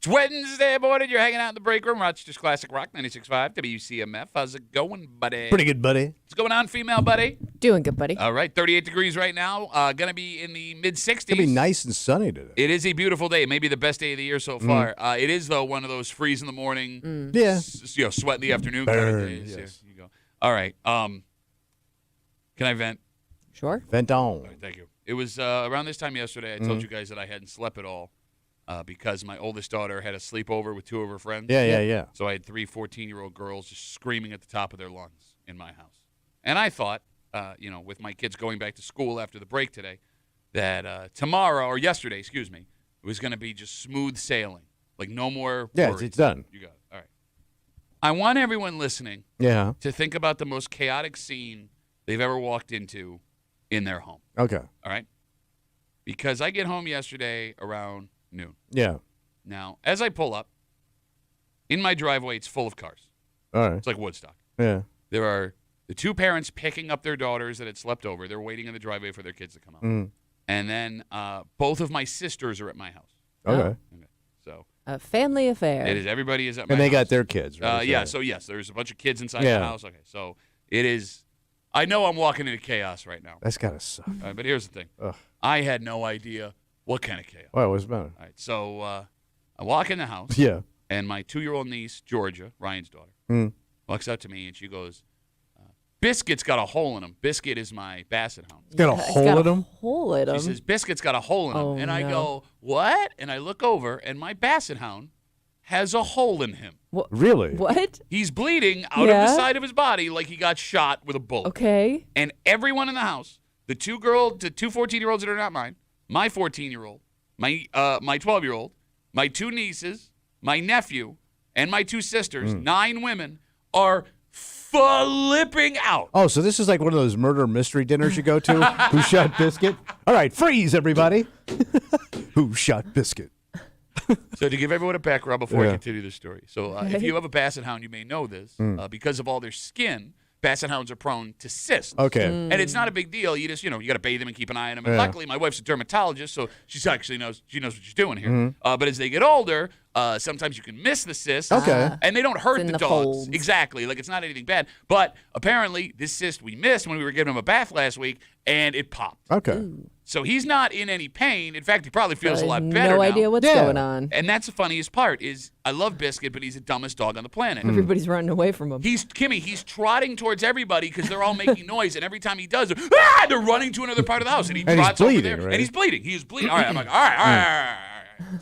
It's Wednesday morning. You're hanging out in the break room. Rochester's Classic Rock 96.5 WCMF. How's it going, buddy? Pretty good, buddy. What's going on, female buddy? Doing good, buddy. All right, 38 degrees right now. Going to be in the mid-60s. It's going to be nice and sunny today. It is a beautiful day. Maybe the best day of the year so far. It is, though, one of those freeze in the morning, Yeah. Sweat in the afternoon kind of Burn, days. yes. Here you go. All right. Can I vent? Sure. Vent on. All right, thank you. It was around this time yesterday I told you guys that I hadn't slept at all because my oldest daughter had a sleepover with two of her friends. Yeah. So I had three 14-year-old girls just screaming at the top of their lungs in my house. And I thought, with my kids going back to school after the break today, that tomorrow, or yesterday, excuse me, it was going to be just smooth sailing. Like no more worries. It's done. You got it. All right. I want everyone listening Yeah. to think about the most chaotic scene they've ever walked into in their home. Okay. All right? Because I get home yesterday around noon. Yeah. Now, as I pull up, in my driveway, it's full of cars. All right. It's like Woodstock. Yeah. There are the two parents picking up their daughters that had slept over. They're waiting in the driveway for their kids to come out. And then both of my sisters are at my house. Okay. So A family affair. it is. Everybody is at my And they house. got their kids, right? Yeah, so yes, there's a bunch of kids inside Yeah. the house. Okay, so it is. I know I'm walking into chaos right now. That's got to suck. All right, but here's the thing. Ugh. I had no idea what kind of chaos. Why, what's the matter? All right, so I walk in the house, Yeah. and my 2-year-old niece, Georgia, Ryan's daughter, walks up to me, and she goes, Biscuit's got a hole in him. Biscuit is my basset hound. It's got a hole in them? Hole in She him. says, Biscuit's got a hole in him. Oh, And I no. go, what? And I look over, and my basset hound has a hole in him. Really? What? He's bleeding out of the Yeah? side of his body like he got shot with a bullet. Okay. And everyone in the house, the two 14-year-olds that are not mine, my 14-year-old, my 12-year-old, my two nieces, my nephew, and my two sisters, 9 women, are flipping out. Oh, so this is like one of those murder mystery dinners you go to? Who shot Biscuit? All right, freeze, everybody. Who shot Biscuit? So to give everyone a background before I Yeah. continue the story. So if you have a basset hound, you may know this. Because of all their skin, basset hounds are prone to cysts. Okay. And it's not a big deal. You just, you got to bathe them and keep an eye on them. And Yeah. luckily, my wife's a dermatologist, so she actually knows what she's doing here. But as they get older, sometimes you can miss the cysts. Okay. And they don't hurt It's in the the dogs. folds. Exactly. Like it's not anything bad. But apparently, this cyst we missed when we were giving him a bath last week, and it popped. Okay. So he's not in any pain. In fact, he probably feels a lot No better now. idea what's Yeah. going on. And that's the funniest part is I love Biscuit, but he's the dumbest dog on the planet. Everybody's running away from him. He's trotting towards everybody because they're all making noise, and every time he does, they're running to another part of the house, and he And he's trots over bleeding, there, right? and he's bleeding. He is bleeding. All right, I'm like, all right.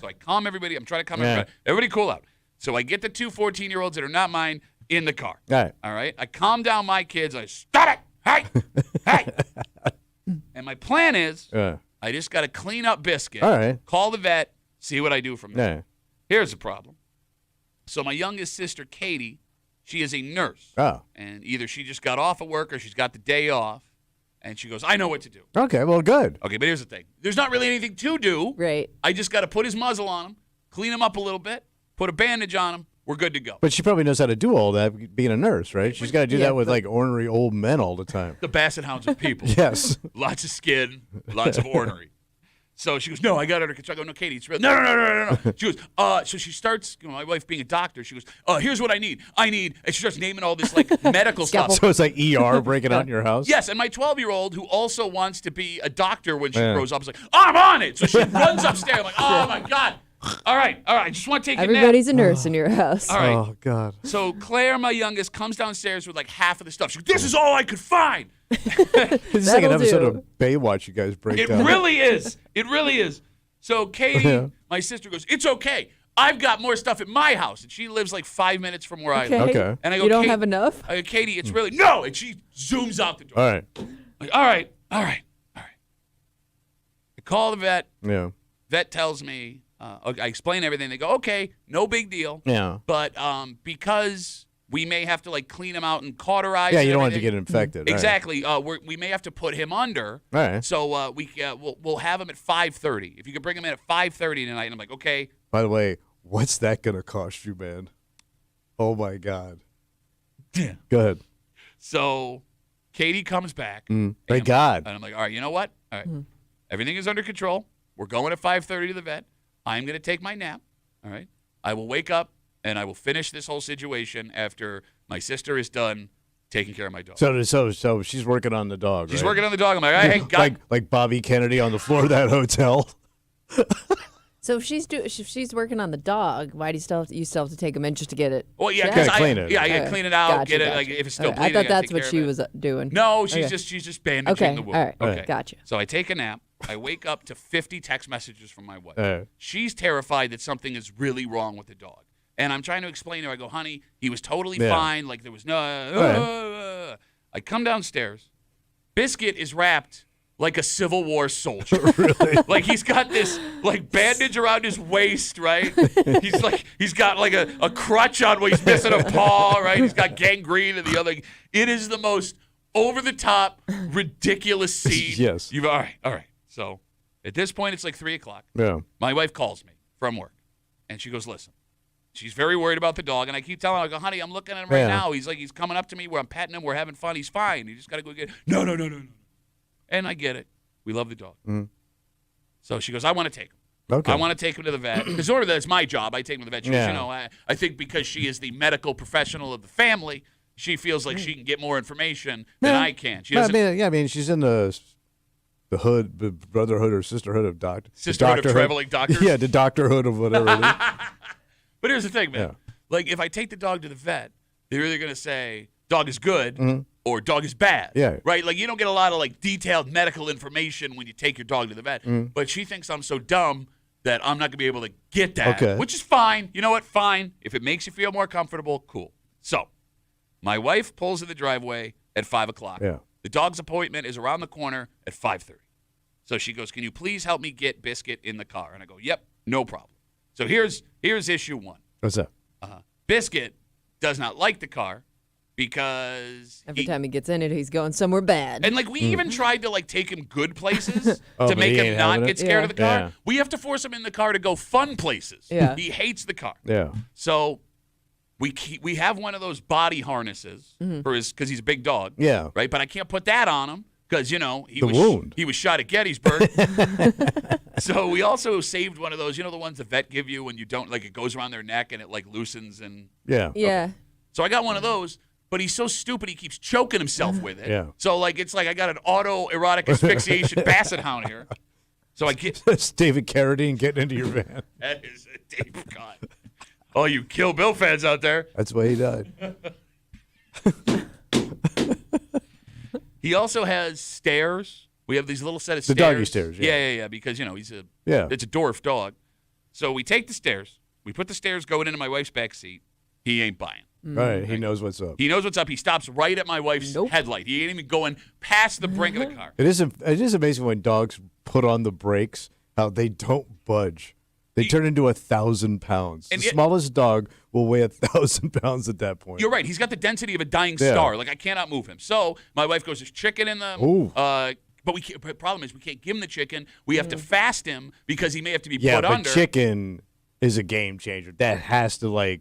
So I calm everybody. I'm trying to calm everybody. Everybody cool out. So I get the two 14-year-olds that are not mine in the car. All right. All right. I calm down my kids. I stop it. Hey. And my plan is I just got to clean up Biscuit. All right. Call the vet. See what I do from there. Yeah. Here's the problem. So my youngest sister, Katie, she is a nurse. Oh. And either she just got off of work or she's got the day off. And she goes, I know what to do. Okay, well, good. Okay, but here's the thing. There's not really anything to do. Right. I just got to put his muzzle on him, clean him up a little bit, put a bandage on him. We're good to go. But she probably knows how to do all that being a nurse, right? She's got to do Yeah, that with but- like ornery old men all the time. The basset hounds of people. Yes. Lots of skin, lots of ornery. So she goes, no, I got it under control. I go, no, Katie, it's real. No. She goes, so she starts, my wife being a doctor, she goes, here's what I need. And she starts naming all this like medical stuff. So it's like ER breaking out in your house? Yes, and my 12-year-old, who also wants to be a doctor when she grows up, is like, I'm on it. So she runs upstairs. I'm like, oh, my God. All right. I just want to take a nap. Everybody's a nurse in your house. All right. Oh, God. So Claire, my youngest, comes downstairs with like half of the stuff. She goes, this is all I could find. This is like an That'll episode do. of Baywatch you guys break It down. really is. It really is. So Katie, Yeah. my sister, goes, it's okay. I've got more stuff at my house. And she lives like 5 minutes from where I live. Okay. And I go, You don't "Kate-" have enough? I go, Katie, it's really, no. And she zooms out the door. All right. Like, all right. I call the vet. Yeah. Vet tells me, I explain everything. They go, okay, no big deal. Yeah. But because we may have to like clean him out and cauterize. Yeah, and you don't want to everything. get infected. Right. Exactly. We may have to put him under. All right. So we'll have him at 5:30. If you could bring him in at 5:30 tonight, and I'm like, okay. By the way, what's that going to cost you, man? Oh, my God. Yeah. Go ahead. So Katie comes back. Thank God. And I'm like, all right, you know what? All right, everything is under control. We're going at 5:30 to the vet. I'm going to take my nap. All right. I will wake up and I will finish this whole situation after my sister is done taking care of my dog. So she's working on the dog. She's right? working on the dog. I'm like, hey, God. like Bobby Kennedy on the floor of that hotel. So if she's working on the dog, why do you still have to take him in just to get it? Well, yeah, checked? because Clean it. I gotta Okay. clean it out, Gotcha, get it. gotcha. Like if it's still Okay. bleeding, I I thought gotta that's take what care she of was doing. No, she's Okay. just bandaging the wound. All right. Okay, Gotcha. So I take a nap. I wake up to 50 text messages from my wife. Uh. She's terrified that something is really wrong with the dog. And I'm trying to explain to her. I go, honey, he was totally Yeah. fine. Like there was no. I come downstairs. Biscuit is wrapped like a Civil War soldier. Really? Like he's got this like bandage around his waist, right? He's got like a crutch on where he's missing a paw, right? He's got gangrene in the other. It is the most over the top, ridiculous scene. Yes. All right. So at this point, it's like 3:00. Yeah. My wife calls me from work, and she goes, "Listen." She's very worried about the dog, and I keep telling her, I go, honey, I'm looking at him right now. He's coming up to me where I'm petting him. We're having fun. He's fine. You just got to go get it. No. And I get it. We love the dog. Mm-hmm. So she goes, I want to take him. Okay. I want to take him to the vet. Because order that's my job. I take him to the vet. She goes, Yeah. I think because she is the medical professional of the family, she feels like she can get more information than I can. She doesn't. I mean, she's in the hood, the brotherhood or sisterhood of doctors. Sisterhood of traveling doctors? Yeah, the doctorhood of whatever it is. But here's the thing, man. Yeah. Like, if I take the dog to the vet, they're either going to say dog is good or dog is bad. Yeah. Right? Like, you don't get a lot of, like, detailed medical information when you take your dog to the vet. But she thinks I'm so dumb that I'm not going to be able to get that. Okay. Which is fine. You know what? Fine. If it makes you feel more comfortable, cool. So, my wife pulls in the driveway at 5:00. Yeah. The dog's appointment is around the corner at 5:30. So she goes, can you please help me get Biscuit in the car? And I go, yep, no problem. So here's issue one. What's that? Biscuit does not like the car because Every time he gets in it, he's going somewhere bad. and like we even tried to like take him good places Oh, to but make he him ain't not having get it? scared Yeah. of the car. Yeah. We have to force him in the car to go fun places. Yeah. He hates the car. Yeah. So we have one of those body harnesses for his because he's a big dog. Yeah. Right, but I can't put that on him because he The was wound. he was shot at Gettysburg. So we also saved one of those, the ones the vet give you when you don't like it goes around their neck and it like loosens and. Yeah. Yeah. So I got one of those, but he's so stupid he keeps choking himself with it. Yeah. So like it's like I got an autoerotic asphyxiation basset hound here. So I get That's David Carradine getting into your van. that is a Dave God. Oh, you Kill Bill fans out there. That's why he died. He also has stairs. We have these little set of The stairs. doggy stairs, yeah. Yeah. Because he's a Yeah. it's a dwarf dog. So we take the stairs. We put the stairs going into my wife's back seat. He ain't buying. Right. He knows what's up. He knows what's up. He stops right at my wife's Nope. headlight. He ain't even going past the brink of the car. It is amazing when dogs put on the brakes, how they don't budge. They turn into 1,000 pounds. And The yet- smallest dog will weigh 1,000 pounds at that point. You're right. He's got the density of a dying Yeah. star. Like I cannot move him. So my wife goes, "There's chicken in the." Ooh. But the problem is we can't give him the chicken. We have to fast him because he may have to be Yeah, put but under. chicken is a game changer. That has to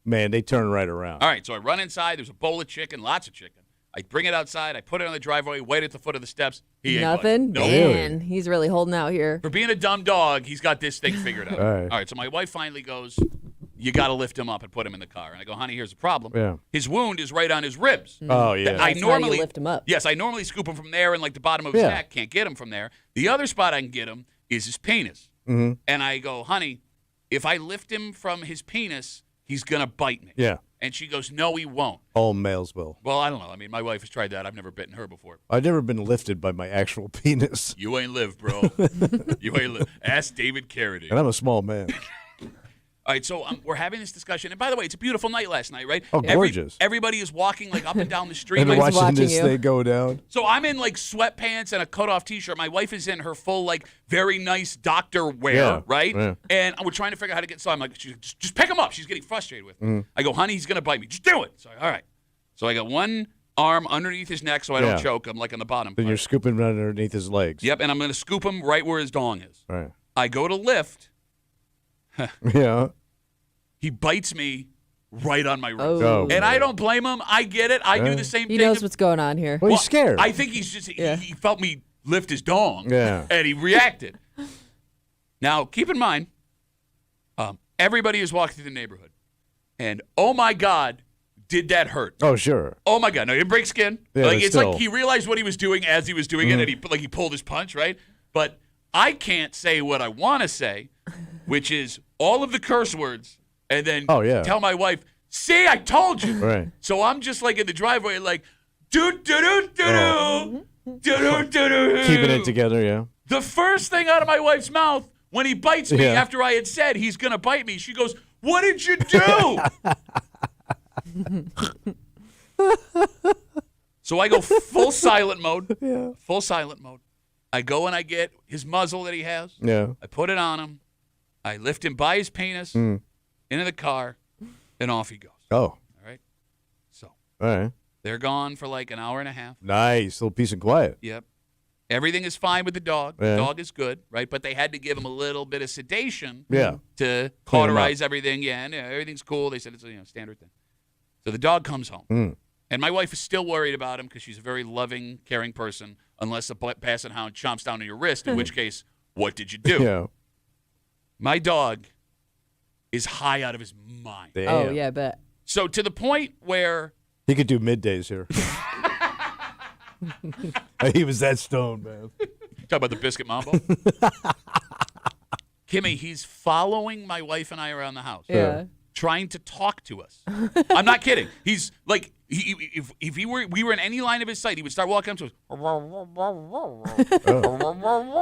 man, they turn right around. All right. So I run inside. There's a bowl of chicken, lots of chicken. I bring it outside. I put it on the driveway. Wait at the foot of the steps. He ain't Nothing? budging. Man, he's really holding out here. For being a dumb dog, he's got this thing figured out. All right. So my wife finally goes, "You got to lift him up and put him in the car." And I go, "Honey, here's the problem. Yeah. His wound is right on his ribs." Oh, yeah. I That's how you normally lift him up. Yes, I normally scoop him from there and like the bottom of his Yeah. neck. Can't get him from there. The other spot I can get him is his penis. Mm-hmm. And I go, "Honey, if I lift him from his penis, he's gonna bite me." Yeah. And she goes, "No, he won't." All males will. Well, I don't know. I mean, my wife has tried that. I've never bitten her before. I've never been lifted by my actual penis, You ain't lived, bro. You ain't lived. Ask David Carradine. and I'm a small man. All right, so we're having this discussion, and by the way, it's a beautiful night last night, right? Oh, gorgeous. Everybody is walking like up and down the street. And they're Like, watching watching this you. thing go down. so I'm in like sweatpants and a cut-off T-shirt. My wife is in her full like very nice doctor wear, Yeah, right? yeah. And we're trying to figure out how to get. So I'm like, just pick him up. She's getting frustrated with me. Mm-hmm. I go, "Honey, he's gonna bite me. Just do it." So all right. So I got one arm underneath his neck so I don't Yeah. choke him, like on the bottom. Then part. you're scooping right underneath his legs. Yep, and I'm gonna scoop him right where his dong is. Right. I go to lift. Yeah. He bites me right on my wrist. Oh. And I don't blame him. I get it. I do the same He thing. knows what's going on here. Well, he's scared. I think he's just, Yeah. he felt me lift his dong. Yeah. And he reacted. Now, keep in mind, everybody is walking through the neighborhood. And, oh, my God, did that hurt. Oh, sure. Oh, my God. No, he didn't break skin. Yeah, Like, it's still. like he realized what he was doing as he was doing it, and he pulled his punch, right? But I can't say what I want to say, which is all of the curse words, and then tell my wife, see, I told you. Right. So I'm just like in the driveway, like, do-do-do-do-do. Do-do-do-do-do. Keeping it together, yeah. The first thing out of my wife's mouth when he bites me Yeah. after I had said he's going to bite me, she goes, what did you do? So I go full silent mode. Yeah. Full silent mode. I go and I get his muzzle that he has. Yeah. I put it on him. I lift him by his penis into the car, and off he goes. Oh. All right? So All right. they're gone for like an hour and a half. Nice. Little peace and quiet. Yep. Everything is fine with the dog. The Yeah. dog is good, right? But they had to give him a little bit of sedation Yeah. to Clean him cauterize everything. Yeah, and everything's cool. They said it's a standard thing. So the dog comes home. And my wife is still worried about him because she's a very loving, caring person, unless a basset hound chomps down on your wrist, in which case, what did you do? Yeah. My dog is high out of his mind. Damn. Oh, yeah, I bet. So to the point where He could do middays here. He was that stoned, man. talk about the Biscuit Mambo. Kimmy, he's following my wife and I around the house. Yeah. Trying to talk to us. I'm not kidding. He's like, if we were in any line of his sight, he would start walking up to us.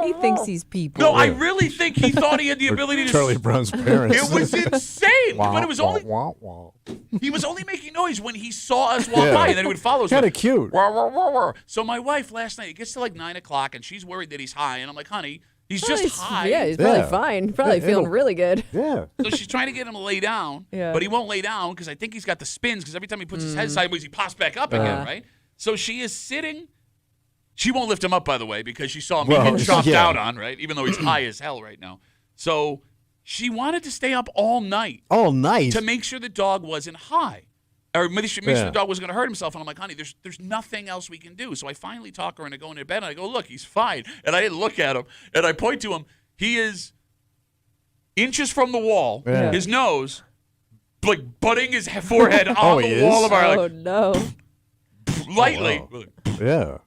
He thinks he's people. No, I really think he thought he had the ability to. Charlie Brown's parents. It was insane, but it was only he was only making noise when he saw us walk by, and then he would follow us. Kind of like, cute. So my wife last night, it gets to like 9:00, and she's worried that he's high, and I'm like, honey, he's Oh, just high. Yeah, he's probably Yeah. fine. Probably Yeah, feeling it'll- really good. Yeah. So she's trying to get him to lay down, Yeah. but he won't lay down because I think he's got the spins because every time he puts his head sideways, he pops back up again, right? So she is sitting. She won't lift him up, by the way, because she saw him Well, getting chopped yeah. out on, right? Even though he's high as hell right now. So she wanted to stay up all night All night. to make sure the dog wasn't high. Or make sure Yeah. the dog wasn't going to hurt himself. And I'm like, honey, there's nothing else we can do. So I finally talk her into going to bed, and I go, look, he's fine. And I didn't look at him, and I point to him. He is inches from the wall, Yeah. his nose, like butting his forehead on Oh, the he wall is? of our, Oh, like, no. lightly. wow. Yeah.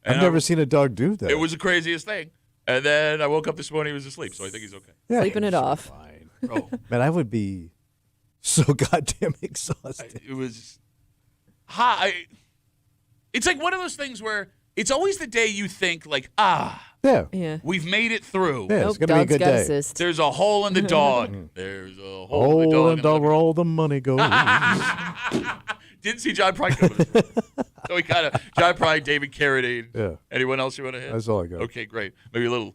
And I've never seen a dog do that. It was the craziest thing. And then I woke up this morning, he was asleep, so I think he's okay. Yeah, Sleeping it he's off. Fine. Bro, Man, I would be so goddamn exhausted. it was high. It's like one of those things where it's always the day you think, like, Yeah. Yeah. we've made it through. Yeah, Nope, it's going to be a dog's good got day. assist. There's a hole in the dog. There's a hole in the Oh, dog. the dog where all the money goes. Didn't see John Prine coming. So we kind of, John Prine, David Carradine. Yeah. Anyone else you want to hit? That's all I got. Okay, great. Maybe a little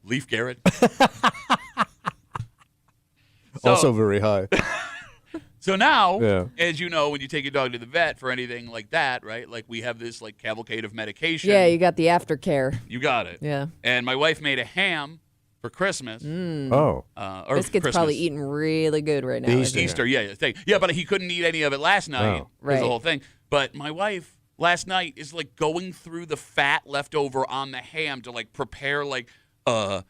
Leaf Garrett. Also very high. So now, Yeah. as you know, when you take your dog to the vet for anything like that, right? Like we have this like cavalcade of medication. Yeah, you got the aftercare. You got it. Yeah. And my wife made a ham for Christmas. Oh. Or Biscuit's Christmas. probably eating really good right now. Easter. isn't he? Easter, yeah, but he couldn't eat any of it last night. Oh. Was the Right. whole thing. But my wife last night is like going through the fat left over on the ham to like prepare like a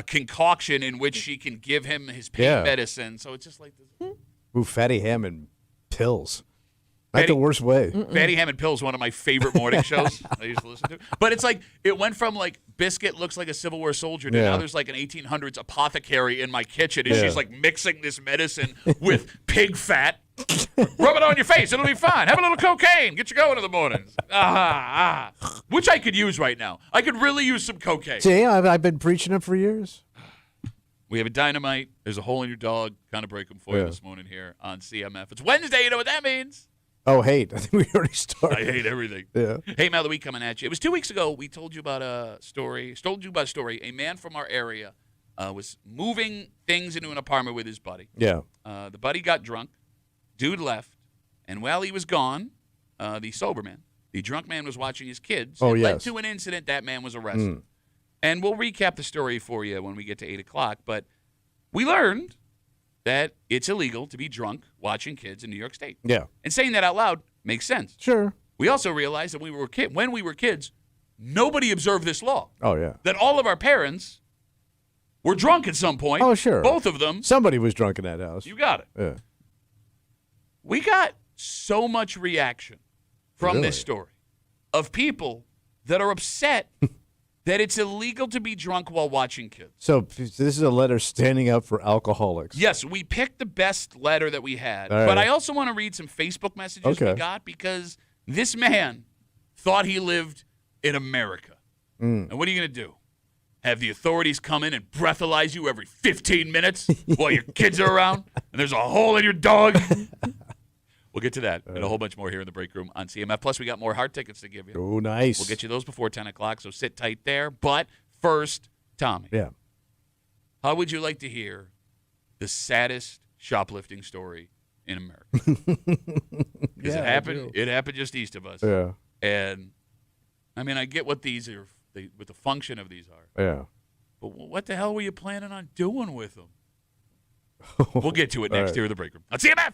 concoction in which she can give him his pain Yeah. medicine. So it's just like this. Ooh, fatty ham and pills. Not Fatty- the worst way. Fatty Ham and Pills, one of my favorite morning shows I used to listen to. But it's like, it went from like Biscuit looks like a Civil War soldier to Yeah. now there's like an 1800s apothecary in my kitchen and Yeah. she's like mixing this medicine with pig fat. Rub it on your face. It'll be fine. Have a little cocaine. Get you going in the mornings. Which I could use right now. I could really use some cocaine. See, I've been preaching it for years. We have a dynamite. There's a hole in your dog. Kind of break them for you Yeah. this morning here on CMF. It's Wednesday. You know what that means. Oh, hate. I think we already started. I hate everything. Yeah. Hey, Mal, the week coming at you. It was 2 weeks ago. We told you about a story. A man from our area was moving things into an apartment with his buddy. Yeah. The buddy got drunk. Dude left. And while he was gone, the sober man, the drunk man was watching his kids. Oh, It led yes. to an incident. That man was arrested. And we'll recap the story for you when we get to 8 o'clock. But we learned that it's illegal to be drunk watching kids in New York State. Yeah. And saying that out loud makes sense. Sure. We also realized that when we were kids, nobody observed this law. Oh, yeah. That all of our parents were drunk at some point. Oh, sure. Both of them. Somebody was drunk in that house. You got it. Yeah. We got so much reaction from Really? this story of people that are upset that it's illegal to be drunk while watching kids. So this is a letter standing up for alcoholics. Yes, we picked the best letter that we had, All but right. I also want to read some Facebook messages we Okay. got because this man thought he lived in America. And what are you going to do? Have the authorities come in and breathalyze you every 15 minutes while your kids are around and there's a hole in your dog? We'll get to that and a whole bunch more here in the break room on CMF. Plus, we got more heart tickets to give you. Oh, nice. We'll get you those before 10 o'clock, so sit tight there. But first, Tommy, Yeah. how would you like to hear the saddest shoplifting story in America? Because Yeah, it I happened. do. It happened just east of us. Yeah. And I mean, I get what these are, what the function of these are. Yeah. But what the hell were you planning on doing with them? We'll get to it next right. here in the break room on CMF.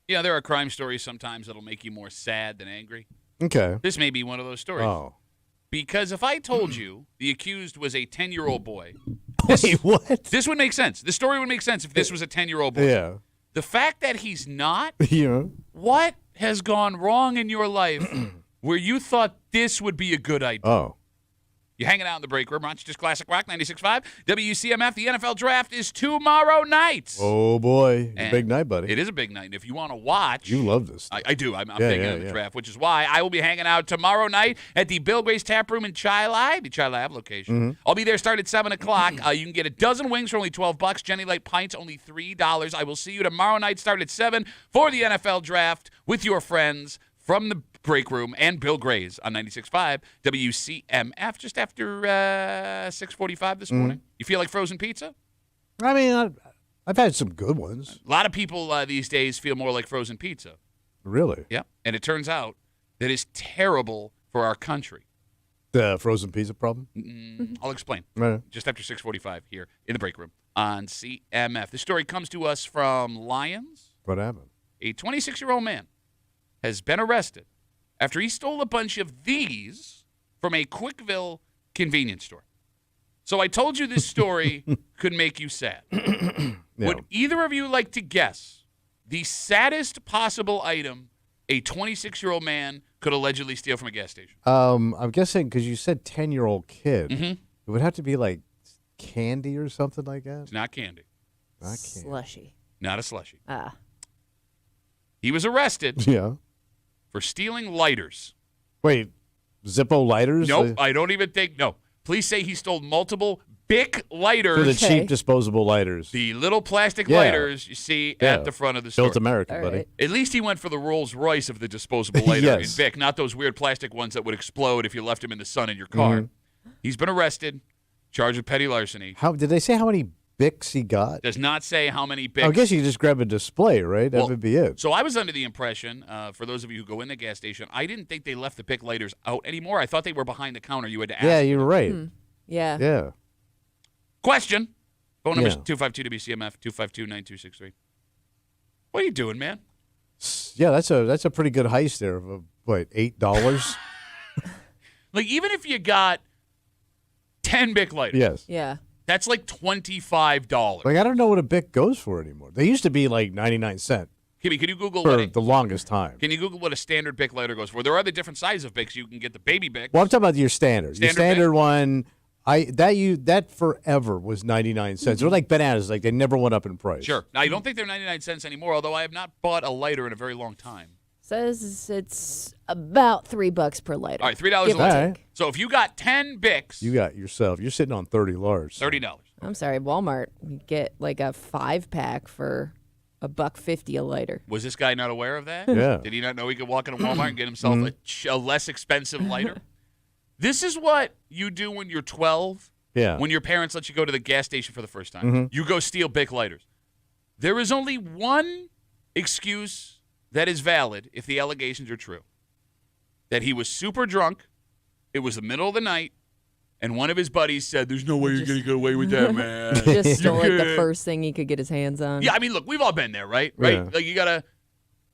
Yeah, there are crime stories sometimes that'll make you more sad than angry. Okay. This may be one of those stories. Oh. Because if I told you the accused was a 10-year-old boy, Wait, what? this would make sense. The story would make sense if this was a 10-year-old boy. Yeah. The fact that he's not, Yeah. what has gone wrong in your life where you thought this would be a good idea? Oh. You're hanging out in the break room. Rochester's Classic Rock 96.5. WCMF, the NFL Draft is tomorrow night. Oh, boy. And Big night, buddy. It is a big night. And if you want to watch. You love this. I do. I'm big into the draft, which is why I will be hanging out tomorrow night at the Bill Gray's Tap Room in Chi-Li, the Chi-Lab location. Mm-hmm. I'll be there starting at 7 o'clock. You can get a dozen wings for only $12. Jenny Light Pints, only $3. I will see you tomorrow night, start at 7 for the NFL Draft with your friends from the break room and Bill Gray's on 96.5 WCMF just after 6:45 this morning. You feel like frozen pizza? I mean, I've had some good ones. A lot of people these days feel more like frozen pizza. Really? Yeah, and it turns out that it's terrible for our country. The frozen pizza problem? I'll explain. Right. Just after 6:45 here in the break room on CMF. The story comes to us from Lyons. What happened? A 26-year-old man has been arrested after he stole a bunch of these from a Quickville convenience store. So I told you this story could make you sad. Yeah. Would either of you like to guess the saddest possible item a 26-year-old man could allegedly steal from a gas station? I'm guessing because you said 10-year-old kid. Mm-hmm. It would have to be like candy or something like that. It's not candy. Not candy. Slushy. Not a slushie. Ah. He was arrested Yeah. for stealing lighters. Wait, Zippo lighters? Nope, I don't even think. No. Police say he stole multiple Bic lighters. For the Okay. cheap disposable lighters. The little plastic Yeah. lighters you see Yeah. at the front of the store. Built America, All buddy. right. At least he went for the Rolls Royce of the disposable lighter Yes. in Bic, not those weird plastic ones that would explode if you left them in the sun in your car. Mm-hmm. He's been arrested, charged with petty larceny. How did they say how many Bics he got? Does not say how many Bics. I guess you just grab a display, right? That Well, would be it. So I was under the impression, for those of you who go in the gas station, I didn't think they left the Bic lighters out anymore. I thought they were behind the counter. You had to ask. Yeah, you're right. Yeah. Yeah. Question. Phone number is Yeah. 252-WCMF, 252-9263. What are you doing, man? Yeah, that's a pretty good heist there. Of what, $8? Like, even if you got 10 Bic lighters, Yes. Yeah. that's like $25. Like I don't know what a Bic goes for anymore. They used to be like 99 cents Kimmy, can you Google for what the longest time. Can you Google what a standard Bic lighter goes for? There are other different sizes of Bics. You can get the baby Bic. Well, I'm talking about your standard. Your Standard standard one, that forever was 99 cents. They're like bananas. Like they never went up in price. Sure. Now, I don't think they're 99 cents anymore, although I have not bought a lighter in a very long time. Says it's about $3 per lighter. All right, $3 Give a or lighter. All right. So if you got 10 Bics, You got yourself. You're sitting on 30 large. $30. I'm sorry, Walmart. You get like a 5-pack for $1.50 a lighter. Was this guy not aware of that? Yeah. Did he not know he could walk into Walmart and get himself a less expensive lighter? This is what you do when you're 12. Yeah. When your parents let you go to the gas station for the first time. You go steal Bic lighters. There is only one excuse that is valid if the allegations are true. That he was super drunk, it was the middle of the night, and one of his buddies said, "There's no way you're going to get away with that, man." Just stole like the can't. first thing he could get his hands on. Yeah, I mean, look, we've all been there, right? Right? Yeah. Like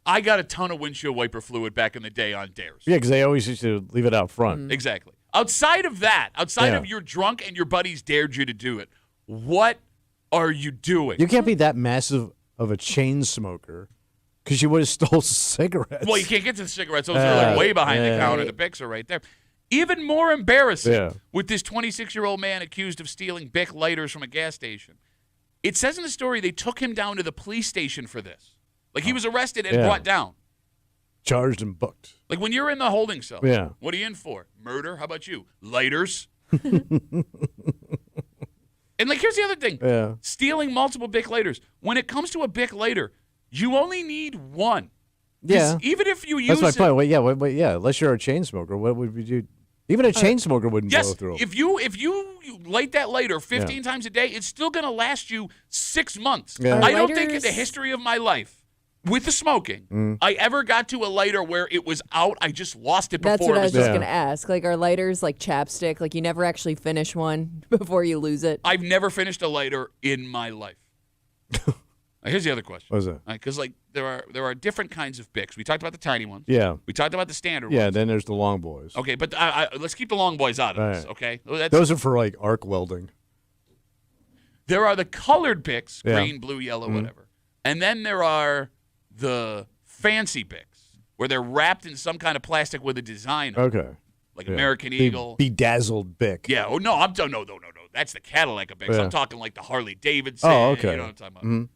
I got a ton of windshield wiper fluid back in the day on dares. Yeah, because they always used to leave it out front. Exactly. Outside of that, outside Yeah. of you're drunk and your buddies dared you to do it, what are you doing? You can't be that massive of a chain smoker because you would have stole cigarettes. Well, you can't get to the cigarettes. Those are like way behind the yeah. counter. The Bics are right there. Even more embarrassing Yeah. with this 26-year-old man accused of stealing Bic lighters from a gas station. It says in the story they took him down to the police station for this. Like he was arrested and Yeah. brought down. Charged and booked. Like when you're in the holding cell. Yeah. What are you in for? Murder? How about you? Lighters? And like here's the other thing. Yeah. Stealing multiple Bic lighters. When it comes to a Bic lighter, you only need one. 'Cause Yeah. Even if you use That's my it, point. Wait, yeah. Unless you're a chain smoker, what would we do? Even a chain smoker wouldn't yes, blow through. if you light that lighter 15 times a day, it's still going to last you 6 months. Yeah. I don't think in Lighters- the history of my life with the smoking, I ever got to a lighter where it was out. I just lost it before. That's what it I was was just Yeah. going to ask. Like, are lighters like chapstick? Like, you never actually finish one before you lose it? I've never finished a lighter in my life. Here's the other question. What is it? Because there are different kinds of Bics. We talked about the tiny ones. Yeah. We talked about the standard Yeah, ones. then there's the long boys. Okay, but let's keep the long boys out of this, okay? Those are for, like, arc welding. There are the colored Bics, Yeah. green, blue, yellow, whatever. And then there are the fancy Bics, where they're wrapped in some kind of plastic with a design on it, Okay. like Yeah. American Eagle. Bedazzled Bic. Yeah. Oh, no, no. That's the Cadillac of Bics. Yeah. I'm talking like the Harley Davidson. Oh, okay. You know what I'm talking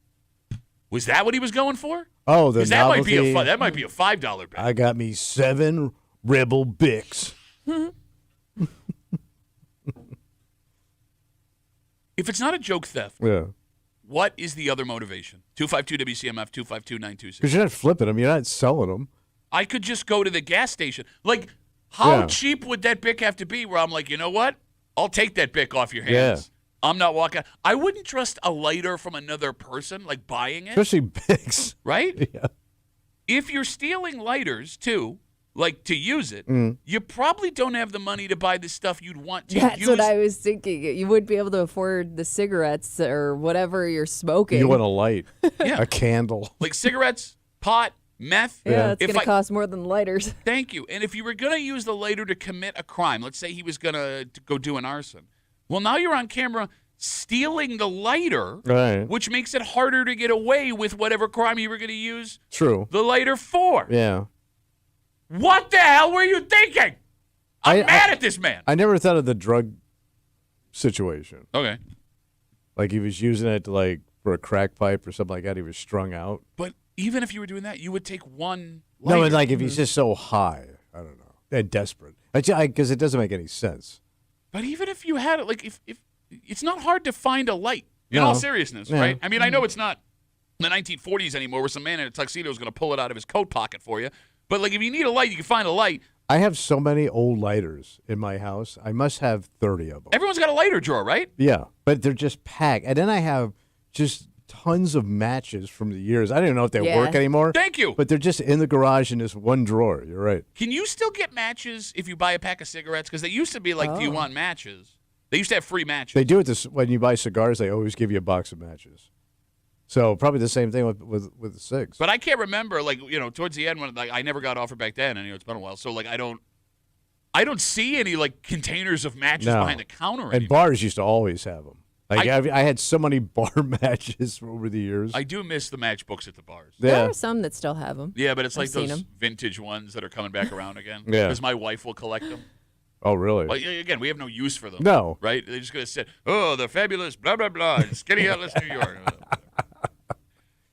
about. Was that what he was going for? Oh, the Because that might be novelty. that might be a $5 Bic. I got me 7 Rebel Bics. If it's not a joke theft, Yeah. what is the other motivation? 252 WCMF 252-926. Because you're not flipping them. You're not selling them. I could just go to the gas station. Like, how Yeah. cheap would that Bic have to be where I'm like, you know what? I'll take that Bic off your hands. I'm not walking. I wouldn't trust a lighter from another person, like buying it, Especially Bics. right? Yeah. If you're stealing lighters, too, like to use it, you probably don't have the money to buy the stuff you'd want to That's use. what I was thinking. You wouldn't be able to afford the cigarettes or whatever you're smoking. You want a light. Yeah. A candle. Like cigarettes, pot, meth. yeah, it's If going to cost more than lighters. Thank you. And if you were going to use the lighter to commit a crime, let's say he was going to go do an arson. Well, now you're on camera stealing the lighter, Right. which makes it harder to get away with whatever crime you were going to use True. the lighter for. Yeah. What the hell were you thinking? I'm mad at this man. I never thought of the drug situation. Okay. Like he was using it to, like, for a crack pipe or something like that. He was strung out. But even if you were doing that, you would take one lighter. No, and like if he's just so high, I don't know, and desperate, because it doesn't make any sense. But even if you had it, like if it's not hard to find a light, in No. all seriousness, Yeah. right? I mean, I know it's not the 1940s anymore where some man in a tuxedo is going to pull it out of his coat pocket for you. But like if you need a light, you can find a light. I have so many old lighters in my house. I must have 30 of them. Everyone's got a lighter drawer, right? Yeah, but they're just packed. And then I have just tons of matches from the years. I don't even know if they Yeah. work anymore. Thank you. But they're just in the garage in this one drawer. You're right. Can you still get matches if you buy a pack of cigarettes? Because they used to be like, do you want matches? They used to have free matches. They do it this when you buy cigars. They always give you a box of matches. So probably the same thing with the cigs. But I can't remember, like, towards the end when I never got offered back then, and it's been a while. So like I don't see any like containers of matches No. behind the counter And anymore. bars used to always have them. Like I had so many bar matches over the years. I do miss the matchbooks at the bars. There yeah. are some that still have them. Yeah, but it's like I've seen those 'em. vintage ones that are coming back around again. Yeah. Because my wife will collect them. Oh, really? Well, again, we have no use for them. No. Right? They're just going to say, oh, the fabulous blah, blah, blah, in Skinny Atlas, New York.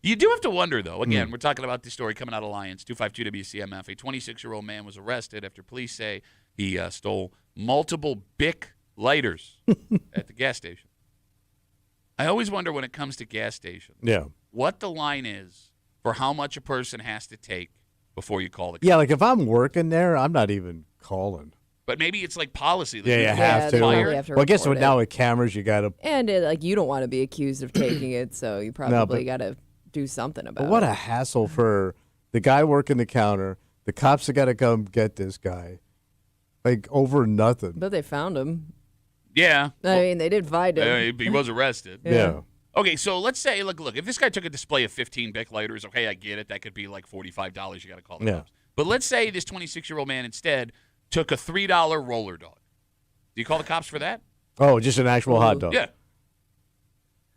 You do have to wonder, though. Again, we're talking about this story coming out of Alliance, 252 WCMF. A 26-year-old man was arrested after police say he stole multiple Bic lighters at the gas station. I always wonder when it comes to gas stations, Yeah. what the line is for how much a person has to take before you call the cops. Yeah, like if I'm working there, I'm not even calling. But maybe it's like policy. Like Yeah, you you have they to. probably have to Well, I guess report with now it. with cameras, you got to. And you don't want to be accused of taking it, so you probably got to do something about But what it. a hassle for the guy working the counter. The cops have got to come get this guy, like over nothing. But they found him. Yeah. I mean, they did find him. He was arrested. Yeah. Okay, so let's say, look, if this guy took a display of 15 Bic lighters, okay, I get it. That could be like $45. You got to call the Yeah. cops. But let's say this 26-year-old man instead took a $3 roller dog. Do you call the cops for that? Oh, just an actual hot dog. Yeah.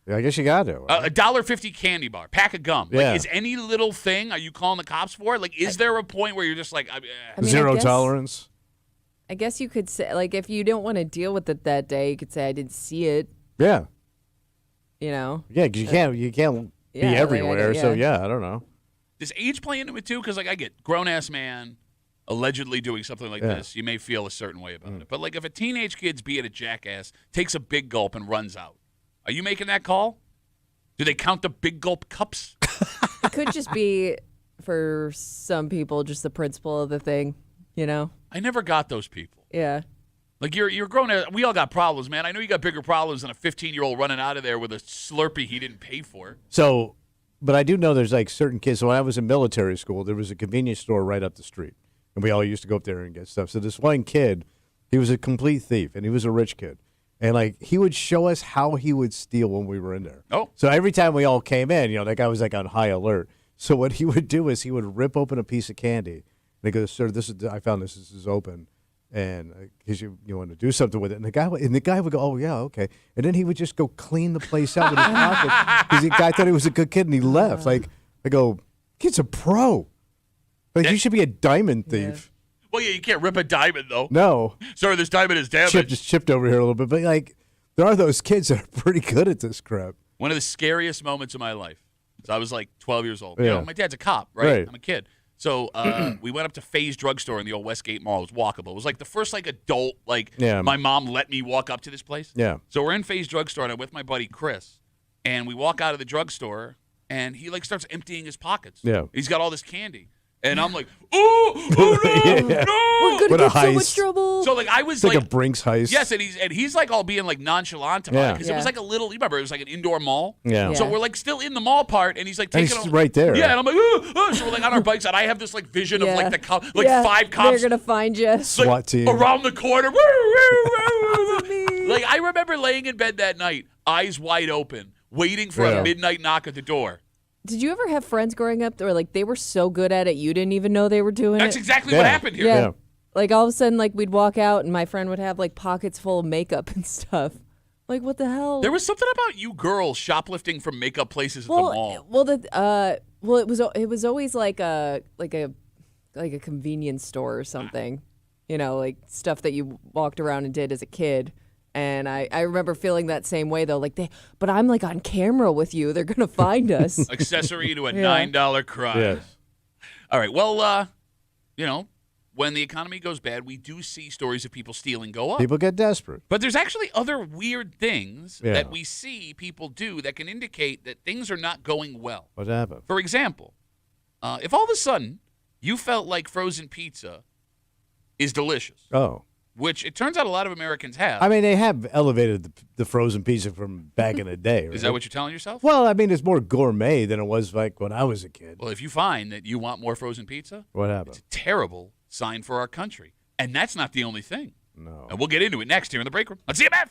Yeah, I guess you got to. A $1.50 candy bar, pack of gum. Yeah. Like, is any little thing, are you calling the cops for? Like, is there a point where you're just like, I mean, Zero I guess- tolerance. I guess you could say, like, if you don't want to deal with it that day, you could say, I didn't see it, Yeah. you know? Yeah, 'cause you can't be Yeah, like, everywhere. So yeah. I don't know. does age play into it too? Because, like, I get grown-ass man allegedly doing something like Yeah. this, you may feel a certain way about it. But, like, if a teenage kid's being a jackass, takes a big gulp and runs out, are you making that call? Do they count the big gulp cups? It could just be, for some people, just the principle of the thing, you know? I never got those people. Yeah. Like, you're grown. We all got problems, man. I know you got bigger problems than a 15-year-old running out of there with a Slurpee he didn't pay for. So, but I do know there's like certain kids. So when I was in military school, there was a convenience store right up the street, and we all used to go up there and get stuff. So this one kid, he was a complete thief, and he was a rich kid. And like he would show us how he would steal when we were in there. Oh. So every time we all came in, that guy was like on high alert. So what he would do is he would rip open a piece of candy. And he goes, "Sir, I found this. This is open, and because you want to do something with it." And the guy would go, "Oh yeah, okay." And then he would just go clean the place out with his pocket because the guy thought he was a good kid and he left. Like I go, "Kid's a pro. Like you should be a diamond thief." Well, yeah, you can't rip a diamond though. No. Sorry, this diamond is damaged. Just chipped over here a little bit, but like there are those kids that are pretty good at this crap. One of the scariest moments of my life. So I was like 12 years old. Yeah. My dad's a cop, right? Right. I'm a kid. So we went up to Faye's drugstore in the old Westgate Mall. It was walkable. It was like the first adult, my mom let me walk up to this place. Yeah. So we're in Faye's drugstore, and I'm with my buddy Chris, and we walk out of the drugstore, and he starts emptying his pockets. Yeah. He's got all this candy. And I'm like, oh no, Yeah. no! We're gonna What a get so heist. much trouble. So I was It's like a Brinks heist. yes, and he's all being nonchalant about it because it was Yeah. a little. You remember it was like an indoor mall. Yeah. So we're still in the mall part, and he's And taking he's right there. Yeah, and I'm like, oh. So we're on our bikes, and I have this vision of Yeah. the Yeah, five cops They're gonna find you. SWAT team. around the corner. I remember laying in bed that night, eyes wide open, waiting for Yeah. a midnight knock at the door. Did you ever have friends growing up that were they were so good at it you didn't even know they were doing That's it? exactly what Yeah. happened here. Yeah. All of a sudden, we'd walk out and my friend would have pockets full of makeup and stuff. What the hell? There was something about you girls shoplifting from makeup places at the mall. It was always like a convenience store or something. Stuff that you walked around and did as a kid. And I remember feeling that same way though, but I'm on camera with you. They're gonna find us. Accessory to a Yeah. $9 crime. Yes. All right. Well, when the economy goes bad, we do see stories of people stealing go up. People get desperate. But there's actually other weird things Yeah. that we see people do that can indicate that things are not going well. What happened? For example, if all of a sudden you felt like frozen pizza is delicious, Oh. which it turns out a lot of Americans have. I mean, they have elevated the frozen pizza from back in the day. Right? Is that what you're telling yourself? Well, I mean, it's more gourmet than it was when I was a kid. Well, if you find that you want more frozen pizza, What it's happened? a terrible sign for our country. And that's not the only thing. No. And we'll get into it next here in the break room on CMF.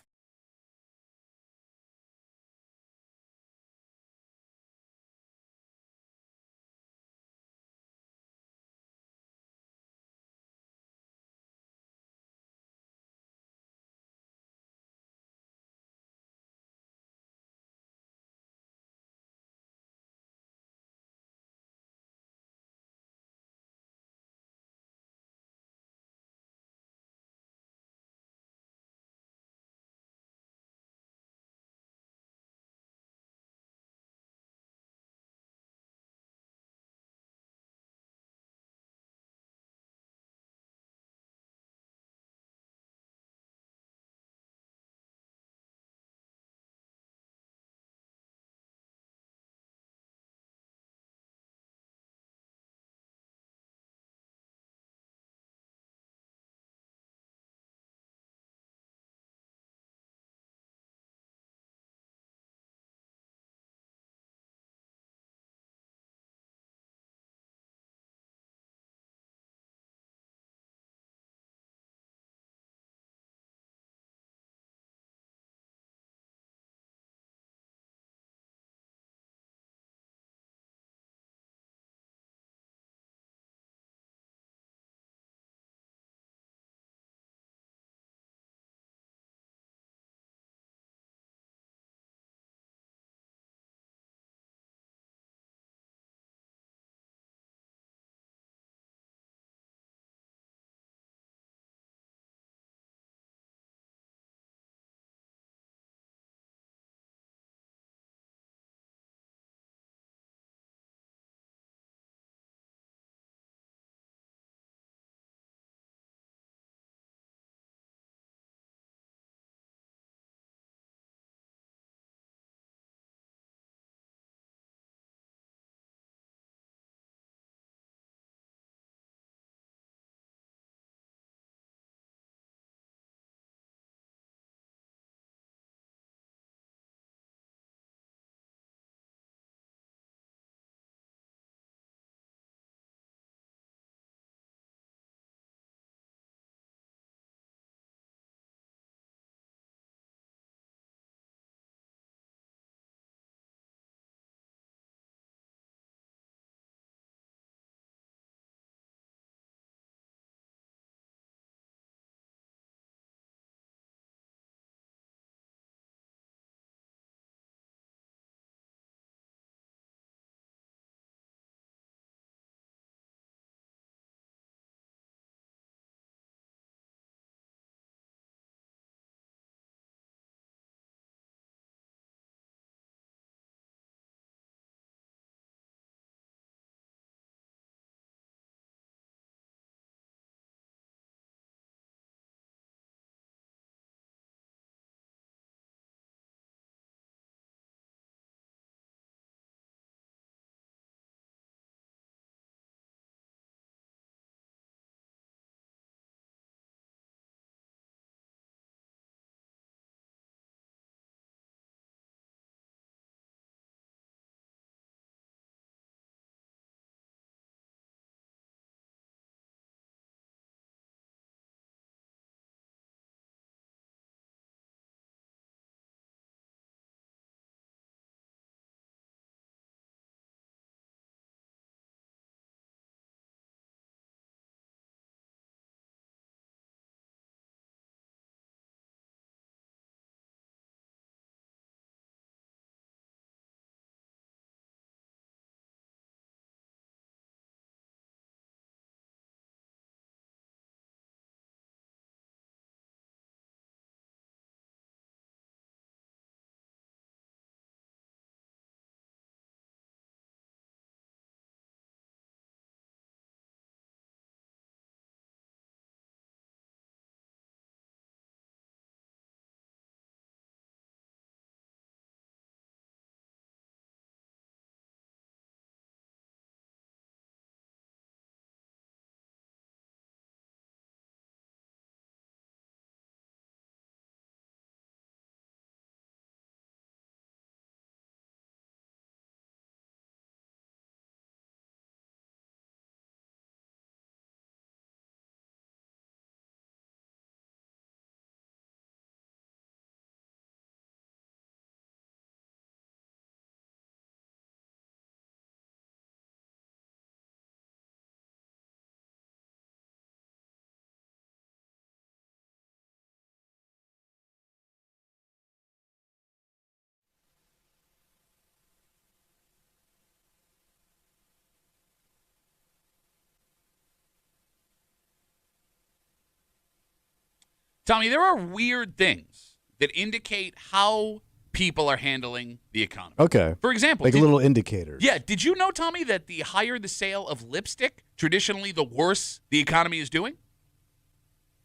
Tommy, there are weird things that indicate how people are handling the economy. Okay. For example, Like little indicators. Yeah, did you know, Tommy, that the higher the sale of lipstick, traditionally the worse the economy is doing?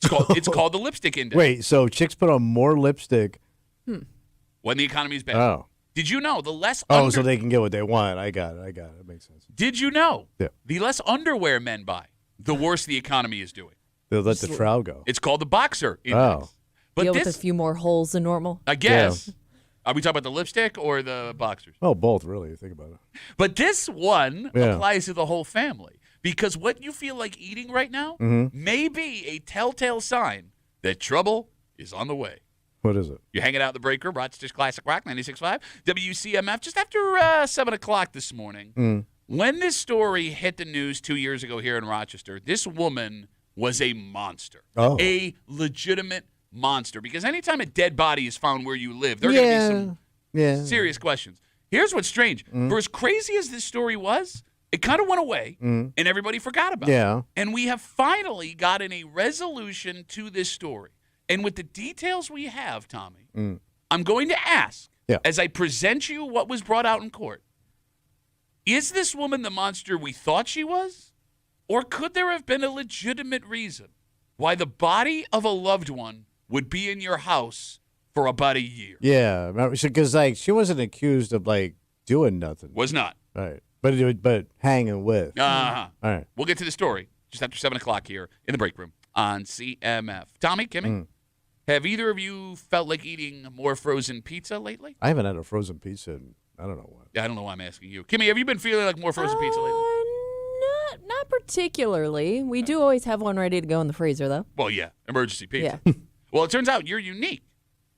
It's called the lipstick index. Wait, so chicks put on more lipstick. When the economy is bad. Oh. Did you know the less So they can get what they want. I got it. It makes sense. Did you know Yeah. the less underwear men buy, the worse the economy is doing? They'll let the trowel go. It's called the boxer index. Oh. But Deal this, with a few more holes than normal. I guess. Are we talking about the lipstick or the boxers? Oh, both, really. Think about it. But this one Yeah. applies to the whole family because what you feel like eating right now may be a telltale sign that trouble is on the way. What is it? You're hanging out in the break room, Rochester's Classic Rock, 96.5, WCMF, just after 7 o'clock this morning. When this story hit the news 2 years ago here in Rochester, this woman was a monster. Oh. A legitimate monster. Because anytime a dead body is found where you live, there are going to be some serious questions. Here's what's strange. For as crazy as this story was, it kind of went away, and everybody forgot about it. And we have finally gotten a resolution to this story. And with the details we have, Tommy, I'm going to ask, as I present you what was brought out in court, is this woman the monster we thought she was? Or could there have been a legitimate reason why the body of a loved one would be in your house for about a year? Yeah, because she wasn't accused of doing nothing. Was not. Right. But hanging with. Uh-huh. All right. We'll get to the story just after 7 o'clock here in the break room on CMF. Tommy, Kimmy, have either of you felt like eating more frozen pizza lately? I haven't had a frozen pizza in I don't know what. Yeah, I don't know why I'm asking you. Kimmy, have you been feeling like more frozen pizza lately? Not particularly. We do always have one ready to go in the freezer, though. Well, yeah, emergency pizza. Yeah. Well, it turns out you're unique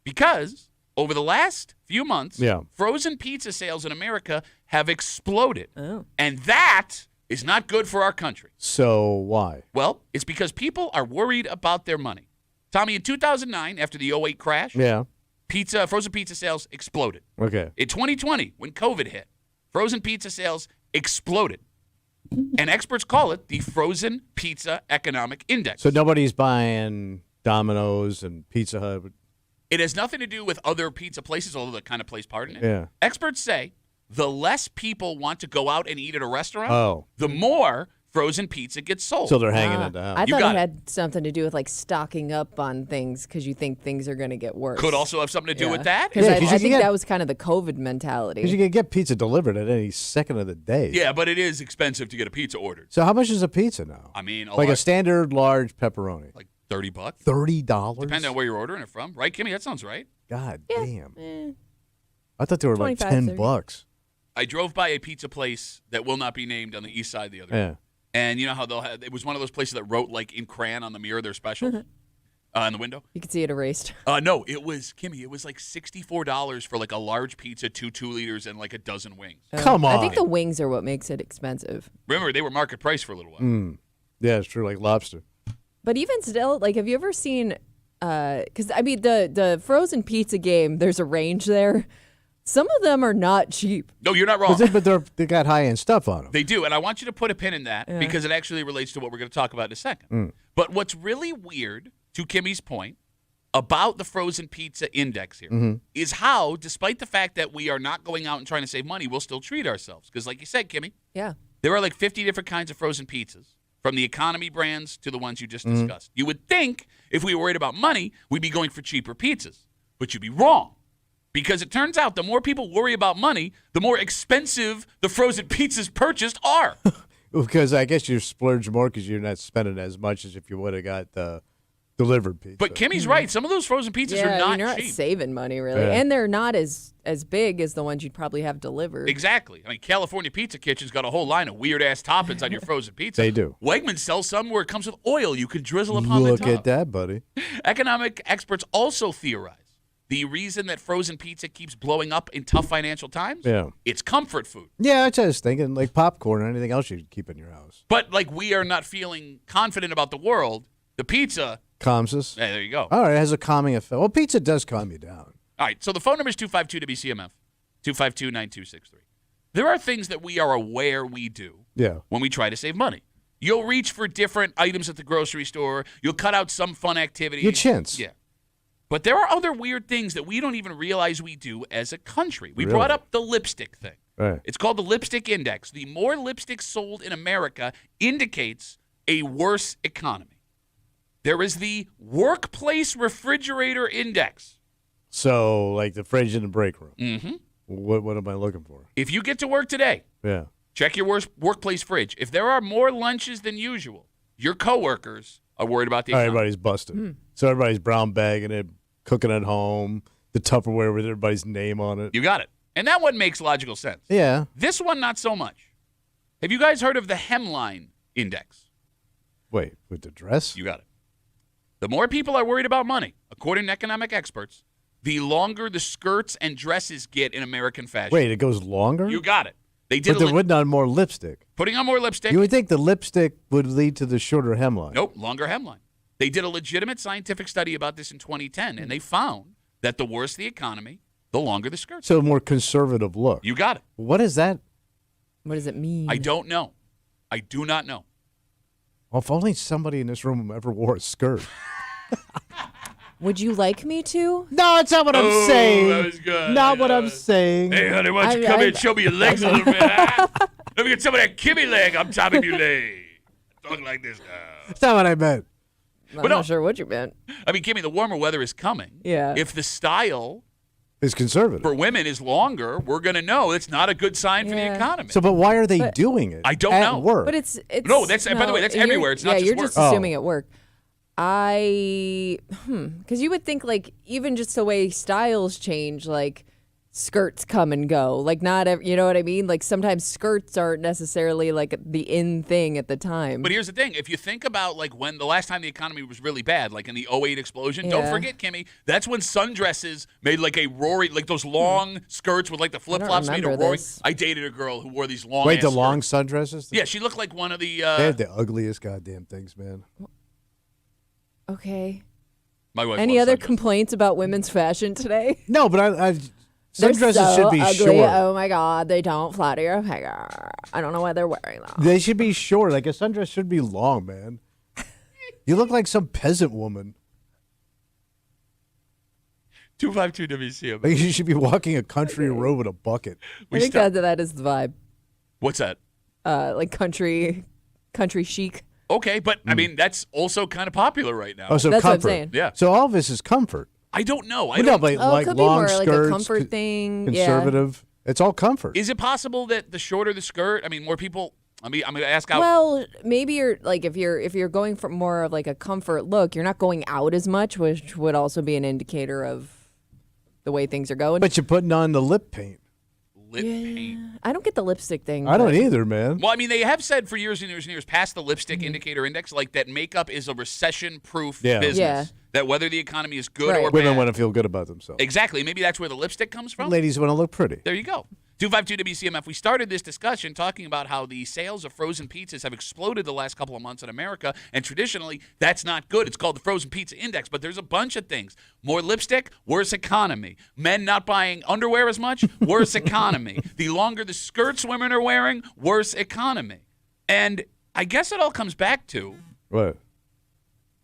because over the last few months, frozen pizza sales in America have exploded. Oh. And that is not good for our country. So why? Well, it's because people are worried about their money. Tommy, in 2009, after the 08 crash, frozen pizza sales exploded. Okay. In 2020, when COVID hit, frozen pizza sales exploded. And experts call it the Frozen Pizza Economic Index. So nobody's buying Domino's and Pizza Hut. It has nothing to do with other pizza places, although that kind of plays part in it. Yeah. Experts say the less people want to go out and eat at a restaurant, the more frozen pizza gets sold. So they're hanging at the house. I thought it had something to do with stocking up on things because you think things are going to get worse. Could also have something to do with that. Because I think that was kind of the COVID mentality. Because you can get pizza delivered at any second of the day. Yeah, but it is expensive to get a pizza ordered. So how much is a pizza now? I mean, a standard large pepperoni. Like $30. $30? Depending on where you're ordering it from. Right, Kimmy? That sounds right. God damn. I thought they were like 25, $10. I drove by a pizza place that will not be named on the east side the other day. And you know how it was one of those places that wrote in crayon on the mirror their specials in the window? You could see it erased. No, it was, Kimmy, it was like $64 for a large pizza, 2 liters, and a dozen wings. Come on. I think the wings are what makes it expensive. Remember, they were market price for a little while. Yeah, it's true, like lobster. But even still, have you ever seen, because, the frozen pizza game, there's a range there. Some of them are not cheap. No, you're not wrong. But they got high-end stuff on them. They do, and I want you to put a pin in that because it actually relates to what we're going to talk about in a second. But what's really weird, to Kimmy's point, about the frozen pizza index here is how, despite the fact that we are not going out and trying to save money, we'll still treat ourselves. Because like you said, Kimmy, there are 50 different kinds of frozen pizzas, from the economy brands to the ones you just discussed. You would think if we were worried about money, we'd be going for cheaper pizzas. But you'd be wrong. Because it turns out the more people worry about money, the more expensive the frozen pizzas purchased are. Because I guess you splurge more because you're not spending as much as if you would have got the delivered pizza. But Kimmy's right. Some of those frozen pizzas are not you're not cheap. saving money, really. And they're not as big as the ones you'd probably have delivered. Exactly. I mean, California Pizza Kitchen's got a whole line of weird-ass toppings on your frozen pizza. They do. Wegmans sells some where it comes with oil you could drizzle upon the top. Look at that, buddy. Economic experts also theorize the reason that frozen pizza keeps blowing up in tough financial times, it's comfort food. Yeah, I was thinking like popcorn or anything else you'd keep in your house. But we are not feeling confident about the world. The pizza calms us. Yeah, there you go. All right, it has a calming effect. Well, pizza does calm you down. All right, so the phone number is 252-WCMF, 252-9263. There are things that we are aware we do when we try to save money. You'll reach for different items at the grocery store. You'll cut out some fun activities. Your chintz. Yeah. But there are other weird things that we don't even realize we do as a country. We Really? brought up the lipstick thing. Right. It's called the lipstick index. The more lipstick sold in America indicates a worse economy. There is the workplace refrigerator index. So, like the fridge in the break room. Mm-hmm. What am I looking for? If you get to work today, Yeah. check your workplace fridge. If there are more lunches than usual, your coworkers are worried about the economy. Everybody's busted. So everybody's brown bagging it, cooking at home, the Tupperware with everybody's name on it. You got it. And that one makes logical sense. Yeah. This one, not so much. Have you guys heard of the hemline index? Wait, with the dress? You got it. The more people are worried about money, according to economic experts, the longer the skirts and dresses get in American fashion. Wait, it goes longer? You got it. They did But they're putting on more lipstick. putting on more lipstick. You would think the lipstick would lead to the shorter hemline. Nope, longer hemline. They did a legitimate scientific study about this in 2010, and they found that the worse the economy, the longer the skirts. So a more conservative look. You got it. What is that? What does it mean? I don't know. I do not know. Well, if only somebody in this room ever wore a skirt. Would you like me to? No, it's not what I'm Oh, saying. that was good. Not what I'm saying. Hey, honey, why don't you I- come I- in and show me your legs a little bit? Huh? Let me get some of that Kimmy leg. I'm topping your leg. Talk like this now. That's not what I meant. I'm But no. not sure what you meant. I mean, Kimmy, the warmer weather is coming. Yeah. If the style It's conservative. for women is longer, we're going to know it's not a good sign for the Yeah. economy. So, but why are they But- doing it? I don't at know. Work? But it's No, that's- by the way, that's you're- everywhere. It's not yeah, just you're work. just assuming Oh. at work. Because you would think like even just the way styles change, like skirts come and go. Like not, you know what I mean? Like sometimes skirts aren't necessarily like the in thing at the time. But here's the thing. If you think about like when the last time the economy was really bad, like in the '08 explosion, don't Yeah. forget, Kimmy, that's when sundresses made like a roaring, like those long skirts with like the flip-flops made a remember roaring. this. I dated a girl who wore these long Wait, the ass long skirts. sundresses? Yeah, she looked like one of the They have the ugliest goddamn things, man. Okay. my wife Any loves other sundresses. complaints about women's fashion today? No, but They're sundresses so should be ugly. short. Oh my god, they don't flatter your figure. I don't know why they're wearing them. They should be short. Like a sundress should be long, man. You look like some peasant woman. 252 WCMF. Like you should be walking a country road with a bucket. I think that is the vibe. What's that? Like country chic. Okay, but I mean that's also kind of popular right now. Oh, so That's what I'm comfort. saying. Yeah. So all of this is comfort. I don't know. I No, don't. but Oh, like it could be long more like skirts, a comfort thing. conservative. It's all comfort. Is it possible that the shorter the skirt, I mean, more people? I mean, I'm going to ask Yeah. out. Well, maybe you're like if you're going for more of like a comfort look, you're not going out as much, which would also be an indicator of the way things are going. But you're putting on the lip paint. lip paint. I don't get the lipstick thing. I don't but- either, man. Well, I mean, they have said for years and years and years, past the lipstick indicator index, like that makeup is a recession-proof Yeah. business. Yeah. That whether the economy is good Right. or Women bad. want to feel good about themselves. Exactly. Maybe that's where the lipstick comes from. Ladies want to look pretty. There you go. 252 WCMF. We started this discussion talking about how the sales of frozen pizzas have exploded the last couple of months in America, and traditionally that's not good. It's called the Frozen Pizza Index, but there's a bunch of things. More lipstick, worse economy. Men not buying underwear as much, worse economy. The longer the skirts women are wearing, worse economy. And I guess it all comes back to What?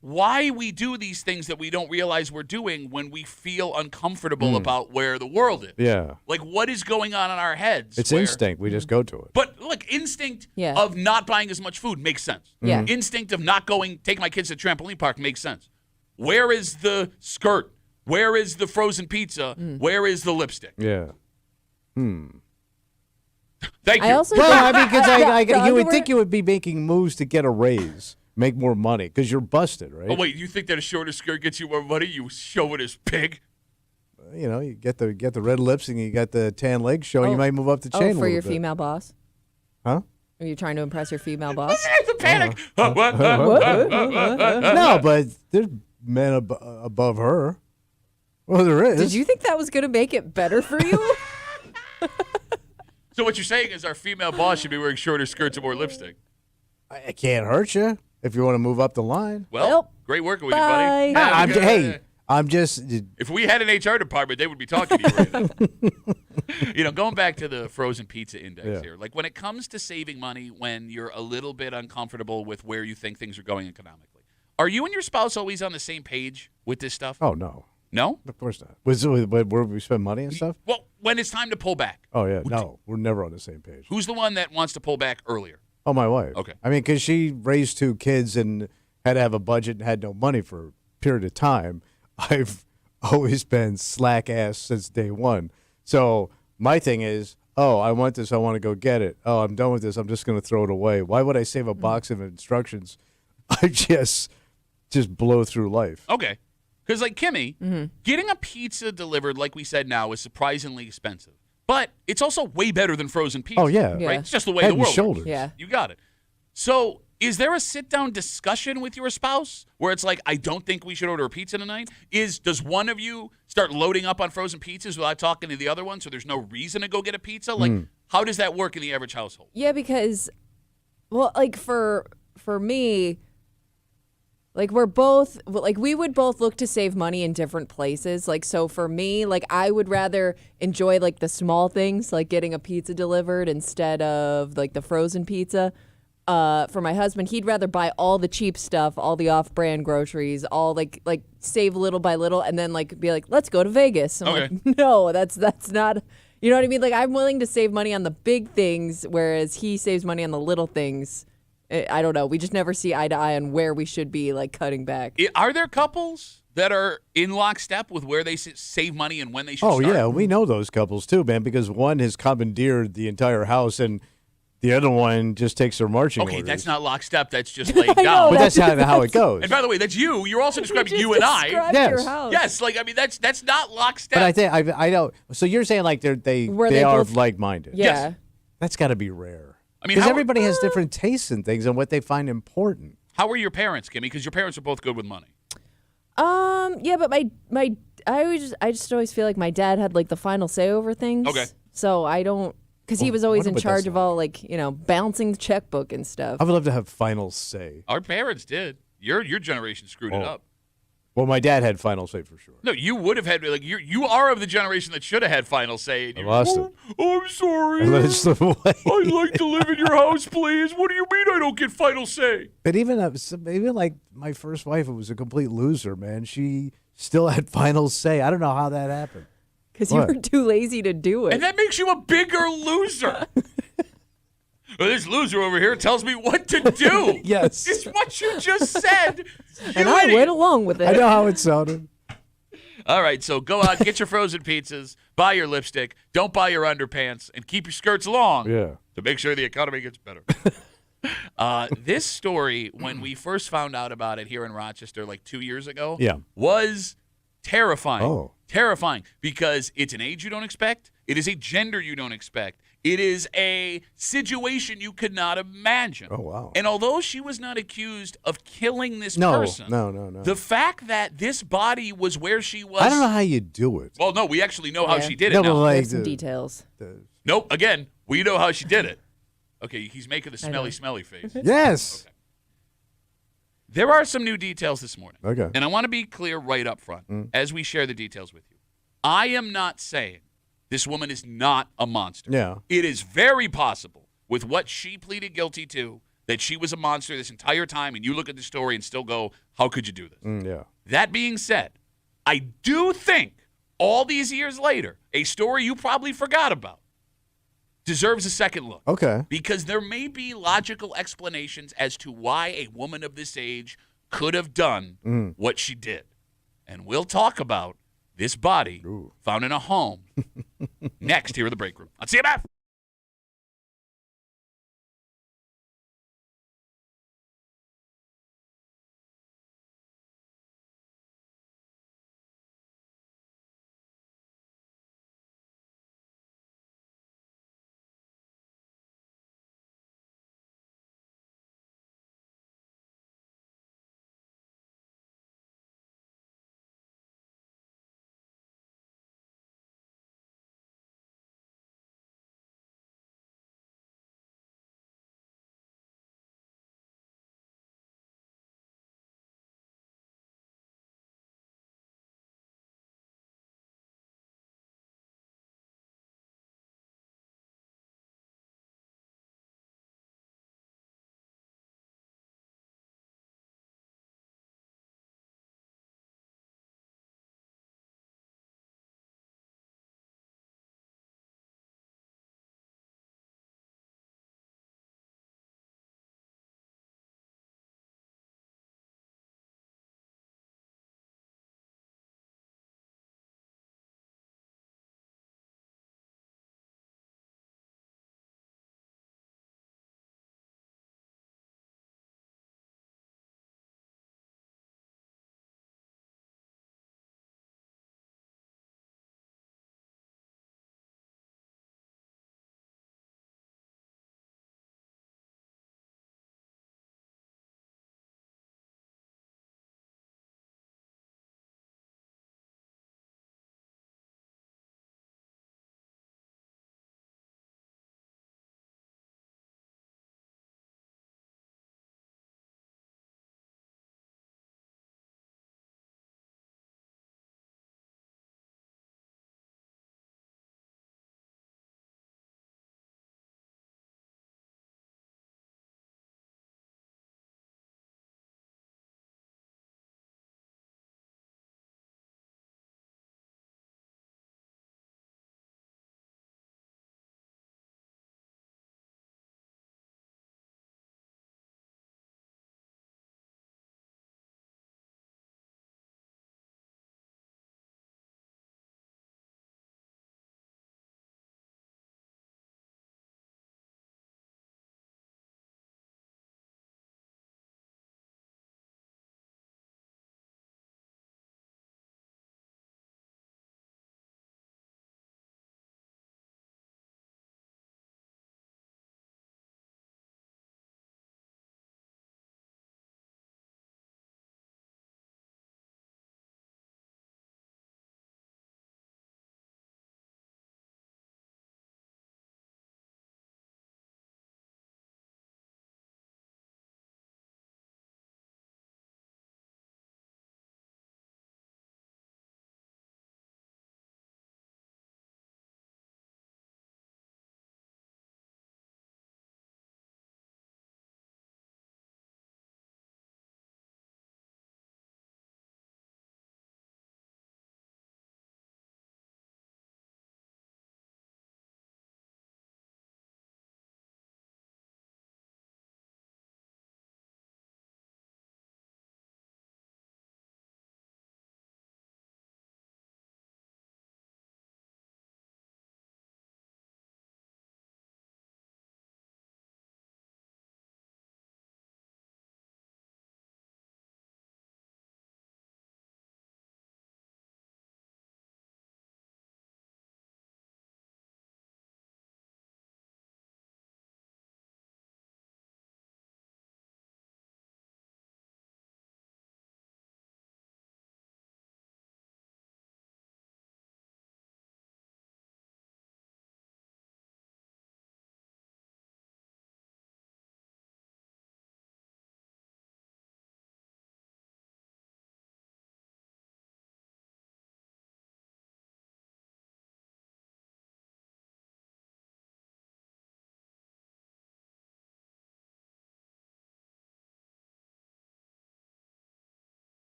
why we do these things that we don't realize we're doing when we feel uncomfortable about where the world is. Yeah. Like, what is going on in our heads? It's where- instinct. We just go to it. But look, instinct Yeah. of not buying as much food makes sense. Yeah. Instinct of not take my kids to the trampoline park makes sense. Where is the skirt? Where is the frozen pizza? Where is the lipstick? Yeah. Thank you. I also Well, I think mean, because the you would underwear- think you would be making moves to get a raise, make more money, because you're busted, right? Oh, wait, you think that a shorter skirt gets you more money? You show it as pig? You know, you get the red lips and you got the tan legs showing. Oh. You might move up the chain a for little your bit. female boss. Huh? Are you trying to impress your female boss? the panic. No, but there's men above her. Well, there is. Did you think that was going to make it better for you? So what you're saying is our female boss should be wearing shorter skirts and more lipstick. It can't hurt you if you want to move up the line. Well, Well, great working with you, buddy. bye. Yeah, Hey, I'm just. if we had an HR department, they would be talking to you right now. Going back to the frozen pizza index Yeah. here, like when it comes to saving money when you're a little bit uncomfortable with where you think things are going economically, are you and your spouse always on the same page with this stuff? Oh, no. No? Of course not. Where we spend money and stuff? Well, when it's time to pull back, Oh, yeah. No, we're never on the same page. who's the one that wants to pull back earlier? Oh, my wife. Okay. I mean, because she raised 2 kids and had to have a budget and had no money for a period of time. I've always been slack ass since day one. So my thing is, oh, I want this. I want to go get it. Oh, I'm done with this. I'm just going to throw it away. Why would I save a box of instructions? I just blow through life. Okay. Because, like Kimmy, getting a pizza delivered, like we said now, is surprisingly expensive. But it's also way better than frozen pizza. Oh, yeah. Right? Yeah. It's just the way Head the and world shoulders. works. Yeah. You got it. So is there a sit-down discussion with your spouse where it's like, I don't think we should order a pizza tonight? Does one of you start loading up on frozen pizzas without talking to the other one so there's no reason to go get a pizza? Like, how does that work in the average household? Yeah, because, well, like for me, like we would both look to save money in different places. Like, so for me, like I would rather enjoy like the small things, like getting a pizza delivered instead of like the frozen pizza. For my husband, he'd rather buy all the cheap stuff, all the off-brand groceries, all like save little by little, and then like be like, let's go to Vegas. I'm Okay. like, no, that's not. You know what I mean? Like I'm willing to save money on the big things, whereas he saves money on the little things. I don't know. We just never see eye to eye on where we should be like cutting back. Are there couples that are in lockstep with where they save money and when they should Oh, start? yeah. We know those couples, too, man, because one has commandeered the entire house and the other one just takes their marching Okay, orders. that's not lockstep. That's just laying I know, down. But that's how it goes. And by the way, that's you. You're also describing just you and I. described Yes. your house. Yes, like I mean that's not lockstep. But I think I know. So you're saying like they Where they are both- like-minded. Yeah. Yes. That's got to be rare. I mean, Because how- everybody has different tastes in things and what they find important. How were your parents, Kimmy? Because your parents are both good with money. Yeah, but I just always feel like my dad had like the final say over things. Okay. So I don't, because he Well, was always wonder in what charge that's of all like balancing the checkbook and stuff. I would love to have final say. Our parents did. Your generation screwed it Oh. up. Well, my dad had final say for sure. No, you would have had like you are of the generation that should have had final say. And I you- lost it. Oh, I'm sorry. I let it slip away. I'd like to live in your house, please. What do you mean I don't get final say? But even like my first wife, who was a complete loser, man. She still had final say. I don't know how that happened. Because you What? were too lazy to do it. And that makes you a bigger loser. Well, this loser over here tells me what to do. Yes. It's what you just said. and you I idiot. went along with it. I know how it sounded. All right, so go out, get your frozen pizzas, buy your lipstick, don't buy your underpants, and keep your skirts long Yeah. to make sure the economy gets better. This story, when we first found out about it here in Rochester like 2 years ago, Yeah. was terrifying. Oh. Terrifying because it's an age you don't expect. It is a gender you don't expect. It is a situation you could not imagine. Oh, wow. And although she was not accused of killing this No, person, no. the fact that this body was where she was. I don't know how you do it. Well, no, we actually know how Yeah. she did No, it but now. like There's some details. Nope, again, we know how she did it. Okay, he's making the I know. smelly face. Yes. Okay. There are some new details this morning. Okay. And I want to be clear right up front as we share the details with you. I am not saying this woman is not a monster. Yeah. It is very possible with what she pleaded guilty to that she was a monster this entire time, and you look at the story and still go, how could you do this? Yeah. That being said, I do think all these years later, a story you probably forgot about deserves a second look. Okay. Because there may be logical explanations as to why a woman of this age could have done what she did. And we'll talk about this body found in a home next here in the break room on CMF.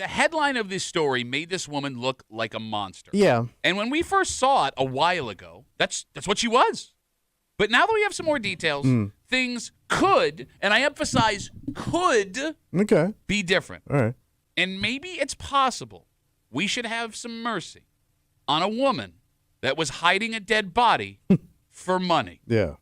The headline of this story made this woman look like a monster. Yeah. And when we first saw it a while ago, that's what she was. But now that we have some more details, things could, and I emphasize could, Okay. be different. All right. And maybe it's possible we should have some mercy on a woman that was hiding a dead body for money. Yeah.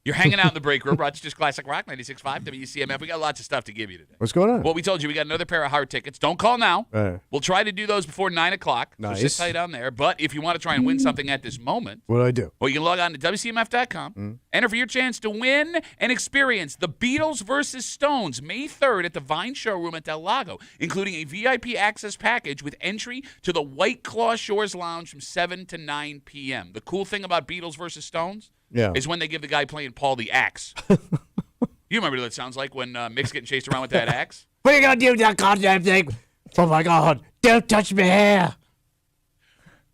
You're hanging out in the break room. Rochester's Classic Rock, 96.5 WCMF. We got lots of stuff to give you today. What's going on? Well, we told you we got another pair of hard tickets. Don't call now. All right. We'll try to do those before 9 o'clock. Nice. So sit tight on there. But if you want to try and win something at this moment, What do I do? well, you can log on to WCMF.com, enter for your chance to win and experience the Beatles versus Stones May 3rd at the Vine Showroom at Del Lago, including a VIP access package with entry to the White Claw Shores Lounge from 7 to 9 p.m. The cool thing about Beatles versus Stones is when they give the guy playing Paul the axe. You remember what it sounds like when Mick's getting chased around with that axe? What are you going to do with that goddamn thing? Oh, my God. Don't touch my hair.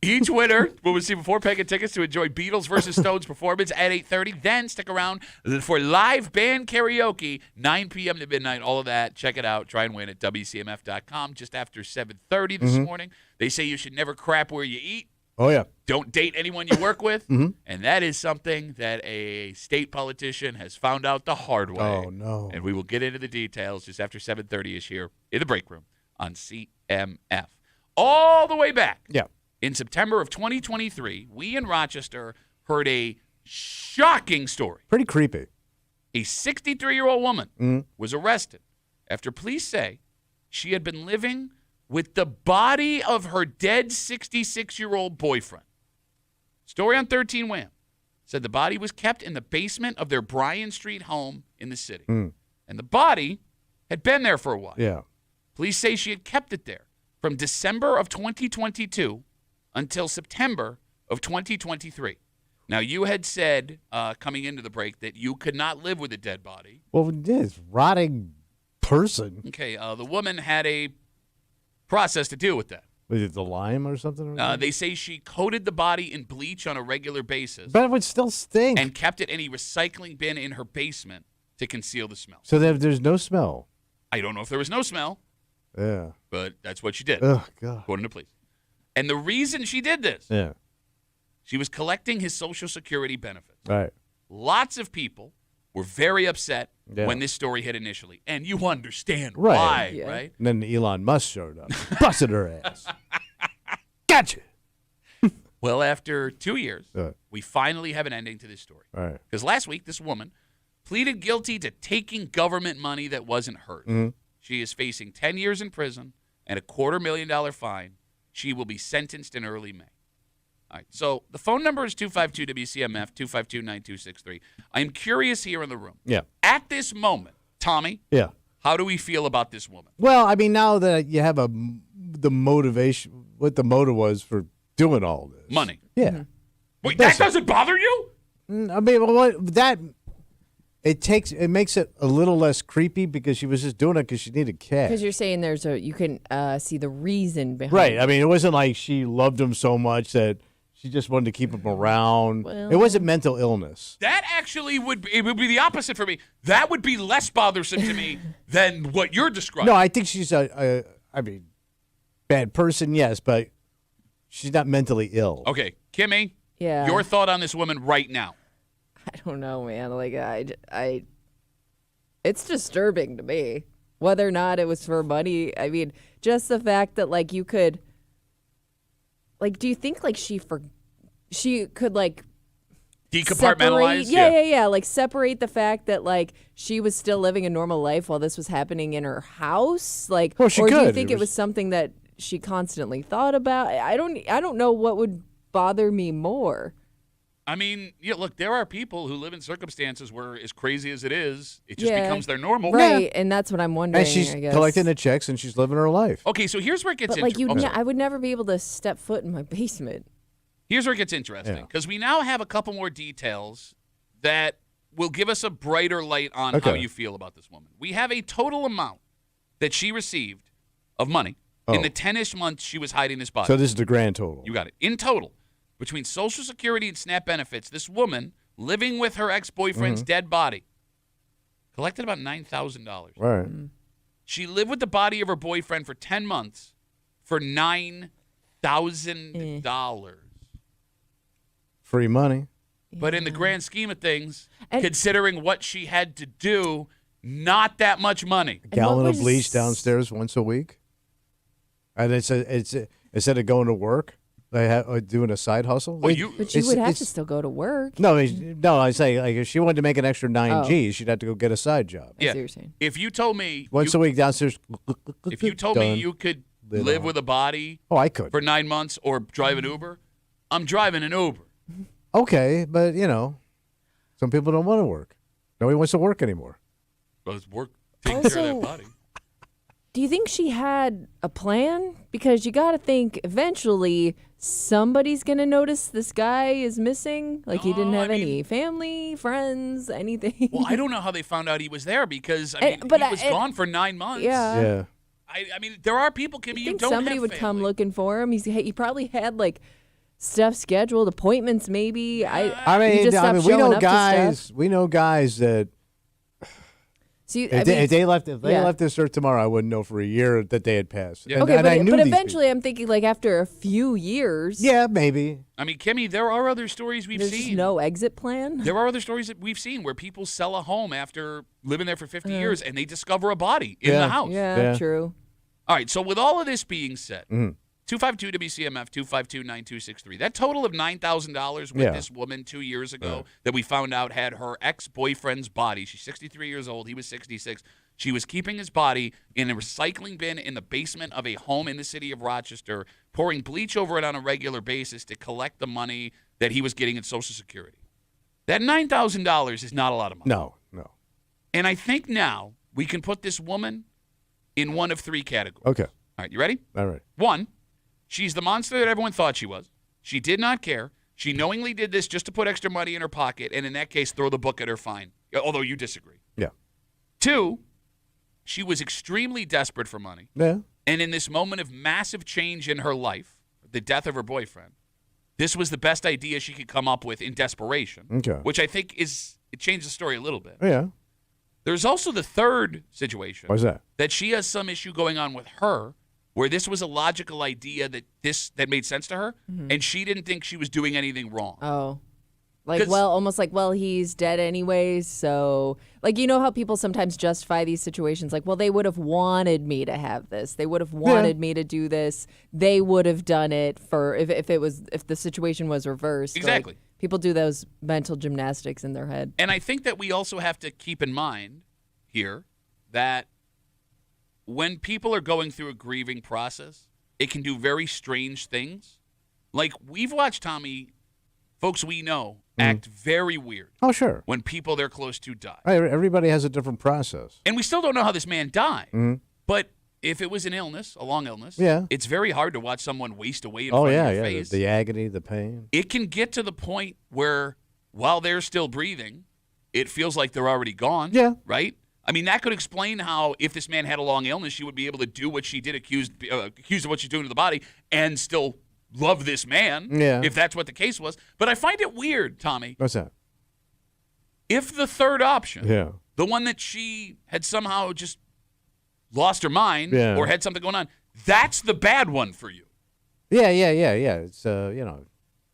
Each winner will receive a 4-pack of tickets to enjoy Beatles versus Stones performance at 8:30. Then stick around for live band karaoke, 9 p.m. to midnight. All of that. Check it out. Try and win at WCMF.com just after 7:30 this morning. They say you should never crap where you eat. Oh, yeah. Don't date anyone you work with. And that is something that a state politician has found out the hard way. Oh, no. And we will get into the details just after 7:30-ish here in the break room on CMF. All the way back. Yeah. In September of 2023, we in Rochester heard a shocking story. Pretty creepy. A 63-year-old woman was arrested after police say she had been living with the body of her dead 66-year-old boyfriend. Story on 13 Wham said the body was kept in the basement of their Bryan Street home in the city. And the body had been there for a while. Yeah. Police say she had kept it there from December of 2022 until September of 2023. Now, you had said coming into the break that you could not live with a dead body. Well, this rotting person. Okay, the woman had a process to deal with that. Was it the lime or something? They say she coated the body in bleach on a regular basis But it would still stink. and kept it in a recycling bin in her basement to conceal the smell. So there's no smell. I don't know if there was no smell, Yeah. but that's what she did, Oh, God. according to police. And the reason she did this, Yeah. she was collecting his Social Security benefits. All right. Lots of people were very upset Yeah. when this story hit initially. And you understand Right. why, Yeah. right? And then Elon Musk showed up. Busted her ass. Gotcha. Well, after 2 years, All we finally have an ending to this story. right. Because last week, this woman pleaded guilty to taking government money that wasn't hers. She is facing 10 years in prison and a $250,000 fine. She will be sentenced in early May. All right, so the phone number is 252-WCMF, 252-9263. I'm curious here in the room. Yeah. At this moment, Tommy, Yeah. how do we feel about this woman? Well, I mean, now that you have the motivation, what the motive was for doing all this. Money. Yeah. Wait, That's that doesn't bother you? I mean, it makes it a little less creepy because she was just doing it because she needed cash. Because you're saying you can see the reason behind Right. it. I mean, it wasn't like she loved him so much that she just wanted to keep him around. Well- It wasn't mental illness. That actually would be the opposite for me. That would be less bothersome to me than what you're describing. No, I think she's I mean, bad person, yes, but she's not mentally ill. Okay, Kimmy, Yeah. your thought on this woman right now. I don't know, man. Like it's disturbing to me. Whether or not it was for money, I mean, just the fact that like you could, like, do you think like she could like Decompartmentalize? separate, yeah, like separate the fact that like she was still living a normal life while this was happening in her house, like, Well, she or do you could. think It it was was- something that she constantly thought about? I don't know what would bother me more. I mean, yeah, look, there are people who live in circumstances where, as crazy as it is, it just Yeah. becomes their normal. Right, and that's what I'm wondering. And she's I guess. collecting the checks and she's living her life. Okay, so here's where it gets But like interesting. I would never be able to step foot in my basement. Here's where it gets interesting, Yeah. because we now have a couple more details that will give us a brighter light on how Okay. you feel about this woman. We have a total amount that she received of money in the 10-ish months she was hiding this body. So this is the grand total. You got it. In total, between Social Security and SNAP benefits, this woman living with her ex-boyfriend's dead body collected about $9,000. Right. She lived with the body of her boyfriend for 10 months for $9,000. Free money. But in the grand scheme of things, And- considering what she had to do, not that much money. A gallon what of bleach was- downstairs once a week. And it's instead of going to work, they have doing a side hustle. Well, They- you- But you it's- would have it's- to still go to work. No, no. I say like if she wanted to make an extra 9 Oh. G's, she'd have to go get a side job. I see Yeah. what you're saying. If you told me Once a week downstairs. if you told me done. you could Live live on. with a body Oh, I could. for 9 months or drive an Uber, I'm driving an Uber. Okay, but some people don't want to work. Nobody wants to work anymore. Well, it's work taking care of Also- that body. Do you think she had a plan? Because you got to think eventually somebody's going to notice this guy is missing. Like he didn't No, I have any mean- family, friends, anything. Well, I don't know how they found out he was there because And- he but was I- gone for 9 months. Yeah. Yeah. I mean, there are people, Kimmy, I you think don't somebody have would come family. looking for him. He probably had like stuff scheduled, appointments maybe. I you mean, just stopped we showing know up to guys. stuff. We know guys that So you, if they left yeah. this earth tomorrow, I wouldn't know for a year that they had passed. Yeah. And, okay, and I knew but these eventually I'm thinking like after a few years, people. Yeah, maybe. I mean, Kimmy, there are other stories we've there's just seen. no exit plan. There are other stories that we've seen where people sell a home after living there for 50 Uh-huh. years and they discover a body in Yeah. the house. Yeah, Yeah. true. All right, so with all of this being said, Mhm. 252 WCMF 252-9263. That total of $9,000 with Yeah. this woman 2 years ago that we found out had her ex-boyfriend's body. She's 63 years old. He was 66. She was keeping his body in a recycling bin in the basement of a home in the city of Rochester, pouring bleach over it on a regular basis to collect the money that he was getting in Social Security. That $9,000 is not a lot of money. No. And I think now we can put this woman in one of three categories. Okay. All right, you ready? All right. One, she's the monster that everyone thought she was. She did not care. She knowingly did this just to put extra money in her pocket, and in that case, throw the book at her fine, although you disagree. Yeah. Two, she was extremely desperate for money, Yeah. and in this moment of massive change in her life, the death of her boyfriend, this was the best idea she could come up with in desperation, Okay. which I think it changed the story a little bit. Yeah. There's also the third situation Why's that? that she has some issue going on with her where this was a logical idea that made sense to her, and she didn't think she was doing anything wrong. Oh. Like, 'Cause- almost like, he's dead anyways. So, like, you know how people sometimes justify these situations? Like, they would have wanted me to have this. They would have wanted me to do this. They would have done it for if the situation was reversed. Like, Exactly. people do those mental gymnastics in their head. And I think that we also have to keep in mind here that when people are going through a grieving process, it can do very strange things. Like, we've watched Tommy, folks we know, act very weird Oh, sure. when people they're close to die. Everybody has a different process. And we still don't know how this man died. But if it was an illness, a long illness, Yeah. it's very hard to watch someone waste away in Oh, front yeah, of your yeah. face. The agony, the pain. It can get to the point where while they're still breathing, it feels like they're already gone. Yeah. Right? I mean, that could explain how if this man had a long illness, she would be able to do what she did, accused of what she's doing to the body, and still love this man, Yeah. if that's what the case was. But I find it weird, Tommy, What's that? if the third option, Yeah. the one that she had somehow just lost her mind Yeah. or had something going on, that's the bad one for you. Yeah. It's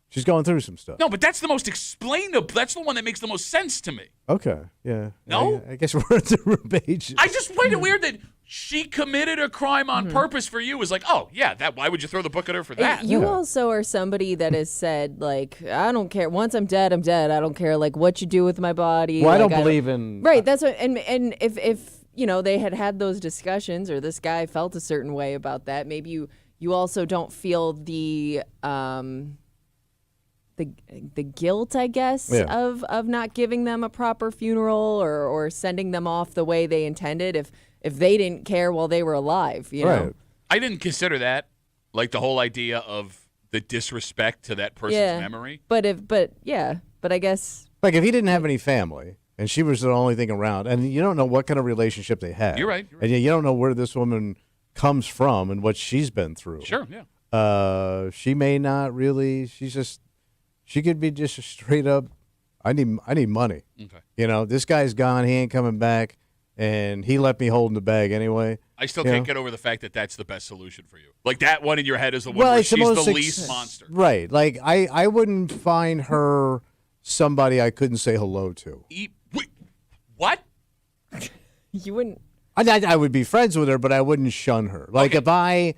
she's going through some stuff. No, but that's the most explainable. That's the one that makes the most sense to me. Okay. Yeah. No? I guess we're at the age. I just find it weird that she committed a crime on purpose for you. Is like, oh, yeah, why would you throw the book at her for that? You Yeah. also are somebody that has said, like, I don't care. Once I'm dead, I'm dead. I don't care, like, what you do with my body. Well, I Like, don't believe in. Right. That's what. And if they had those discussions, or this guy felt a certain way about that, maybe you also don't feel the guilt, I guess, Yeah. of not giving them a proper funeral or sending them off the way they intended if they didn't care while they were alive. You know. Right. I didn't consider that, like the whole idea of the disrespect to that person's Yeah. memory. But I guess. Like if he didn't have any family and she was the only thing around, and you don't know what kind of relationship they had. You're right. And you don't know where this woman comes from and what she's been through. Sure, yeah. She may not really. She could be just a straight up. I need money. Okay. This guy's gone. He ain't coming back. and he let me hold in the bag anyway. I still can't get over the fact that that's the best solution for you. Like, that one in your head is the one where it's she's most the least monster. Right. Like, I wouldn't find her somebody I couldn't say hello to. Wait, what? You wouldn't. I would be friends with her, but I wouldn't shun her. Like, Okay.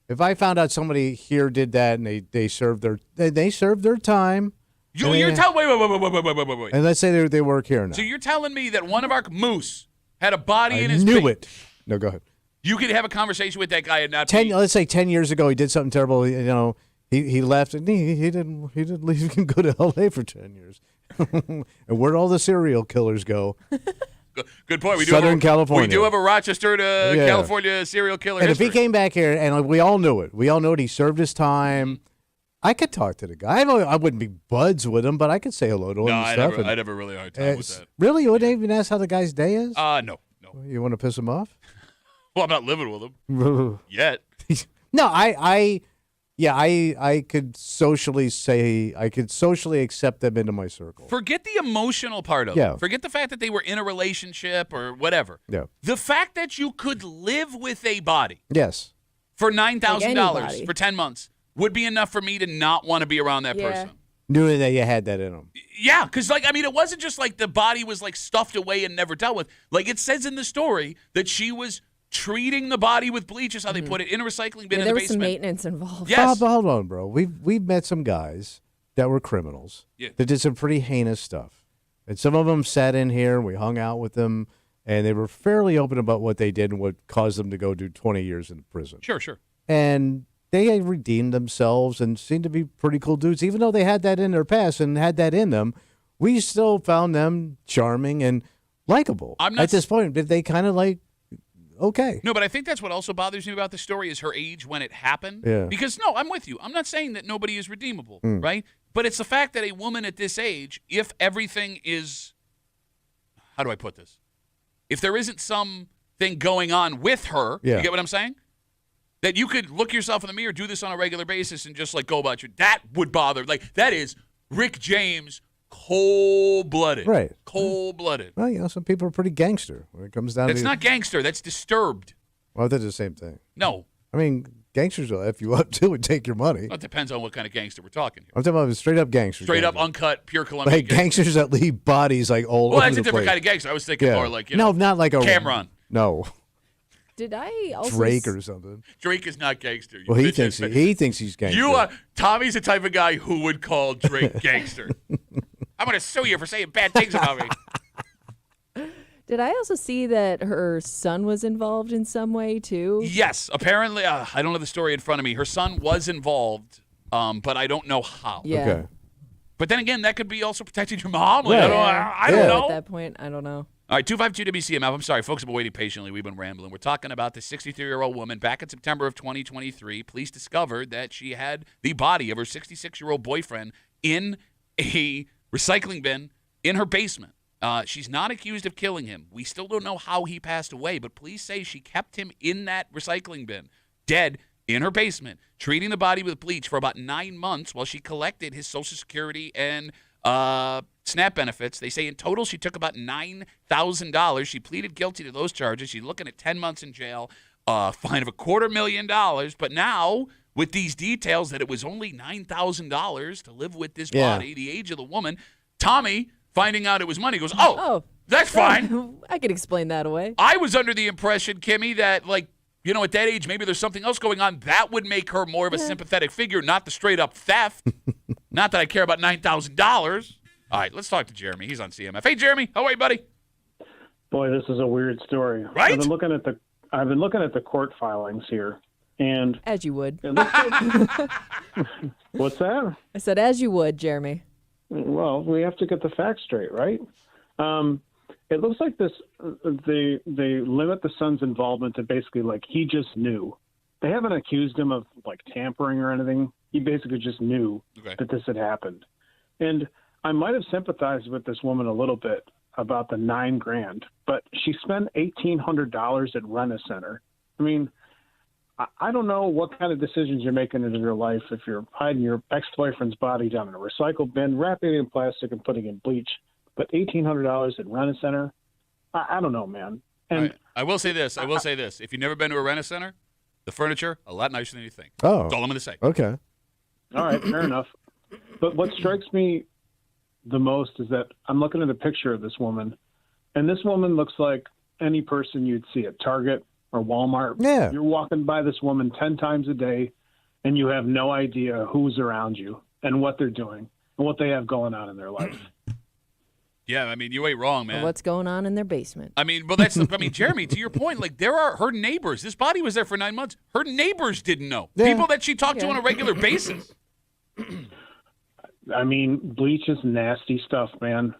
if I found out somebody here did that and they served their time. You're telling wait. And let's say they work here now. So you're telling me that one of our moose had a body in his knew it. No, go ahead. You could have a conversation with that guy and not let's say 10 years ago he did something terrible. He left and he didn't leave. He can go to L.A. for 10 years. And where'd all the serial killers go? Good point. Southern California. We do have a Rochester to California serial killer. And history. if he came back here, and we all knew it, he served his time. I could talk to the guy. I wouldn't be buds with him, but I could say hello to him. No, and stuff. I'd have a really hard time with that. Really, you wouldn't even ask how the guy's day is? No. You want to piss him off? Well, I'm not living with him yet. No, I could socially accept them into my circle. Forget the emotional part of it. Forget the fact that they were in a relationship or whatever. Yeah. The fact that you could live with a body. Yes. For $9,000 for 10 months would be enough for me to not want to be around that person. Knew that you had that in them. Yeah, because it wasn't just like the body was like stuffed away and never dealt with. Like it says in the story that she was treating the body with bleach, is how they put it, in a recycling bin in the basement. There was some maintenance involved. Yes. Hold on, bro. We've met some guys that were criminals that did some pretty heinous stuff. And some of them sat in here, and we hung out with them, and they were fairly open about what they did and what caused them to go do 20 years in prison. Sure. And they had redeemed themselves and seemed to be pretty cool dudes. Even though they had that in their past and had that in them, we still found them charming and likable. At this point, they kind of like, okay. No, but I think that's what also bothers me about the story is her age when it happened. Yeah. Because, no, I'm with you. I'm not saying that nobody is redeemable, right? But it's the fact that a woman at this age, if everything is, how do I put this? If there isn't something going on with her, you get what I'm saying? That you could look yourself in the mirror, do this on a regular basis, and just like go about your. That would bother. Like that is Rick James, cold-blooded. Right. Cold-blooded. Well, some people are pretty gangster when it comes down to. That's not gangster. That's disturbed. Well, they're the same thing. No. I mean, gangsters will F you up too and take your money. Well, it depends on what kind of gangster we're talking here. I'm talking about straight up gangsters. Straight up, uncut, pure Colombian. Like gangsters that leave bodies like all over the place. Well, that's a different kind of gangster. I was thinking more like not like a Cameron. No. Did I also Drake or something? Drake is not gangster. Well, he thinks he's gangster. Tommy's the type of guy who would call Drake gangster. I'm going to sue you for saying bad things about me. Did I also see that her son was involved in some way too? Yes, apparently. I don't have the story in front of me. Her son was involved, but I don't know how. Yeah. Okay. But then again, that could be also protecting your mom. Like, Right. I don't know. At that point, I don't know. All right, 252 WCMF. I'm sorry, folks have been waiting patiently. We've been rambling. We're talking about the 63-year-old woman. Back in September of 2023, police discovered that she had the body of her 66-year-old boyfriend in a recycling bin in her basement. She's not accused of killing him. We still don't know how he passed away, but police say she kept him in that recycling bin, dead in her basement, treating the body with bleach for about 9 months while she collected his Social Security and SNAP benefits. They say in total she took about $9,000. She pleaded guilty to those charges. She's looking at 10 months in jail, fine of $250,000. But now, with these details that it was only $9,000 to live with this body, the age of the woman, Tommy, finding out it was money, goes, oh, that's fine. I could explain that away. I was under the impression, Kimmy, that at that age, maybe there's something else going on. That would make her more of a sympathetic figure, not the straight-up theft. Not that I care about $9,000. All right, let's talk to Jeremy. He's on CMF. Hey, Jeremy, how are you, buddy? Boy, this is a weird story. Right? I've been looking at the court filings here, and As you would. it looks like, what's that? I said, as you would, Jeremy. Well, we have to get the facts straight, right? It looks like they limit the son's involvement to basically he just knew. They haven't accused him of tampering or anything. He basically just knew that this had happened. And I might have sympathized with this woman a little bit about the $9,000, but she spent $1,800 at Rent-A-Center. I mean, I don't know what kind of decisions you're making in your life if you're hiding your ex-boyfriend's body down in a recycle bin, wrapping it in plastic and putting it in bleach. But $1,800 at Rent-A-Center, I don't know, man. And I will say this. If you've never been to a Rent-A-Center, the furniture, a lot nicer than you think. Oh. That's all I'm going to say. Okay. all right, fair enough. But what strikes me the most is that I'm looking at a picture of this woman, and this woman looks like any person you'd see at Target or Walmart. Yeah. You're walking by this woman 10 times a day, and you have no idea who's around you and what they're doing and what they have going on in their life. Yeah, I mean, you ain't wrong, man. What's going on in their basement? I mean, Jeremy, to your point, like there are her neighbors. This body was there for 9 months. Her neighbors didn't know. Yeah. People that she talked to on a regular basis. I mean, bleach is nasty stuff, man.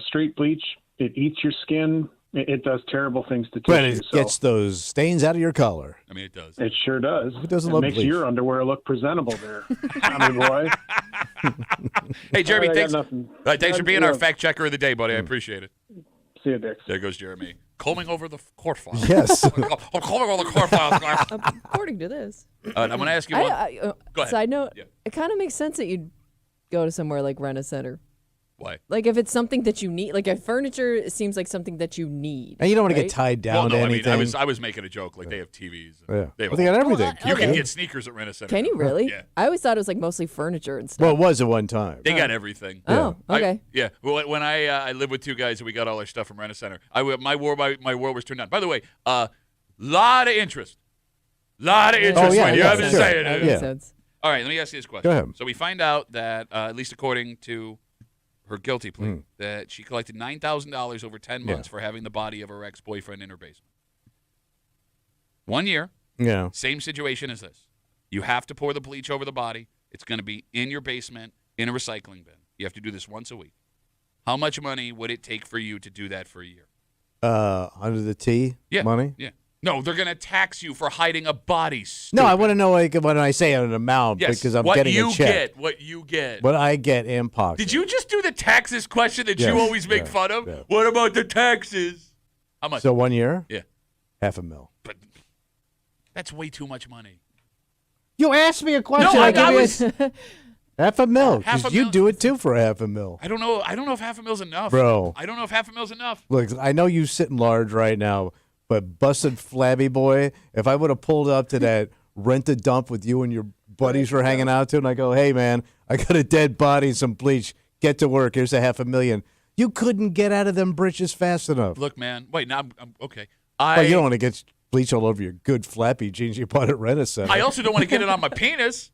Straight bleach, it eats your skin. It does terrible things to But tissue. it gets those stains out of your color. I mean, it does. It sure does. Who doesn't it love makes bleach? your underwear look presentable there, Tommy boy. Hey, Jeremy, I got thanks. nothing. Thanks for being Yeah. our fact checker of the day, buddy. I appreciate it. See you, Dix. There goes Jeremy, combing over the court file. Yes. I'm combing over the court files, guys. According to this. I'm going to ask you one. Go ahead. Side note, Yeah. it kind of makes sense that you'd go to somewhere like Rent-A-Center. Why? Like if it's something that you need, like a furniture, it seems like something that you need. And you don't want to right? get tied Well, down no, to I mean, anything. I was making a joke. Like they have TVs. Yeah. They have Well, they got everything. You can okay. get sneakers at Rent-A-Center. Can you really? Yeah. I always thought it was like mostly furniture and stuff. Well, it was at one time. They got everything. Oh, okay. Yeah. Well, when I lived with two guys and we got all our stuff from Rent-A-Center, my world was turned on. By the way, lot of interest. Lot of interest. yeah, when you yeah, have to sure. say That it. makes Yeah. sense. All right, let me ask you this question. Go ahead. So we find out that, at least according to her guilty plea, Mm. that she collected $9,000 over 10 months for having the body of her ex-boyfriend in her basement. 1 year, Yeah. same situation as this. You have to pour the bleach over the body. It's going to be in your basement in a recycling bin. You have to do this once a week. How much money would it take for you to do that for a year? Under the T Yeah. money? Yeah. No, they're going to tax you for hiding a body. No, I stupid. want to know like when I say an amount Yes, because I'm what getting you a check. get. What you get. What I get in pocket. Did you just do the taxes question that Yes, you always make yeah, fun of? yeah. What about the taxes? How much? So 1 year? Yeah. $500,000. But that's way too much money. You asked me a question. No, I give you was. $500,000. Because you $500,000. do it too for $500,000. I don't know. I don't know if $500,000 enough, Bro. I don't know if $500,000 enough. Look, I know you sitting large right now, but busted flabby boy, if I would have pulled up to that rent-a-dump with you and your buddies were hanging out to, and I go, hey, man, I got a dead body and some bleach. Get to work. Here's $500,000. You couldn't get out of them britches fast enough. Look, man. Wait, now I'm okay. But you don't want to get bleach all over your good flappy jeans you bought at Rent-A-Center. I also don't want to get it on my penis.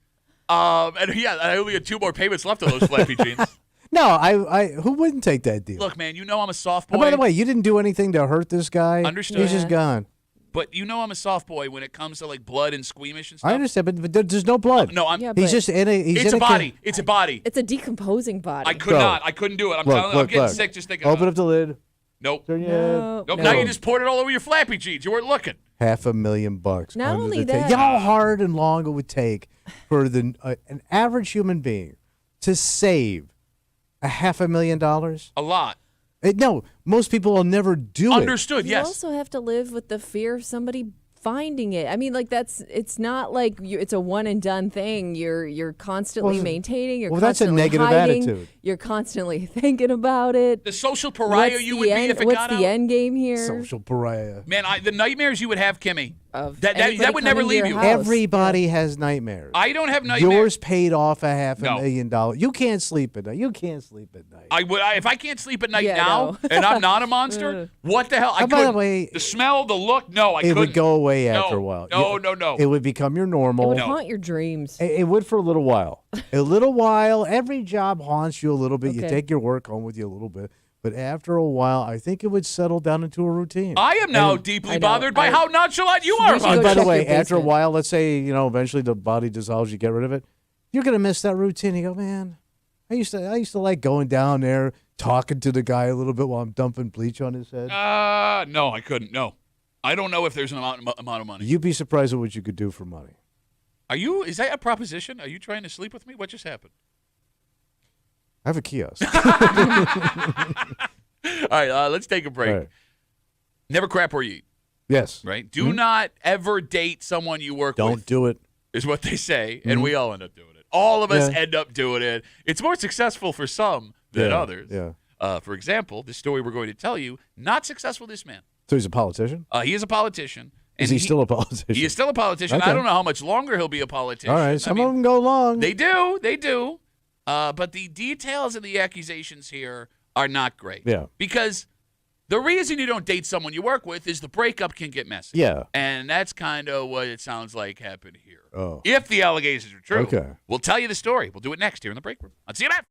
And yeah, I only got 2 more payments left of those flappy jeans. No, I who wouldn't take that deal? Look, man, you know I'm a soft boy. And by the way, you didn't do anything to hurt this guy. Understood. He's just gone. But you know I'm a soft boy when it comes to like blood and squeamish and stuff. I understand, but there's no blood. No, I'm. Yeah, He's but just in a. He's It's in a body. It's a body. it's a decomposing body. I could Bro. not. I couldn't do it. I'm telling you, I'm getting sick just thinking. Open about up the lid. it. Nope. Turn your head. Nope. Now you just poured it all over your flappy jeans. You weren't looking. $500,000. Not under only the ta- that- You know how hard and long it would take for an average human being to save $500,000? A lot. No, most people will never do it. Understood. You Yes. also have to live with the fear of somebody finding it. I mean, like it's not like it's a one and done thing. You're constantly Well, maintaining. You're well, that's a constantly negative hiding, attitude. You're constantly thinking about it. The social pariah What's you the would be end, if it what's got the out. end game here? Social pariah. Man, the nightmares you would have, Kimmy. Of That anybody would never coming to leave your you. house. Everybody has nightmares. I don't have nightmares. Yours paid off $500,000. You can't sleep at night. You can't sleep at night. I would. If I can't sleep at night Yeah, now, no. and I'm not a monster, what the hell? I And by the couldn't. way, The smell, the look, no, I it couldn't. would go away No, after a while. no, You- no. It would become your It normal. would No. haunt your dreams. It would for a little while. A little while. Every job haunts you a little bit. You Okay. take your work home with you a little bit. But after a while, I think it would settle down into a routine. I am now And- deeply I know. bothered by how nonchalant you are We should about And go by this. the check way, your after a basement. while, let's say, eventually the body dissolves, you get rid of it. You're going to miss that routine. You go, man, I used to like going down there, talking to the guy a little bit while I'm dumping bleach on his head. No, I couldn't. No. I don't know if there's an amount of money. You'd be surprised at what you could do for money. Is that a proposition? Are you trying to sleep with me? What just happened? I have a kiosk. All right, let's take a break. All right. Never crap where you eat, Yes. right? Do not ever date someone you work Don't with, do it. is what they say, and we all end up doing it. All of us Yeah. end up doing it. It's more successful for some than Yeah, others. yeah. For example, the story we're going to tell you, not successful, this man. So he's a politician? He is a politician. Is he still a politician? He is still a politician. Okay. I don't know how much longer he'll be a politician. All right. Some of them go long. They do. But the details of the accusations here are not great. Yeah. Because the reason you don't date someone you work with is the breakup can get messy. Yeah. And that's kind of what it sounds like happened here. Oh. If the allegations are true. Okay. We'll tell you the story. We'll do it next here in the break room on CMF.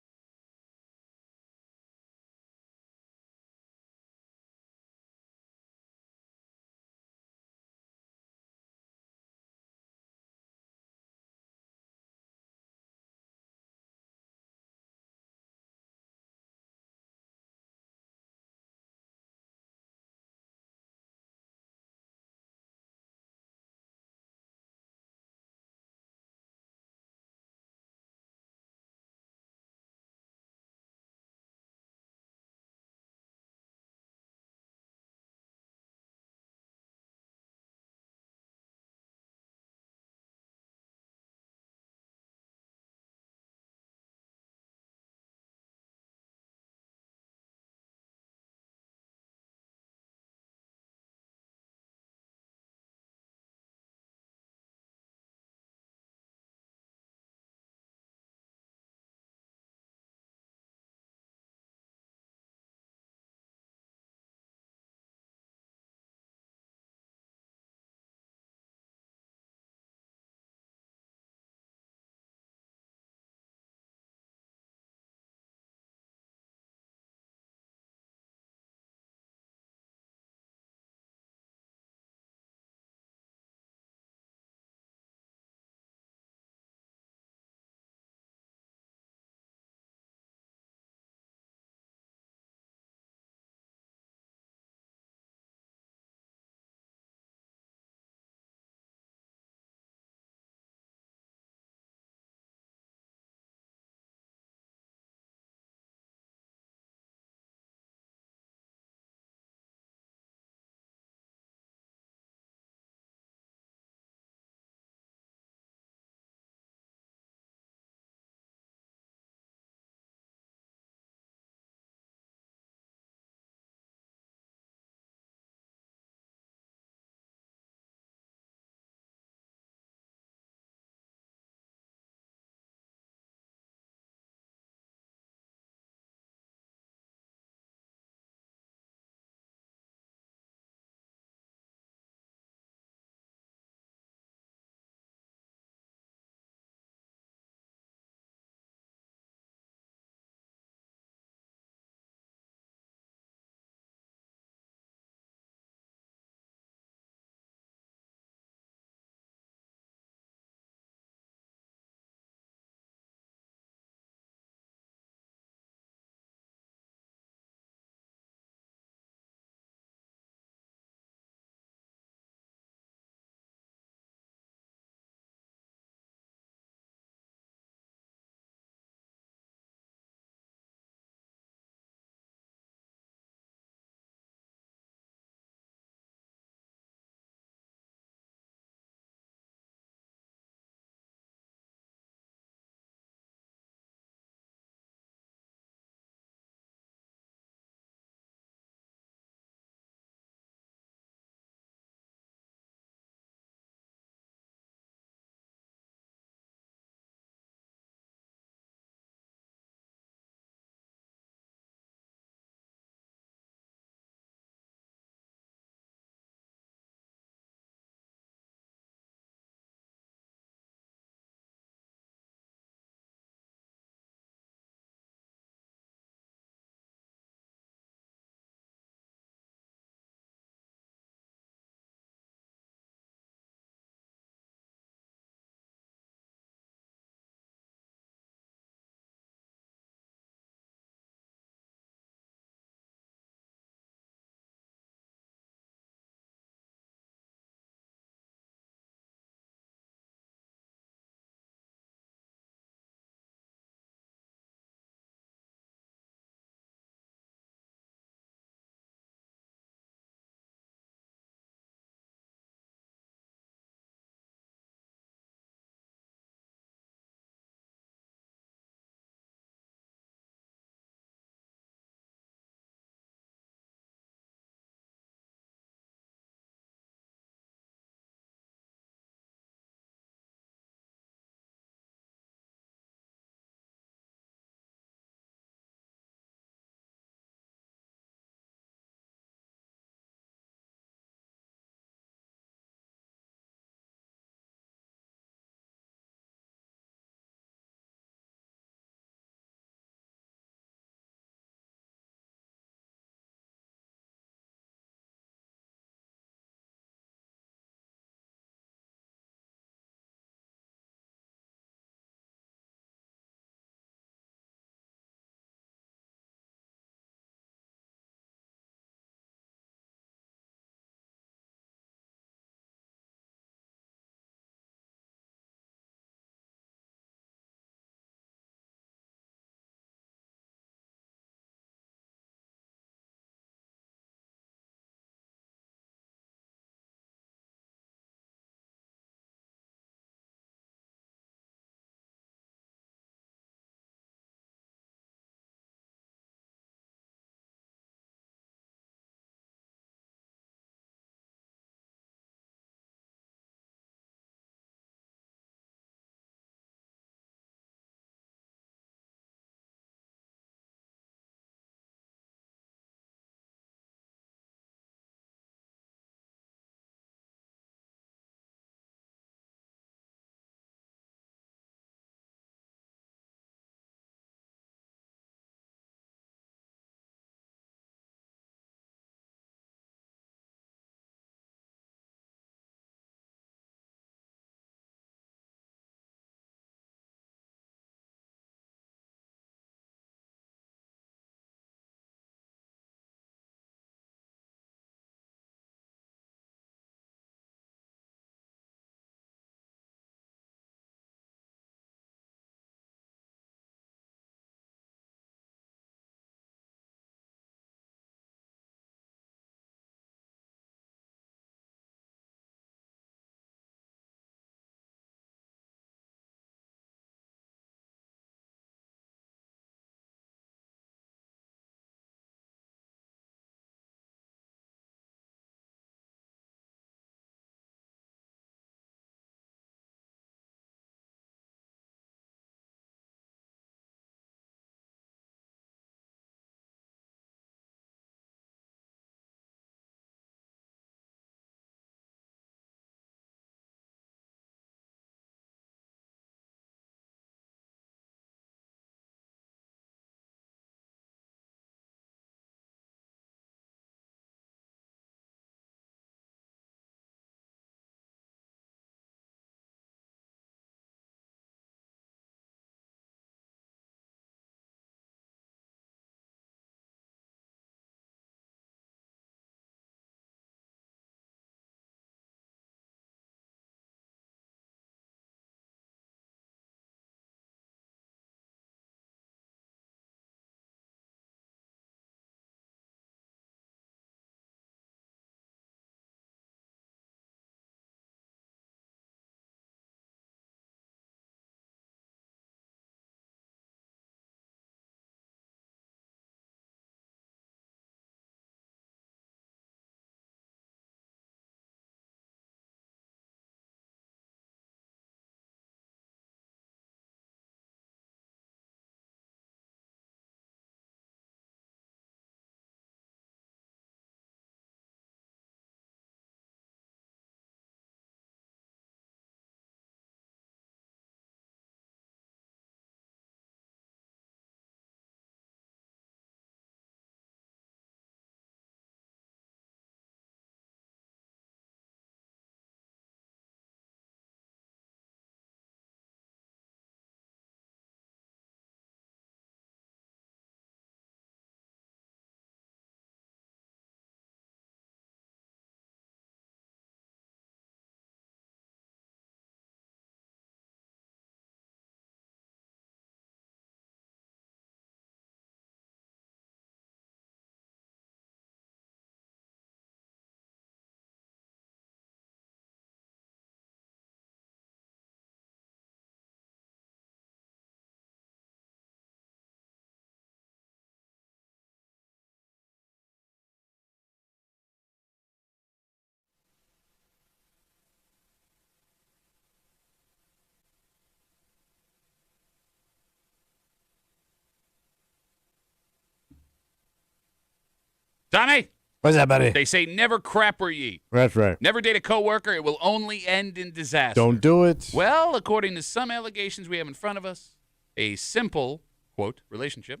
Tommy, What's that, buddy? they say never crap where you eat. That's right. Never date a coworker. It will only end in disaster. Don't do it. Well, according to some allegations we have in front of us, a simple, quote, relationship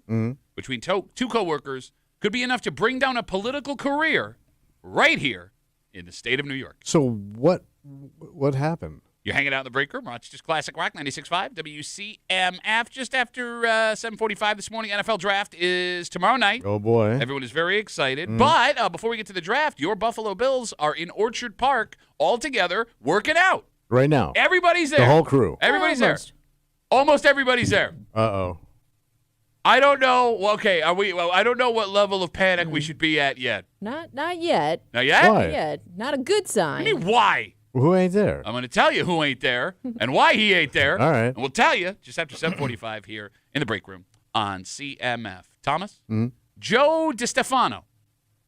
between two coworkers could be enough to bring down a political career right here in the state of New York. So what happened? You're hanging out in the break room. It's just Classic Rock 96.5 WCMF. Just after 7:45 this morning, NFL draft is tomorrow night. Oh, boy. Everyone is very excited. But before we get to the draft, your Buffalo Bills are in Orchard Park all together working out. Right now. Everybody's there. The whole crew. Everybody's Almost. there. Almost everybody's there. Uh-oh. I don't know. Well, okay, are we? Well, I don't know what level of panic we should be at yet. Not yet. Not yet? Why? Not yet. Not a good sign. I mean, why? Who ain't there? I'm going to tell you who ain't there and why he ain't there. All right. And we'll tell you just after 7:45 here in the break room on CMF. Thomas? Joe DiStefano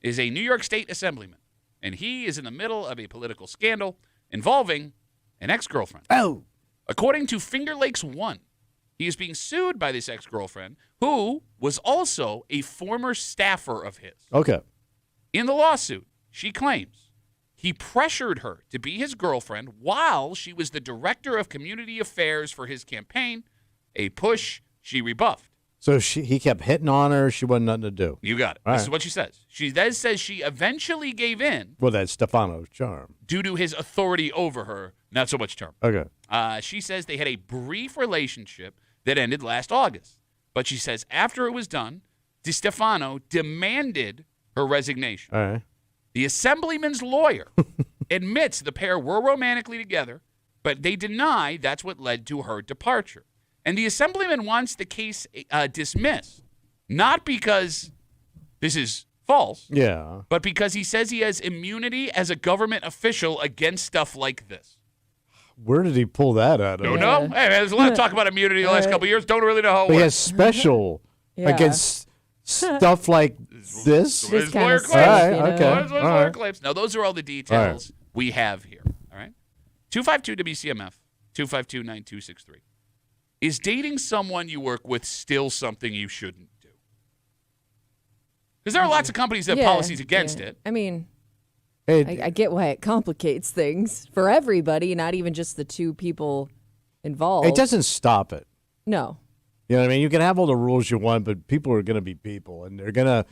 is a New York State Assemblyman, and he is in the middle of a political scandal involving an ex-girlfriend. Oh. According to Finger Lakes One, he is being sued by this ex-girlfriend, who was also a former staffer of his. Okay. In the lawsuit, she claims he pressured her to be his girlfriend while she was the director of community affairs for his campaign, a push she rebuffed. So he kept hitting on her. She wasn't nothing to do. You got it. All This right. is what she says. She then says she eventually gave in Well, that's Stefano's charm. due to his authority over her, not so much term. Okay. She says they had a brief relationship that ended last August. But she says after it was done, DiStefano demanded her resignation. All right. The assemblyman's lawyer admits the pair were romantically together, but they deny that's what led to her departure. And the assemblyman wants the case dismissed, not because this is false, Yeah. but because he says he has immunity as a government official against stuff like this. Where did he pull that out of? Don't know. Hey, there's a lot of talk about immunity the last couple of years. Don't really know how it But he works. has special Yeah. against stuff like this. This His kind lawyer of claims. stuff, All right, you know? okay. Lawyer's All lawyer right. claims. Now, those are all the details we have here. All right? 252 WCMF, 252-9263. Is dating someone you work with still something you shouldn't do? Because there are lots of companies that have policies against it. I mean, Hey, I get why it complicates things for everybody, not even just the two people involved. it doesn't stop it. No. You know what I mean? You can have all the rules you want, but people are going to be people, and they're gonna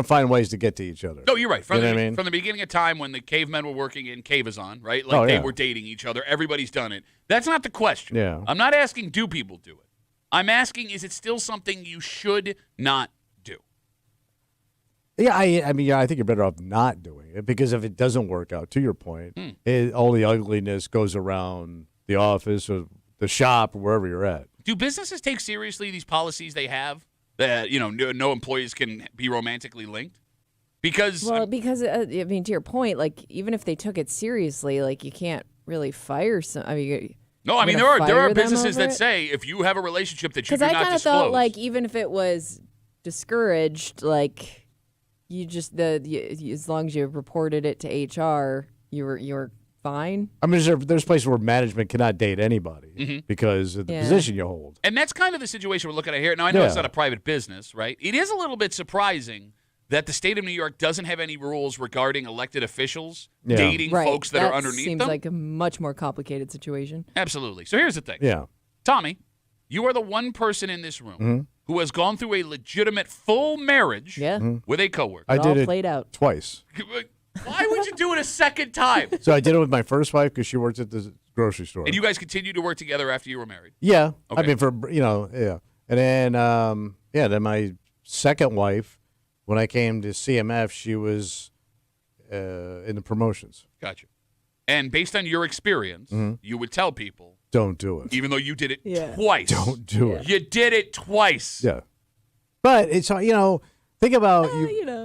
find ways to get to each other. No, you're right. From, You know the, what I mean? from the beginning of time when the cavemen were working in Cavazon, right? Like Oh, they yeah. were dating each other. Everybody's done it. That's not the question. Yeah. I'm not asking do people do it. I'm asking is it still something you should not do? Yeah, I mean, I think you're better off not doing it because if it doesn't work out, to your point, all the ugliness goes around the office or the shop or wherever you're at. Do businesses take seriously these policies they have that, no employees can be romantically linked? Because I mean, to your point, like even if they took it seriously, like you can't really fire some. I mean, no, I mean you're there gonna are fire them businesses over that it? say if you have a relationship that you because do I not kind of disclose. thought like even if it was discouraged, like you just as long as you reported it to HR, you were fine. I mean, there's places where management cannot date anybody because of the Yeah. position you hold. And that's kind of the situation we're looking at here. Now, I know it's Yeah. not a private business, right? It is a little bit surprising that the state of New York doesn't have any rules regarding elected officials Yeah. dating Right. folks that are underneath seems them. like a much more complicated situation. Absolutely. So here's the thing. Yeah. Tommy, you are the one person in this room who has gone through a legitimate full marriage Yeah. with a coworker. I It did all it played out. twice. Why would you do it a second time? So I did it with my first wife because she worked at the grocery store. And you guys continued to work together after you were married? Yeah. Okay. I mean, yeah. And then, then my second wife, when I came to CMF, she was in the promotions. Gotcha. And based on your experience, you would tell people, Don't do it. even though you did it Yeah. twice. Don't do it. You did it twice. Yeah. But it's, think about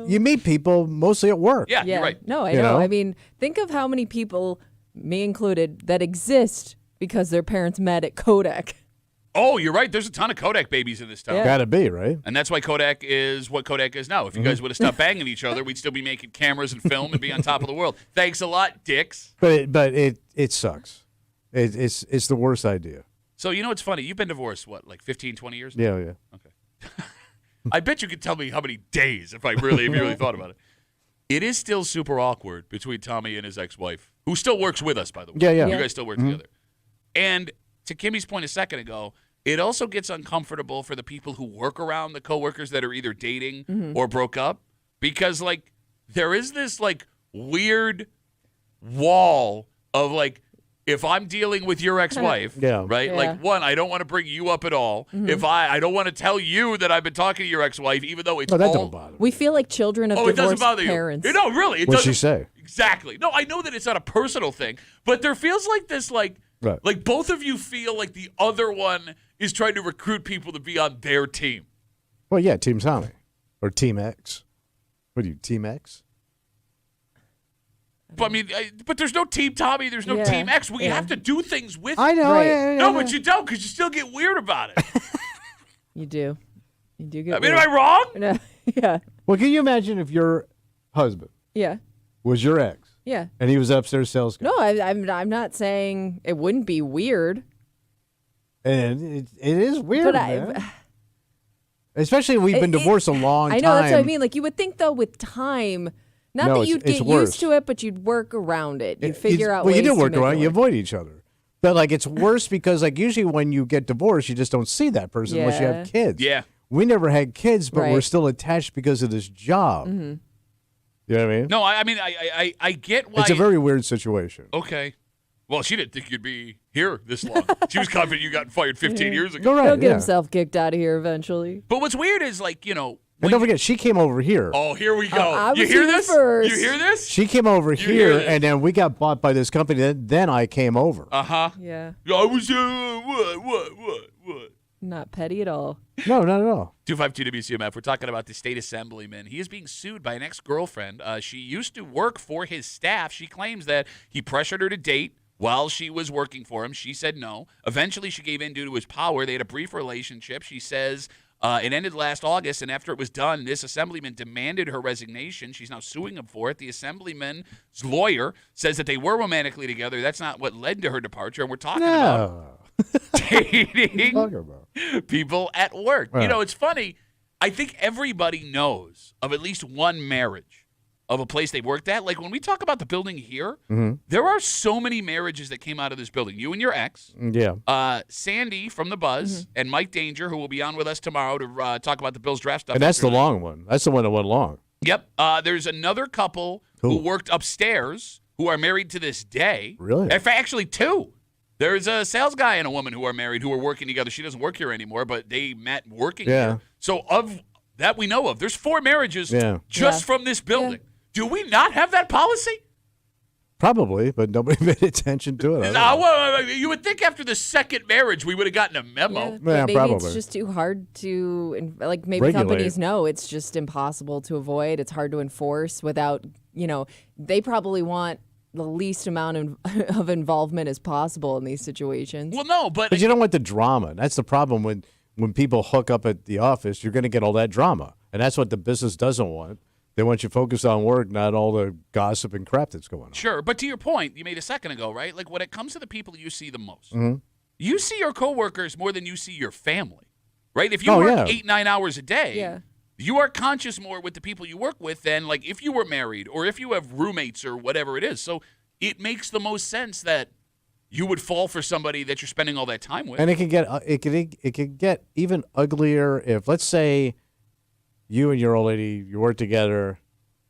you meet people mostly at work. Yeah, you're right. No, I You know. know? I mean, think of how many people, me included, that exist because their parents met at Kodak. Oh, you're right. There's a ton of Kodak babies in this town. Yeah. Gotta be, right? And that's why Kodak is what Kodak is now. If you guys would have stopped banging each other, we'd still be making cameras and film and be on top of the world. Thanks a lot, dicks. But it sucks. It's the worst idea. So, it's funny. You've been divorced, what, like 15, 20 years? Yeah, yeah. Okay. I bet you could tell me how many days if you really thought about it. It is still super awkward between Tommy and his ex-wife, who still works with us, by the way. Yeah. You guys still work together. And to Kimmy's point a second ago, it also gets uncomfortable for the people who work around the coworkers that are either dating or broke up, because like there is this like weird wall of like, if I'm dealing with your ex-wife, right? Yeah. Like, one, I don't want to bring you up at all. If I don't want to tell you that I've been talking to your ex-wife, even though it's No, that all. don't bother me. We feel like children of Oh, it doesn't divorced bother parents. you. No, really, it What'd doesn't. she say? Exactly. No, I know that it's not a personal thing, but there feels like this, like Right. both of you feel like the other one is trying to recruit people to be on their team. Well, yeah, Team Tommy or Team X. What are you, Team X? But I mean, but there's no Team Tommy, there's no Yeah. Team X. We Yeah. have to do things with. I know. Right. Yeah, No, but you don't, because you still get weird about it. You do. You do get. I mean, am weird. I wrong? No. Yeah. Well, can you imagine if your husband Yeah. was your ex Yeah. and he was an upstairs sales guy? No, I'm not saying it wouldn't be weird, And it is weird, but man. Especially if we've been divorced a long time. I know that's what I mean. Like you would think though, with time, not No, that you'd it's get worse. used to it, but you'd work around it. You'd It's- figure out. Well, ways you do to work make around. it You work. avoid each other. But like it's worse because like usually when you get divorced, you just don't see that person unless you have Yeah. kids. Yeah. We never had kids, but we're Right. still attached because of this job. Mm-hmm. You know what I mean? No, I mean, I get why. It's a very weird situation. Okay. Well, she didn't think you'd be here this long. She was confident you got fired 15 years ago. Go right. He'll get yeah. himself kicked out of here eventually. But what's weird is, like, And when don't forget, she came over here. oh, here we go. I you was hear here this? first. You hear this? She came over You hear here, this? and then we got bought by this company. Then I came over. Uh-huh. Yeah. I was, what? Not petty at all. No, not at all. 252 WCMF. We're talking about the state assemblyman. He is being sued by an ex-girlfriend. She used to work for his staff. She claims that he pressured her to date while she was working for him. She said no. Eventually, she gave in due to his power. They had a brief relationship. She says it ended last August, and after it was done, this assemblyman demanded her resignation. She's now suing him for it. The assemblyman's lawyer says that they were romantically together. That's not what led to her departure, and we're talking about No. dating Talking about. people at work. Right. You know, it's funny. I think everybody knows of at least one marriage of a place they worked at. Like when we talk about the building here, there are so many marriages that came out of this building. You and your ex, Yeah. Sandy from The Buzz, and Mike Danger, who will be on with us tomorrow to talk about the Bills draft stuff. And that's the after- long one. That's the one that went long. Yep. There's another couple who worked upstairs who are married to this day. Really? In fact, actually two. There's a sales guy and a woman who are married who are working together. She doesn't work here anymore, but they met working Yeah. here. So of that we know of, there's 4 marriages Yeah. just Yeah. from this building. Do we not have that policy? Probably, but nobody paid attention to it. I don't know. Well, you would think after the second marriage we would have gotten a memo. Yeah, Yeah, but maybe probably. it's just too hard to, like maybe Regulate. companies know it's just impossible to avoid. It's hard to enforce without, they probably want the least amount of involvement as possible in these situations. Well, no, but But you don't want the drama. That's the problem when people hook up at the office. You're going to get all that drama, and that's what the business doesn't want. They want you focused on work, not all the gossip and crap that's going on. sure. But to your point you made a second ago, right? Like when it comes to the people you see the most, Mm-hmm. you see your coworkers more than you see your family, right? If you Oh, work yeah. 8-9 hours a day, Yeah. you are conscious more with the people you work with than like if you were married or if you have roommates or whatever it is. So it makes the most sense that you would fall for somebody that you're spending all that time with. And it can get it can get even uglier if, let's say, you and your old lady, you work together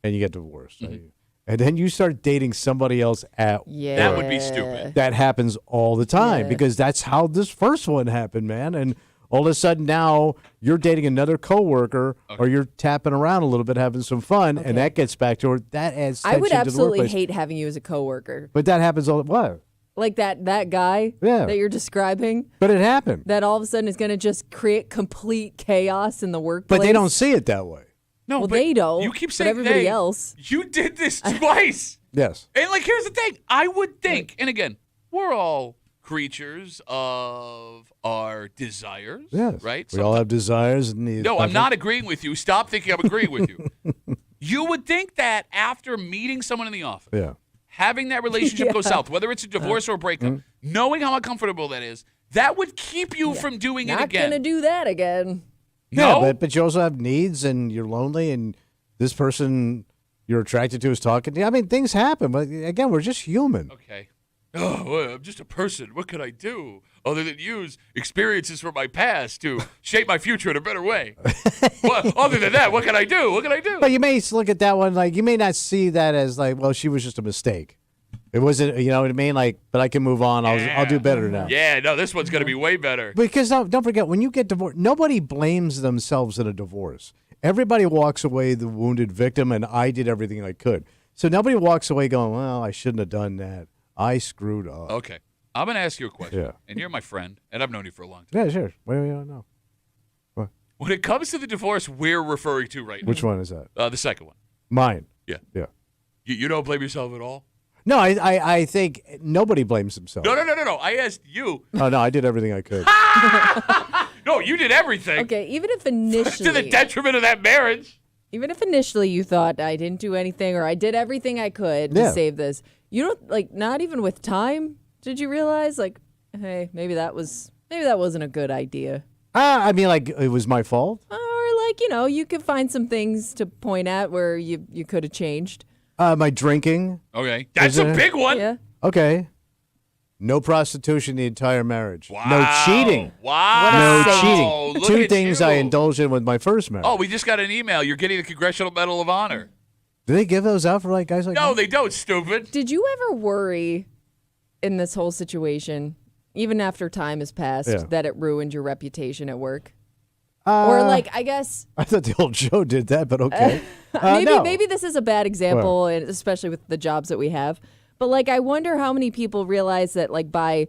and you get divorced, right? And then you start dating somebody else at Yeah. That would be stupid. that happens all the time Yeah. because that's how this first one happened, man. And all of a sudden now you're dating another coworker or you're tapping around a little bit, having some fun, and that gets back to her. That adds tension I would to the absolutely workplace. hate having you as a coworker. But that happens all what? Like that guy Yeah. that you're describing, But it happened. that all of a sudden is going to just create complete chaos in the workplace. But they don't see it that way. No, Well, but they don't, You keep but saying everybody they. else. You did this twice. Yes. And like, here's the thing. I would think, and again, we're all creatures of our desires. Yes. Right? We all have desires and needs. No, I'm not agreeing with you. Stop thinking I'm agreeing with you. You would think that after meeting someone in the office, Yeah. having that relationship go Yeah. south, whether it's a divorce or a breakup, knowing how uncomfortable that is, that would keep you from doing it Not again. going to do that again. No? Yeah, but you also have needs, and you're lonely, and this person you're attracted to is talking to you. I mean, things happen, but again, we're just human. Okay. Oh, well, I'm just a person. What could I do other than use experiences from my past to shape my future in a better way? Well, other than that, what can I do? What can I do? But you may look at that one like you may not see that as like, well, she was just a mistake. It wasn't, you know what I mean? Like, but I can move on. I'll do better now. Yeah, no, this one's going to be way better. Because don't forget, when you get divorced, nobody blames themselves in a divorce. Everybody walks away the wounded victim, and I did everything I could. So nobody walks away going, well, I shouldn't have done that. I screwed up. Okay. I'm going to ask you a question. Yeah. And you're my friend, and I've known you for a long time. Yeah, sure. What do you know? What? When it comes to the divorce we're referring to right now. Which one is that? The second one. Mine. Yeah. Yeah. You don't blame yourself at all? No, I think nobody blames themselves. No. I asked you. Oh, no, I did everything I could. No, you did everything. Okay, even if initially To the detriment of that marriage. Even if initially you thought I didn't do anything or I did everything I could to Yeah. save this, you don't like not even with time did you realize like, hey, maybe that wasn't a good idea. I mean, like, it was my fault. Or like, you could find some things to point at where you could have changed. My drinking. Okay. That's Is a it? big one. Yeah. Okay. No prostitution the entire marriage. Wow. No cheating. Wow. No What a cheating. Look Two at things you. I indulged in with my first marriage. Oh, we just got an email. You're getting the Congressional Medal of Honor. Do they give those out for like guys like No, that? they don't, stupid. Did you ever worry in this whole situation, even after time has passed, Yeah. that it ruined your reputation at work? Or like, I guess I thought the old Joe did that, but okay. No. maybe this is a bad example, and especially with the jobs that we have. But like, I wonder how many people realize that like by,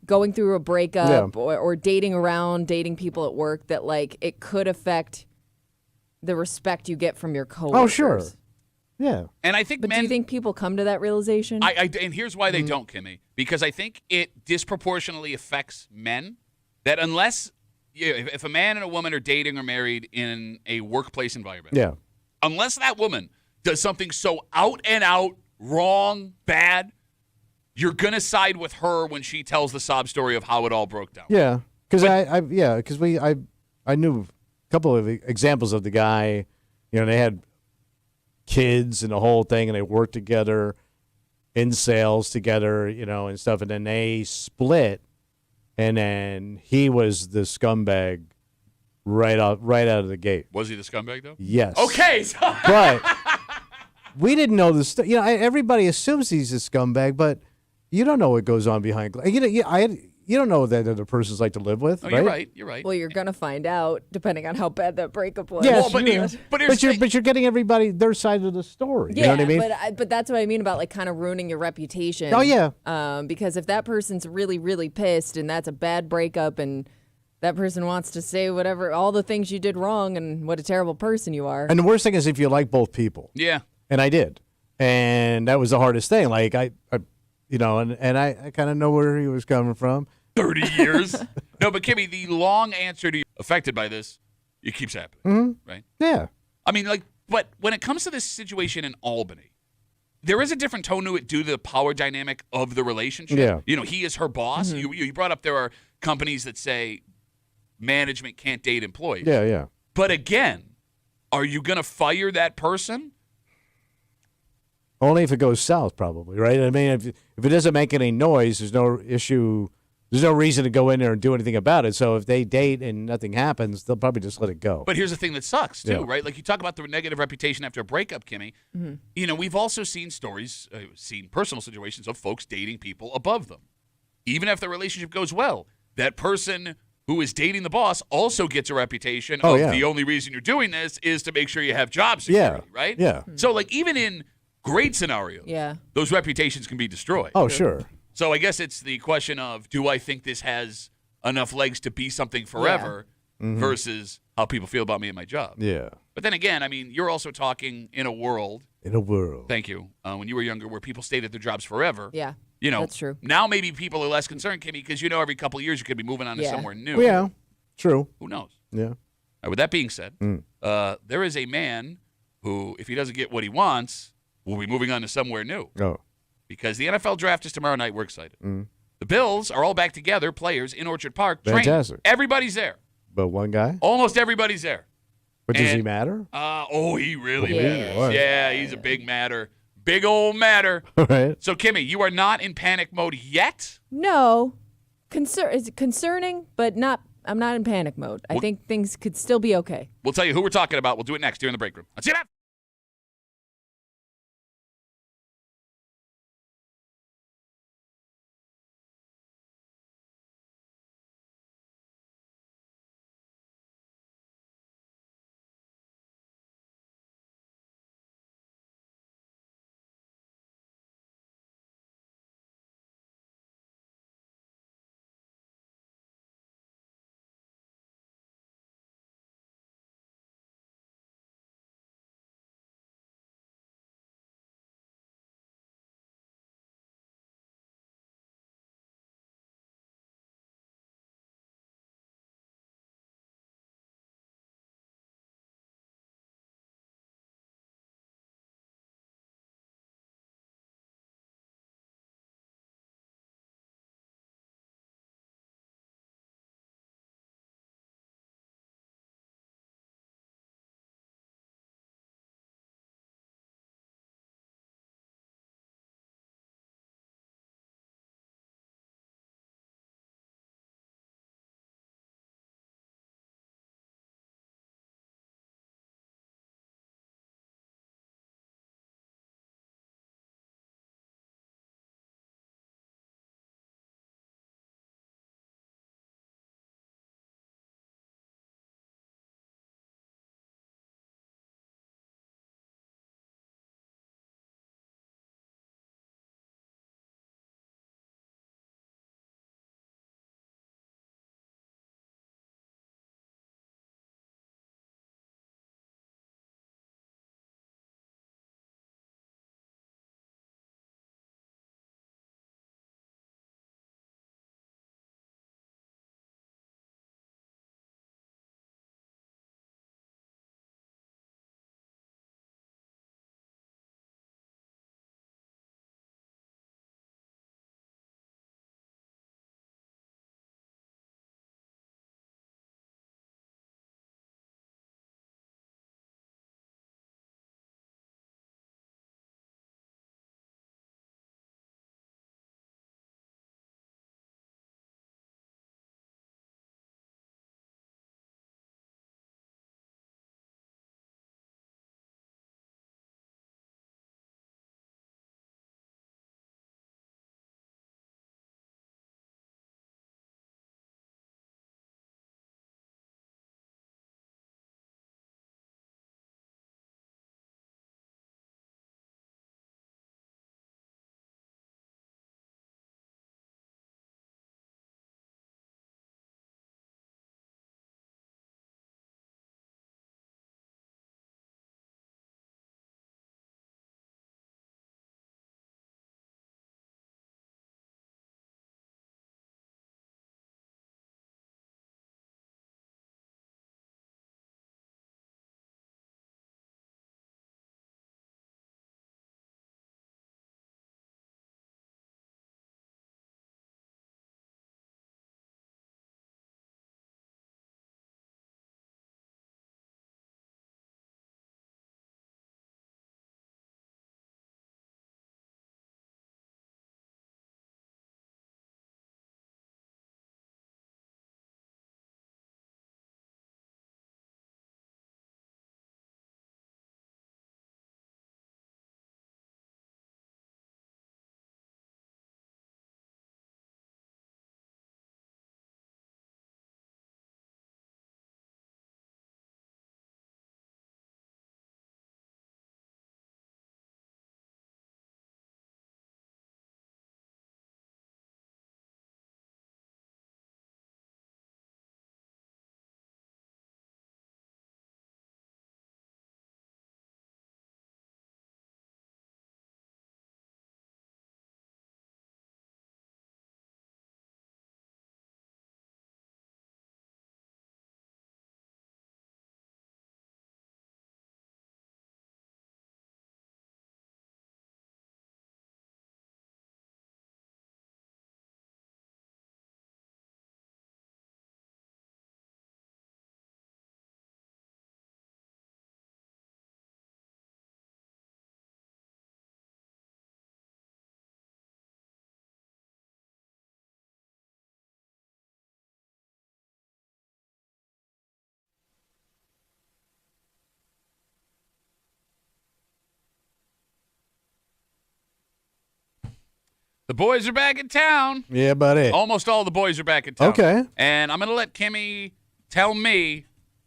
going through a breakup or dating around, dating people at work, that like it could affect the respect you get from your coworkers. Oh, sure. Yeah. And I think But men. do you think people come to that realization? And here's why they don't, Kimmy. Because I think it disproportionately affects men. That unless if a man and a woman are dating or married in a workplace environment, Yeah. unless that woman does something so out and out wrong, bad, you're gonna side with her when she tells the sob story of how it all broke down. Yeah. Because I knew a couple of examples of the guy, they had kids and the whole thing, and they worked together in sales together, and stuff, and then they split, and then he was the scumbag right out of the gate. Was he the scumbag though? Yes. Okay. But we didn't know this. Everybody assumes he's a scumbag, but you don't know what goes on behind. You don't know that the person's like to live with. Oh, right? You're right. well, you're gonna find out depending on how bad that breakup was. Yes, Well, but but you're getting everybody their side of the story. You know what I mean? but that's what I mean about like kind of ruining your reputation. Oh, yeah. Because if that person's really, really pissed and that's a bad breakup and that person wants to say whatever, all the things you did wrong and what a terrible person you are. And the worst thing is if you like both people. Yeah. And I did. And that was the hardest thing. Like I kind of know where he was coming from. 30 years. No, but Kimmy, the long answer to you affected by this, it keeps happening, right? Yeah. I mean, but when it comes to this situation in Albany, there is a different tone to it due to the power dynamic of the relationship. Yeah. He is her boss. You brought up there are companies that say management can't date employees. Yeah, yeah. But again, are you going to fire that person? Only if it goes south, probably, right? I mean, if it doesn't make any noise, there's no issue. There's no reason to go in there and do anything about it. So if they date and nothing happens, they'll probably just let it go. But here's the thing that sucks, too, Yeah. right? Like you talk about the negative reputation after a breakup, Kimmy. We've also seen stories, seen personal situations of folks dating people above them. Even if the relationship goes well, that person who is dating the boss also gets a reputation of the only reason you're doing this is to make sure you have job security, right? Yeah. So, like, even in great scenarios, those reputations can be destroyed. Oh, sure. So I guess it's the question of, do I think this has enough legs to be something forever versus how people feel about me and my job? Yeah. But then again, I mean, you're also talking in a world. In a world. Thank you. When you were younger, where people stayed at their jobs forever. Yeah. That's true. Now maybe people are less concerned, Kimmy, because every couple of years you could be moving on to somewhere new. Yeah. True. Who knows? Yeah. All right, with that being said, there is a man who, if he doesn't get what he wants, will be moving on to somewhere new. Oh. Because the NFL draft is tomorrow night. We're excited. The Bills are all back together, players in Orchard Park. Training. Fantastic. Everybody's there. But one guy? Almost everybody's there. But does he And- matter? He really Yeah. matters. What? Yeah, he's a big matter. Big old matter. All right. So, Kimmy, you are not in panic mode yet? No, it's concerning, but not. I'm not in panic mode. I think things could still be okay. We'll tell you who we're talking about. We'll do it next here in the break room. Let's see that. The boys are back in town. Yeah, buddy. Almost all the boys are back in town. Okay. And I'm going to let Kimmy tell me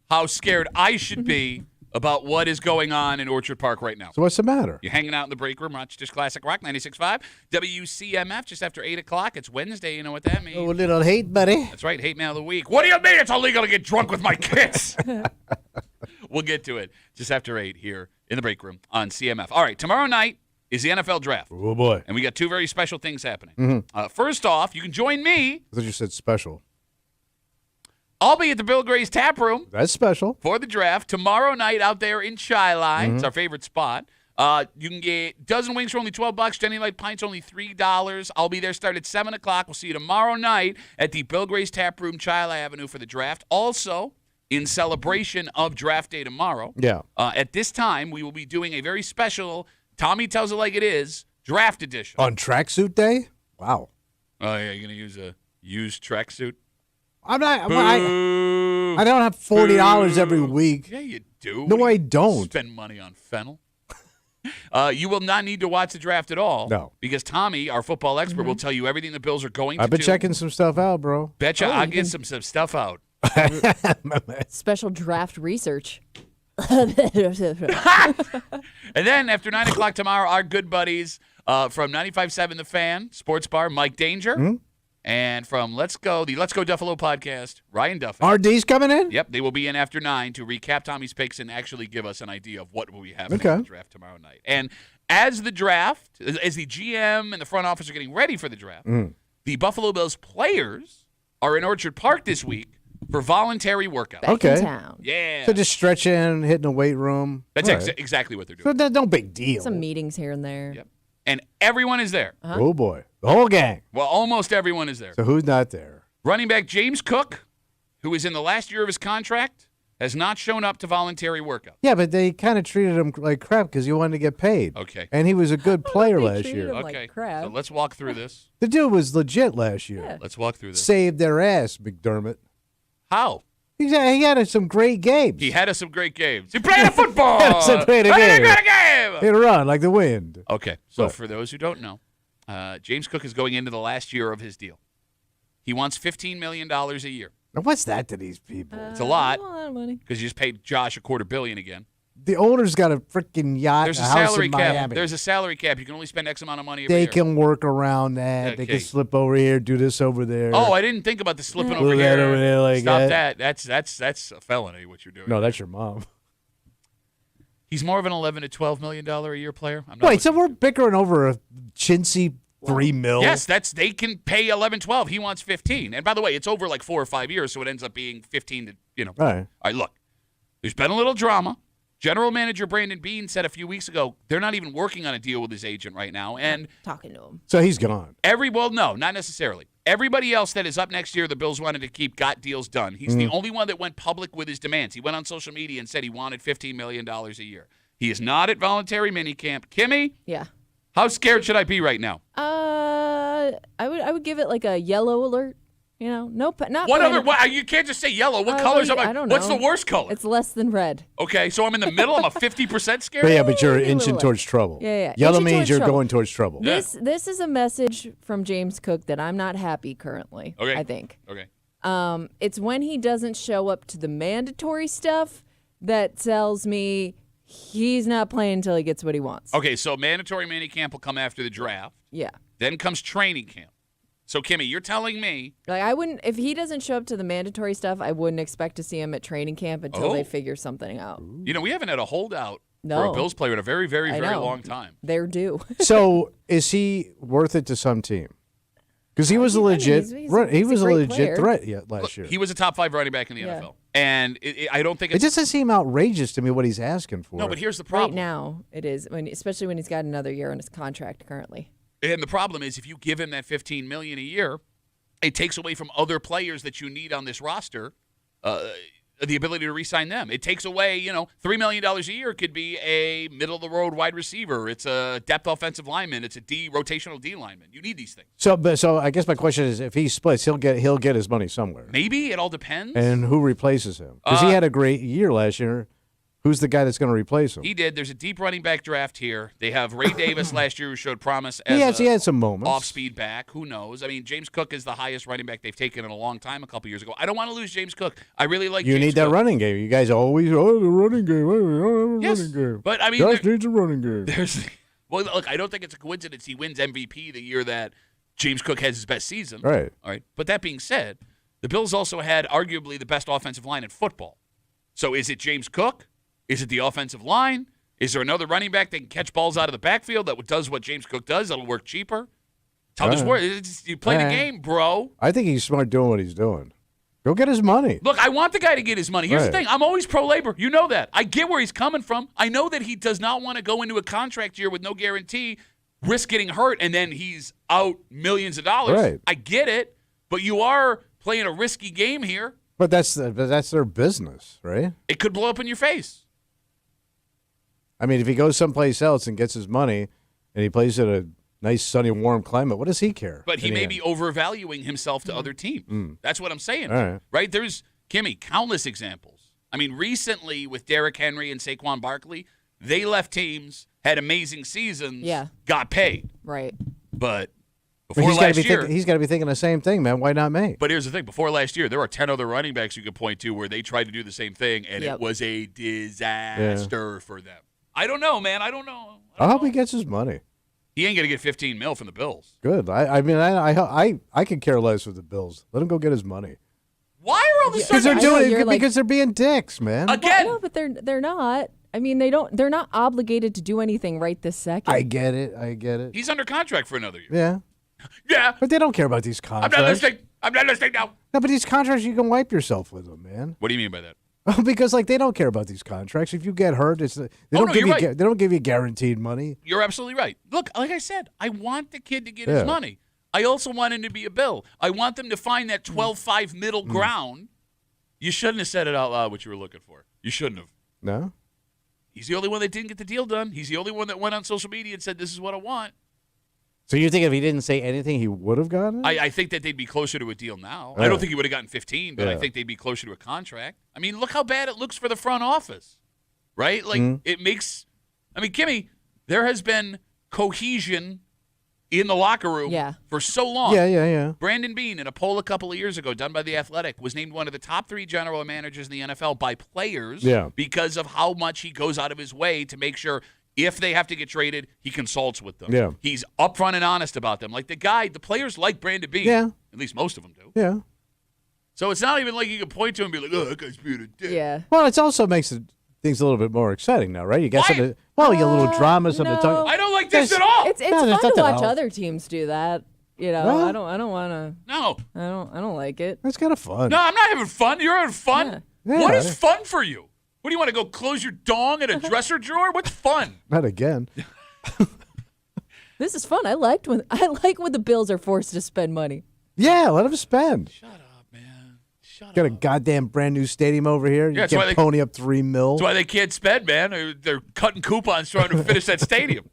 how scared I should be about what is going on in Orchard Park right now. So what's the matter? You're hanging out in the break room, Rochester's Classic Rock, 96.5, WCMF, just after 8 o'clock. It's Wednesday. You know what that means. Oh, a little hate, buddy. That's right, Hate Mail of the Week. What do you mean it's illegal to get drunk with my kids? We'll get to it just after 8 here in the break room on CMF. All right, tomorrow night is the NFL Draft. Oh, boy. And we got two very special things happening. First off, you can join me. I thought you said special. I'll be at the Bill Gray's Tap Room That's special. for the draft tomorrow night out there in Chi-Li. It's our favorite spot. You can get dozen wings for only $12. Jenny Light Pints only $3. I'll be there start at 7 o'clock. We'll see you tomorrow night at the Bill Gray's Tap Room, Chi-Li Avenue for the draft. Also, in celebration of draft day tomorrow, at this time, we will be doing a very special Tommy Tells It Like It Is draft edition. On tracksuit day? Wow. Oh, yeah, you're going to use a used tracksuit? I'm not. I don't have $40 every week. Yeah, you do. No, I don't. Spend money on fennel. You will not need to watch the draft at all. No. Because Tommy, our football expert, will tell you everything the Bills are going to do. I've been checking some stuff out, bro. Betcha I'll get some stuff out. Special draft research. And then after 9 o'clock tomorrow, our good buddies from 95.7 The Fan, Sports Bar, Mike Danger. And from the Let's Go Duffalo podcast, Ryan Duffy. RD's coming in? Yep, they will be in after 9 to recap Tommy's picks and actually give us an idea of what will be happening in the draft tomorrow night. And as the GM and the front office are getting ready for the draft, the Buffalo Bills players are in Orchard Park this week for voluntary workouts. Back in town. Yeah. So just stretching, hitting the weight room. That's All right. exactly what they're doing. So that's no big deal. Some meetings here and there. Yep. And everyone is there. Oh, boy. The whole gang. Well, almost everyone is there. So who's not there? Running back James Cook, who is in the last year of his contract, has not shown up to voluntary workout. Yeah, but they kind of treated him like crap because he wanted to get paid. Okay. And he was a good player They last treated year. him like Okay. crap. So let's walk through this. The dude was legit last year. Yeah. Let's walk through this. Saved their ass, McDermott. How? He had some great games. He had us some great games. He played a football. Had us some great Played a games. great game. Hit a run like the wind. Okay. So What? for those who don't know, James Cook is going into the last year of his deal. He wants $15 million a year. Now, what's that to these people? It's a lot A lot of money. because you just paid Josh $250 million again. The owner's got a freaking yacht, There's a house salary in cap. Miami. There's a salary cap. You can only spend X amount of money every They year. can work around that. They Okay. can slip over here, do this over there. Oh, I didn't think about the slipping Do over that here. over there like Stop that. that. That's a felony. What you're doing? No, that's your mom. He's more of an $11 to $12 million a year player. I'm not Wait, so looking we're to- bickering over a chintzy $3 million? Yes, they can pay 11, 12. He wants 15. And by the way, it's over like 4 or 5 years, so it ends up being 15 to, All right. All right, look. There's been a little drama. General manager Brandon Bean said a few weeks ago they're not even working on a deal with his agent right now. And Talking to him. So he's gone. no, not necessarily. Everybody else that is up next year the Bills wanted to keep got deals done. He's the only one that went public with his demands. He went on social media and said he wanted $15 million a year. He is not at voluntary minicamp. Kimmy, Yeah. how scared should I be right now? I would give it like a yellow alert. You know, not What putting- other? What, you can't just say yellow. What colors am I? I don't What's know. the worst color? It's less than red. Okay, so I'm in the middle. I'm a 50% scared. But yeah, but you're Maybe a inching little towards trouble. Yeah. Yellow Inching means towards you're trouble. going towards trouble. Yeah. This is a message from James Cook that I'm not happy currently. Okay. I think. Okay. It's when he doesn't show up to the mandatory stuff that tells me he's not playing until he gets what he wants. Okay, so mandatory minicamp will come after the draft. Yeah. Then comes training camp. So, Kimmy, you're telling me Like I wouldn't if he doesn't show up to the mandatory stuff, I wouldn't expect to see him at training camp until Oh. they figure something out. we haven't had a holdout for a No. Bills player in a very, very, I very know. long time. They're due. So is he worth it to some team? Because he was a I mean, legit, he's a he was a great legit player. threat last Look, year. he was a top 5 running back in the Yeah. NFL. And I don't think It it's just doesn't seem outrageous to me what he's asking for. No, but here's the Right problem. now it is especially when he's got another year on his contract currently. And the problem is if you give him that $15 million a year, it takes away from other players that you need on this roster the ability to re-sign them. It takes away, $3 million a year could be a middle-of-the-road wide receiver. It's a depth offensive lineman. It's a rotational D lineman. You need these things. So I guess my question is, if he splits, he'll get his money somewhere. Maybe. It all depends. And who replaces him? Because he had a great year last year. Who's the guy that's going to replace him? He did. There's a deep running back draft here. They have Ray Davis last year who showed promise as He had some moments. off-speed back. Who knows? I mean, James Cook is the highest running back they've taken in a long time a couple years ago. I don't want to lose James Cook. I really like You James need that Cook. running game. You guys always, the running game. We don't have a Yes, running game. but I mean, Josh needs a running game. Well, look, I don't think it's a coincidence he wins MVP the year that James Cook has his best season. Right. All right. But that being said, the Bills also had arguably the best offensive line in football. So is it James Cook? Is it the offensive line? Is there another running back that can catch balls out of the backfield that does what James Cook does? That'll work cheaper. It's how this works. You play the game, bro. I think he's smart doing what he's doing. Go get his money. Look, I want the guy to get his money. Here's the Right. thing. I'm always pro-labor. You know that. I get where he's coming from. I know that he does not want to go into a contract year with no guarantee, risk getting hurt, and then he's out millions of dollars. Right. I get it. But you are playing a risky game here. But that's their business, right? It could blow up in your face. I mean, if he goes someplace else and gets his money and he plays in a nice, sunny, warm climate, what does he care? But he in the may end? be overvaluing himself to other teams. That's what I'm saying. All right. There's, Kimmy, countless examples. I mean, recently with Derrick Henry and Saquon Barkley, they left teams, had amazing seasons, got paid. Right. But But before last year, he's got to be thinking the same thing, man. Why not me? but here's the thing. Before last year, there were 10 other running backs you could point to where they tried to do the same thing, and it was a disaster for them. I don't know, man. I don't know. I hope he gets his money. He ain't going to get $15 million from the Bills. Good. I could care less with the Bills. Let him go get his money. Why are all the Because sudden they're doing you're it like- because they're being dicks, man. again? No, but they're not. I mean, they're not obligated to do anything right this second. I get it. He's under contract for another year. Yeah. Yeah. But they don't care about these I'm contracts. not listening now. No, but these contracts, you can wipe yourself with them, man. What do you mean by that? Because they don't care about these contracts. If you get hurt, they you're right. they don't give you guaranteed money. You're absolutely right. Look, like I said, I want the kid to get Yeah. his money. I also want him to be a Bill. I want them to find that 12-5 middle ground. You shouldn't have said it out loud what you were looking for. You shouldn't have. No. He's the only one that didn't get the deal done. He's the only one that went on social media and said, this is what I want. So you think if he didn't say anything, he would have gotten it? I think that they'd be closer to a deal now. I Yeah. don't think he would have gotten 15, but I Yeah. think they'd be closer to a contract. I mean, look how bad it looks for the front office, right? Like, it makes – I mean, Kimmy, there has been cohesion in the locker room for so long. Yeah. Brandon Beane, in a poll a couple of years ago done by The Athletic, was named one of the top 3 general managers in the NFL by players because of how much he goes out of his way to make sure – if they have to get traded, he consults with them. Yeah. He's upfront and honest about them. Like the players like Brandon Beane. Yeah. At least most of them do. Yeah. So it's not even like you can point to him and be like, oh, that guy's being a dick. Yeah. Well, it also makes things a little bit more exciting now, right? You get Why? some, you get a little drama, something to talk. I don't like this at all. It's No, fun there's to nothing watch else. other teams do that. You know, No. I don't want to. No. I don't like it. That's kind of fun. No, I'm not having fun. You're having fun. Yeah. What Yeah. is fun for you? What do you want to go close your dong in a dresser drawer? What's fun? Not again. This is fun. I like when the Bills are forced to spend money. Yeah, let him spend. Shut up, man. Shut Got a up. goddamn brand new stadium over here. You that's why can they- pony up $3 million. That's why they can't spend, man. They're cutting coupons trying to finish that stadium.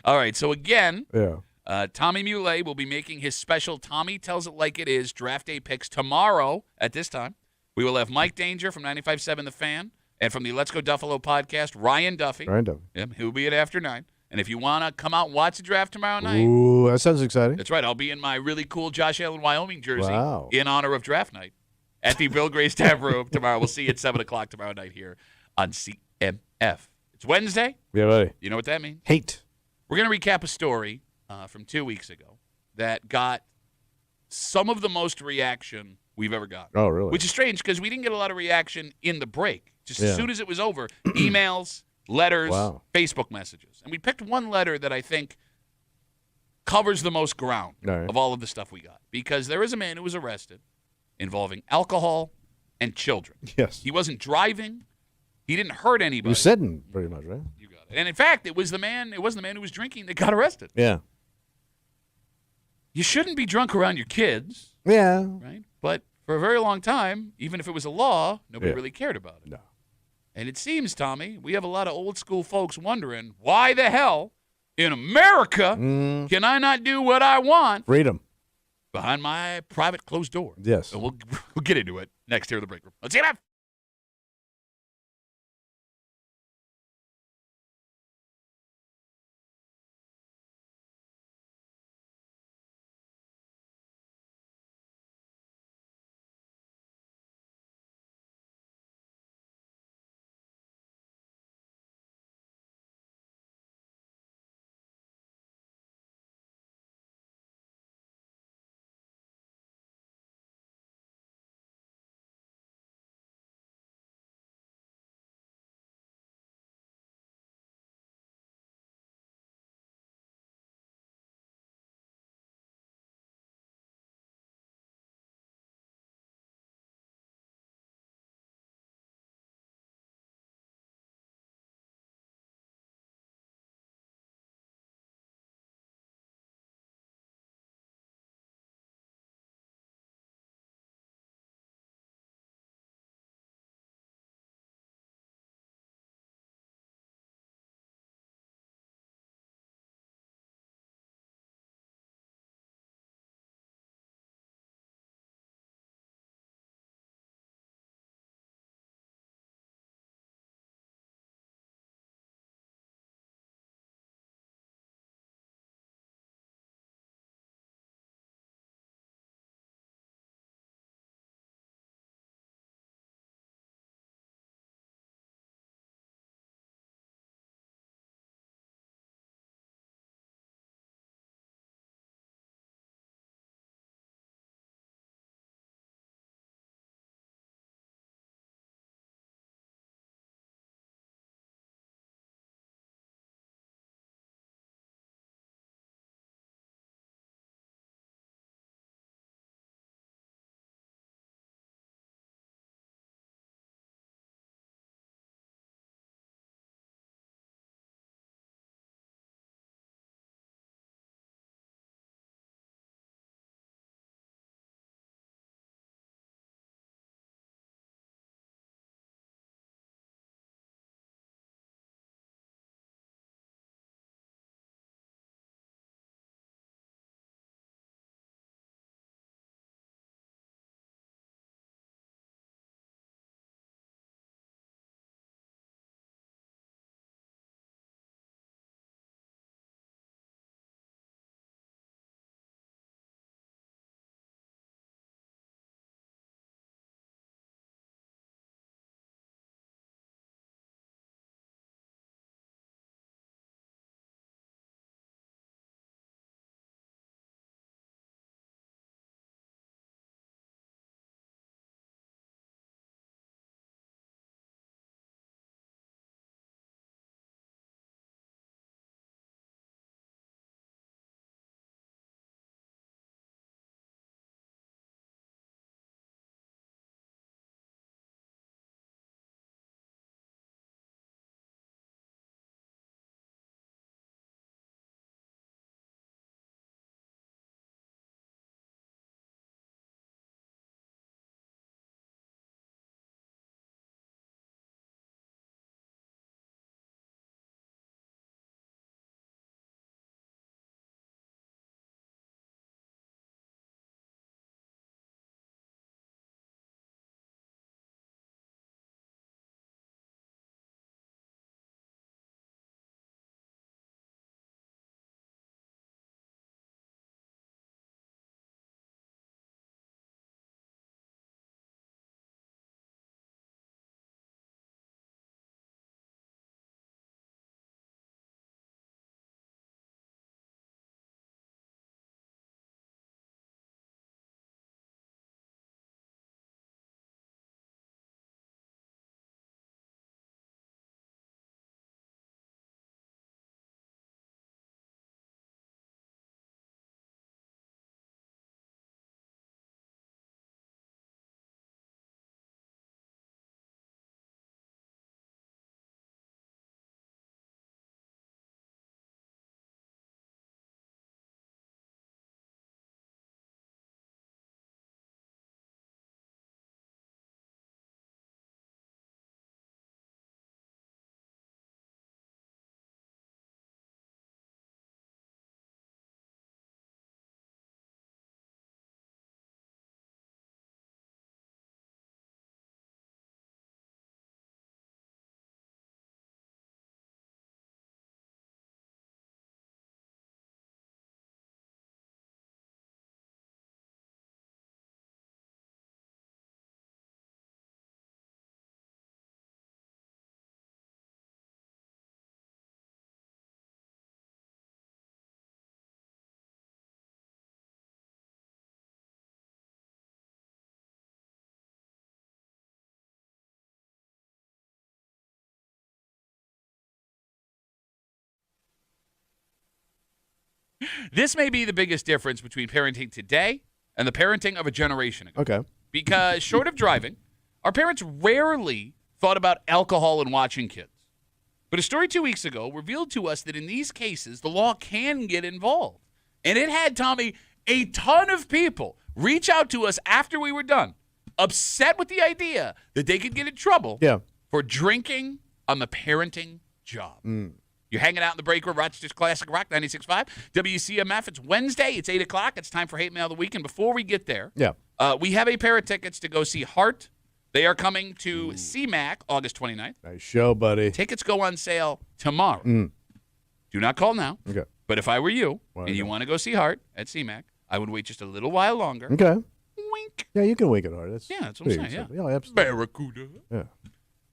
All right, so again, Yeah. Tommy Muley will be making his special Tommy Tells It Like It Is draft day picks tomorrow at this time. We will have Mike Danger from 95.7 The Fan and from the Let's Go Duffalo podcast, Ryan Duffy. Ryan Duffy. Yep, he'll be at after 9. And if you want to come out and watch the draft tomorrow night, Ooh, that sounds exciting. that's right. I'll be in my really cool Josh Allen, Wyoming jersey Wow. in honor of draft night at the Bill Gray's Tap Room tomorrow. We'll see you at 7 o'clock tomorrow night here on CMF. It's Wednesday. Yeah, buddy. You know what that means? Hate. We're going to recap a story from 2 weeks ago that got some of the most reaction we've ever gotten. Oh, really? Which is strange because we didn't get a lot of reaction in the break. Just Yeah. as soon as it was over, emails, letters, Wow. Facebook messages. And we picked one letter that I think covers the most ground All right. of all of the stuff we got. Because there is a man who was arrested involving alcohol and children. Yes. He wasn't driving. He didn't hurt He anybody. was sitting, pretty much, right? You got it. And in fact, it wasn't the man who was drinking that got arrested. Yeah. You shouldn't be drunk around your kids, Yeah. right? But for a very long time, even if it was a law, nobody Yeah. really cared about it. No. And it seems, Tommy, we have a lot of old school folks wondering, why the hell in America can I not do what I want Freedom. behind my private closed door? Yes. And we'll get into it next here in the break room. Let's get it. This may be the biggest difference between parenting today and the parenting of a generation ago. Okay. Because short of driving, our parents rarely thought about alcohol and watching kids. But a story 2 weeks ago revealed to us that in these cases, the law can get involved. And it had, Tommy, a ton of people reach out to us after we were done, upset with the idea that they could get in trouble for drinking on the parenting job. You're hanging out in the break room, Rochester's Classic Rock 96.5, WCMF. It's Wednesday. It's 8 o'clock. It's time for Hate Mail of the Week. And before we get there, we have a pair of tickets to go see Heart. They are coming to CMAC August 29th. Nice show, buddy. Tickets go on sale tomorrow. Do not call now. Okay. But if I were you and you want to go see Heart at CMAC, I would wait just a little while longer. Okay. Wink. Yeah, you can wink at Heart. That's That's what I'm saying. acceptable. Yeah, absolutely. Barracuda. Yeah.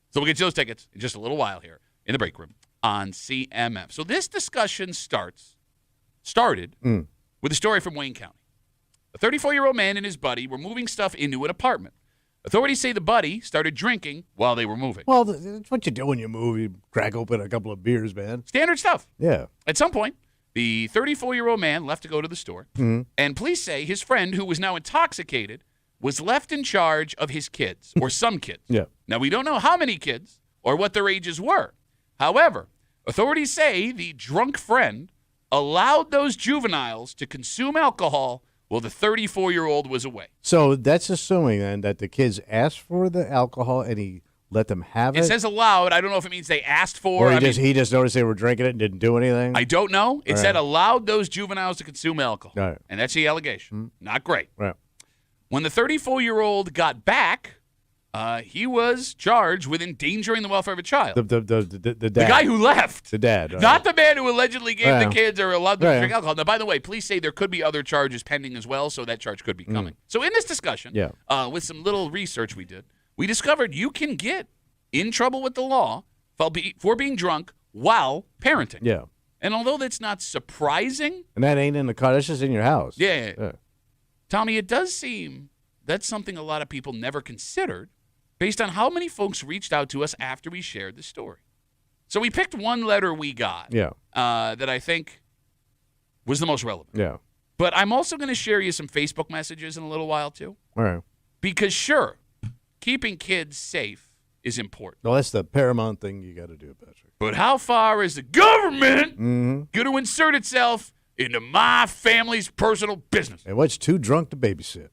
So we'll get you those tickets in just a little while here in the break room on CMF. So this discussion started with a story from Wayne County. A 34-year-old man and his buddy were moving stuff into an apartment. Authorities say the buddy started drinking while they were moving. Well, that's what you do when you move. You crack open a couple of beers, man. Standard stuff. Yeah. At some point, the 34-year-old man left to go to the store, and police say his friend, who was now intoxicated, was left in charge of his kids, or some kids. Yeah. Now, we don't know how many kids or what their ages were. However, authorities say the drunk friend allowed those juveniles to consume alcohol while the 34-year-old was away. So that's assuming then that the kids asked for the alcohol and he let them have it. It says allowed. I don't know if it means they asked for. Or he just noticed they were drinking it and didn't do anything. I don't know. It said allowed those juveniles to consume alcohol. Right. And that's the allegation. Not great. Right. When the 34-year-old got back, he was charged with endangering the welfare of a child. The dad. The guy who left. The dad. Right. Not the man who allegedly gave the kids or allowed them to Right. drink alcohol. Now, by the way, police say there could be other charges pending as well, so that charge could be coming. So in this discussion, with some little research we did, we discovered you can get in trouble with the law for being drunk while parenting. Yeah. And although that's not surprising. And that ain't in the car. That's just in your house. Yeah. Tommy, it does seem that's something a lot of people never considered based on how many folks reached out to us after we shared the story. So we picked one letter we got that I think was the most relevant. Yeah. But I'm also going to share you some Facebook messages in a little while, too. All right. Because, sure, keeping kids safe is important. Well, that's the paramount thing you got to do, Patrick. But how far is the government going to insert itself into my family's personal business? And what's too drunk to babysit?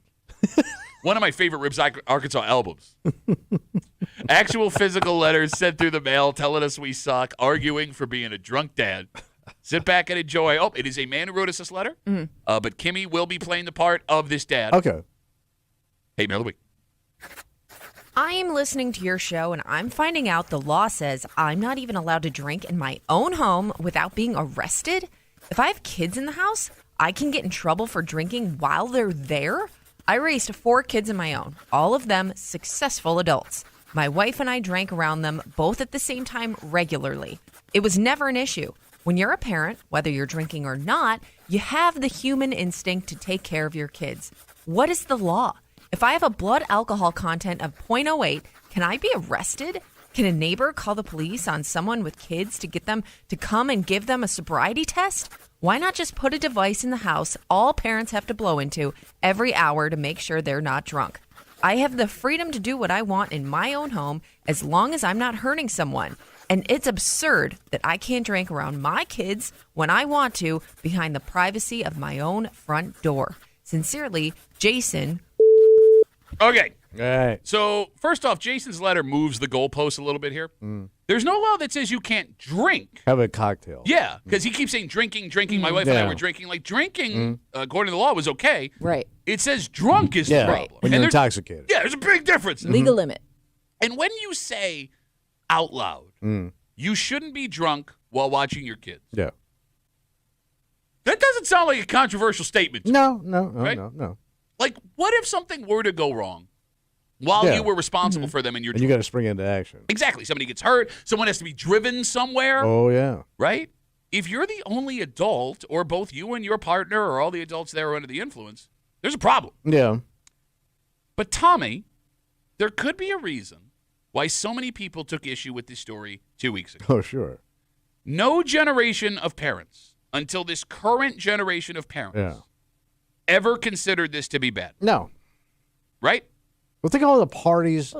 One of my favorite Ribs Arkansas albums. Actual physical letters sent through the mail telling us we suck, arguing for being a drunk dad. Sit back and enjoy. Oh, it is a man who wrote us this letter, but Kimmy will be playing the part of this dad. Okay. Hey, Mail of the Week. I am listening to your show, and I'm finding out the law says I'm not even allowed to drink in my own home without being arrested. If I have kids in the house, I can get in trouble for drinking while they're there. I raised 4 kids of my own, all of them successful adults. My wife and I drank around them both at the same time regularly. It was never an issue. When you're a parent, whether you're drinking or not, you have the human instinct to take care of your kids. What is the law? If I have a blood alcohol content of 0.08, can I be arrested? Can a neighbor call the police on someone with kids to get them to come and give them a sobriety test? Why not just put a device in the house all parents have to blow into every hour to make sure they're not drunk? I have the freedom to do what I want in my own home as long as I'm not hurting someone. And it's absurd that I can't drink around my kids when I want to behind the privacy of my own front door. Sincerely, Jason. Okay. All right. So, first off, Jason's letter moves the goalposts a little bit here. There's no law that says you can't drink. Have a cocktail. Yeah, because he keeps saying drinking. My wife and I were drinking. Like, drinking, according to the law, was okay. Right. It says drunk is the problem. When And you're there's- intoxicated. Yeah, there's a big difference. Legal limit. And when you say out loud, you shouldn't be drunk while watching your kids. Yeah. That doesn't sound like a controversial statement. No. Right? No. Like, what if something were to go wrong while you were responsible for them and you're And you got to spring into action. Exactly. Somebody gets hurt. Someone has to be driven somewhere. Oh, yeah. Right? If you're the only adult, or both you and your partner, or all the adults there are under the influence, there's a problem. Yeah. But Tommy, there could be a reason why so many people took issue with this story 2 weeks ago. Oh, sure. No generation of parents until this current generation of parents ever considered this to be bad. No. Right? Well, think of all the parties,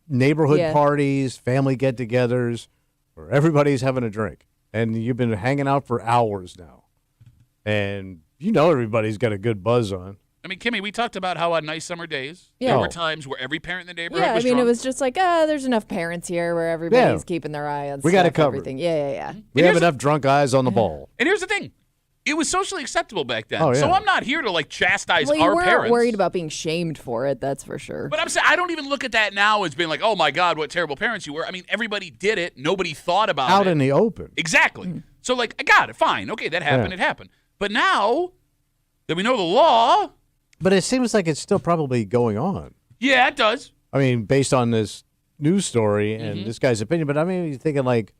neighborhood parties, family get-togethers, where everybody's having a drink. And you've been hanging out for hours now. And you know everybody's got a good buzz on. I mean, Kimmy, we talked about how on nice summer days, Yeah. there were times where every parent in the neighborhood was I mean, drunk. it was just like, there's enough parents here where everybody's keeping their eye on We got it stuff, covered. everything. Yeah. We have enough drunk eyes on the ball. And here's the thing. It was socially acceptable back then. Oh, yeah. So I'm not here to, like, chastise Well, you our weren't parents. worried about being shamed for it, that's for sure. But I'm saying I don't even look at that now as being like, oh, my God, what terrible parents you were. I mean, everybody did it. Nobody thought about it. Out in the open. Exactly. So, like, I got it. Fine. Okay, that happened. It happened. But now that we know the law. But it seems like it's still probably going on. Yeah, it does. I mean, based on this news story and this guy's opinion. But I mean, you're thinking like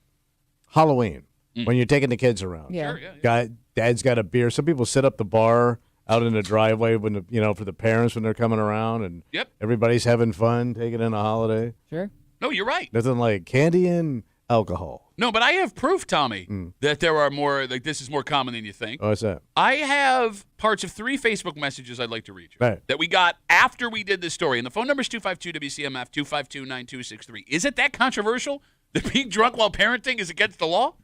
Halloween when you're taking the kids around. Yeah. Sure, yeah. Dad's got a beer. Some people set up the bar out in the driveway when for the parents when they're coming around, and everybody's having fun taking in a holiday. Sure. No, you're right. Nothing like candy and alcohol. No, but I have proof, Tommy, that there are more, like, this is more common than you think. Oh, what's that? I have parts of 3 Facebook messages I'd like to read you that we got after we did this story. And the phone number is 252-WCMF, 252-9263. Is it that controversial that being drunk while parenting is against the law?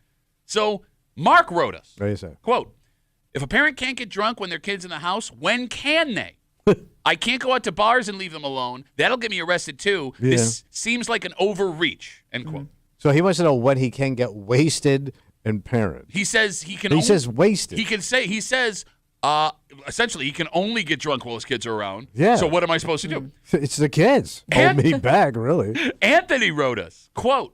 So Mark wrote us, What do you say? quote, if a parent can't get drunk when their kid's in the house, when can they? I can't go out to bars and leave them alone. That'll get me arrested too. Yeah. This seems like an overreach, end quote. So he wants to know when he can get wasted and parent. He says he can. He only, says wasted. He says essentially he can only get drunk while his kids are around. Yeah. So what am I supposed to do? It's the kids. Hold me back, really. Anthony wrote us, quote,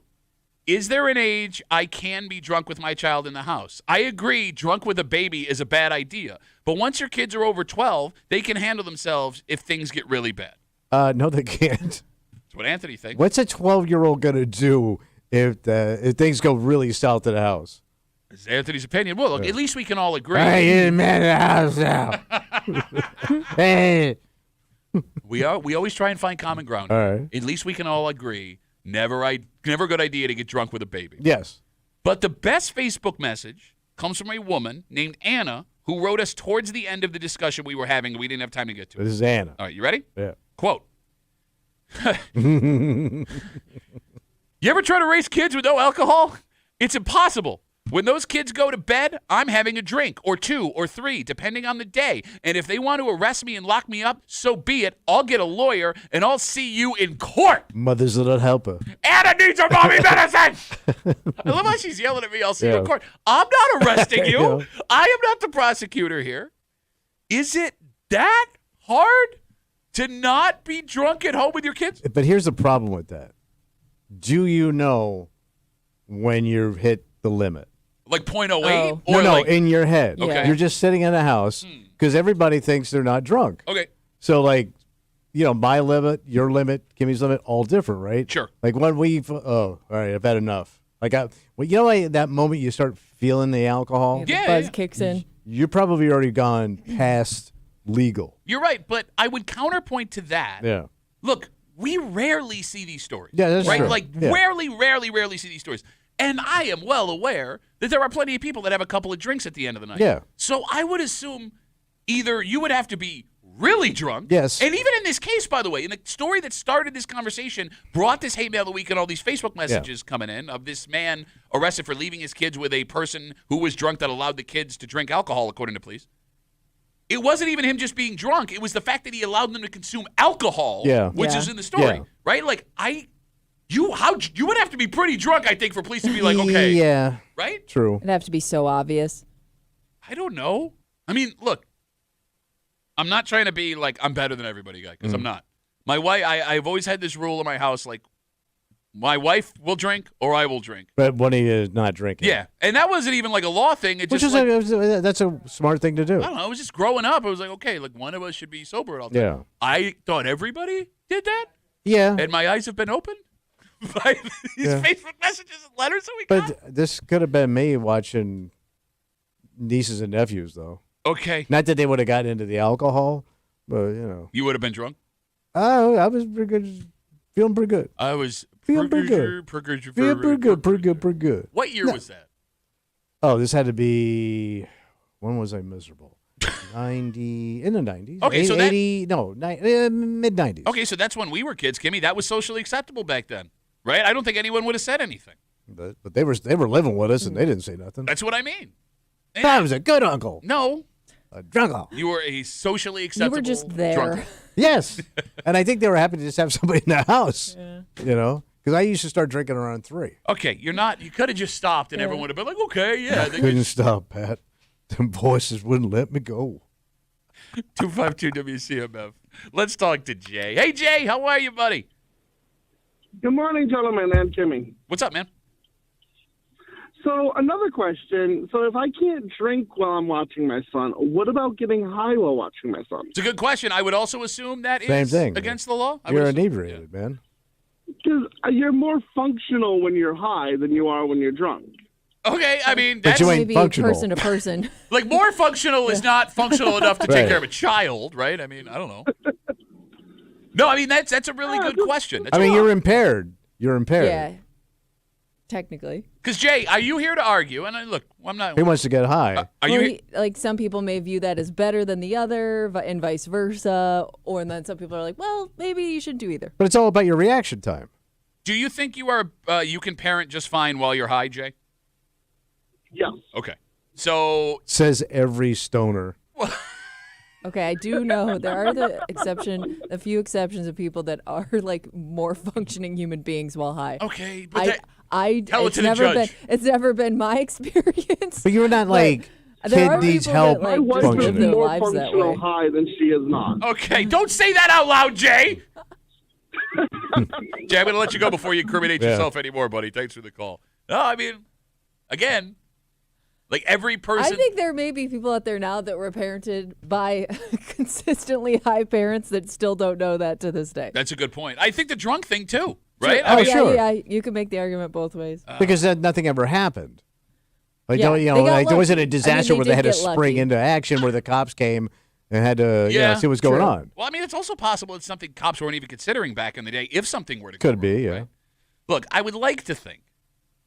is there an age I can be drunk with my child in the house? I agree, drunk with a baby is a bad idea. But once your kids are over 12, they can handle themselves if things get really bad. No, they can't. That's what Anthony thinks. What's a 12-year-old going to do if things go really south of the house? It's Anthony's opinion. Well, look, at least we can all agree. Hey, you're the man of the house now. Hey. We always try and find common ground. All right. At least we can all agree. Never a good idea to get drunk with a baby. Yes. But the best Facebook message comes from a woman named Anna who wrote us towards the end of the discussion we were having. We didn't have time to get to it. This is Anna. All right, you ready? Yeah. Quote. You ever try to raise kids with no alcohol? It's impossible. When those kids go to bed, I'm having a drink, or 2 or 3, depending on the day. And if they want to arrest me and lock me up, so be it. I'll get a lawyer, and I'll see you in court. Mother's little helper. Anna needs her mommy medicine. I love how she's yelling at me. I'll see you in court. I'm not arresting you. Yeah. I am not the prosecutor here. Is it that hard to not be drunk at home with your kids? But here's the problem with that. Do you know when you've hit the limit? Like 0.08? Oh. Or No, like, in your head. Okay. You're just sitting in the house because everybody thinks they're not drunk. okay. So, like, my limit, your limit, Kimmy's limit, all different, right? Sure. Like when all right, I've had enough. Like, that moment you start feeling the alcohol, The Yeah, buzz yeah. kicks in. you're probably already gone past legal. You're right, but I would counterpoint to that. Yeah. Look, we rarely see these stories. Yeah, that's right? true. Like, Yeah. rarely see these stories. And I am well aware that there are plenty of people that have a couple of drinks at the end of the night. Yeah. So I would assume either you would have to be really drunk. Yes. And even in this case, by the way, in the story that started this conversation, brought this hate mail of the week and all these Facebook messages coming in of this man arrested for leaving his kids with a person who was drunk that allowed the kids to drink alcohol, according to police. It wasn't even him just being drunk. It was the fact that he allowed them to consume alcohol, which is in the story, Yeah. right? Like, you would have to be pretty drunk, I think, for police to be like, okay, Yeah. right? True. It'd have to be so obvious. I don't know. I mean, look, I'm not trying to be like I'm better than everybody, guy, because I'm not. My wife, I've always had this rule in my house, like my wife will drink or I will drink. But when he is not drinking. Yeah, and that wasn't even like a law thing. It Which just is like, that's a smart thing to do. I don't know. It was just growing up. It was like, okay, like one of us should be sober at all times. Yeah. I thought everybody did that, Yeah. and my eyes have been opened by these Yeah. Facebook messages and letters that we got. But this could have been me watching nieces and nephews, though. Okay, Not that they would have gotten into the alcohol, but, you would have been drunk. I was pretty good, feeling pretty good. I was Feeling pretty good. Feeling pretty good, pretty good, pretty good. What year No. was that? Oh, this had to be. When was I miserable? 90 in the 90s. Okay, so that- 80. No, mid 90s. Okay, so that's when we were kids, Kimmy. That was socially acceptable back then, right? I don't think anyone would have said anything. But they were living with us and they didn't say nothing. That's what I mean. I was a good uncle. No, A drunk uncle. you were a socially acceptable. You were just there. drunk. Yes. And I think they were happy to just have somebody in the house. Yeah. You know? Because I used to start drinking around 3. Okay, you're not. You could have just stopped, and everyone would have been like, "Okay, yeah." Couldn't stop, Pat. Them voices wouldn't let me go. 252 WCMF. Let's talk to Jay. Hey, Jay, how are you, buddy? Good morning, gentlemen, and Kimmy. What's up, man? So another question. So if I can't drink while I'm watching my son, what about getting high while watching my son? It's a good question. I would also assume that Same is thing. against the law. You're inebriated, man. Because you're more functional when you're high than you are when you're drunk. Okay, I mean, But that's you ain't Maybe functional. person to person. like more functional is not functional enough to take Right. care of a child, right? I mean, I don't know. No, I mean that's a really good question. I mean, you're impaired. You're impaired. Yeah. Technically. Because Jay, are you here to argue? And look, I'm not. He wants to get high. Are you? Well, like some people may view that as better than the other, and vice versa. Or and then some people are like, well, maybe you shouldn't do either. But it's all about your reaction time. Do you think you are? You can parent just fine while you're high, Jay? Yes. Okay. So Says every stoner. Okay, I do know there are a few exceptions of people that are like more functioning human beings while high. okay, but tell it it's to the never judge. it's never been my experience. But you're not like, there are kid needs people help that, My like, wife just is live functioning. their more lives that functional way. high than she is not. okay, don't say that out loud, Jay. Jay, I'm going to let you go before you incriminate Yeah. yourself anymore, buddy. Thanks for the call. No, I mean, again, like every person. I think there may be people out there now that were parented by consistently high parents that still don't know that to this day. That's a good point. I think the drunk thing too, right? Oh, I mean, yeah, sure. yeah, you can make the argument both ways. Because then nothing ever happened. Like, Yeah, no, they got like there wasn't a lucky. I mean, disaster they where they did had to get spring lucky. into action where the cops came and had to see what's going true. on. Well, I mean, it's also possible it's something cops weren't even considering back in the day if something were to go Could be, wrong, yeah. right? Look, I would like to think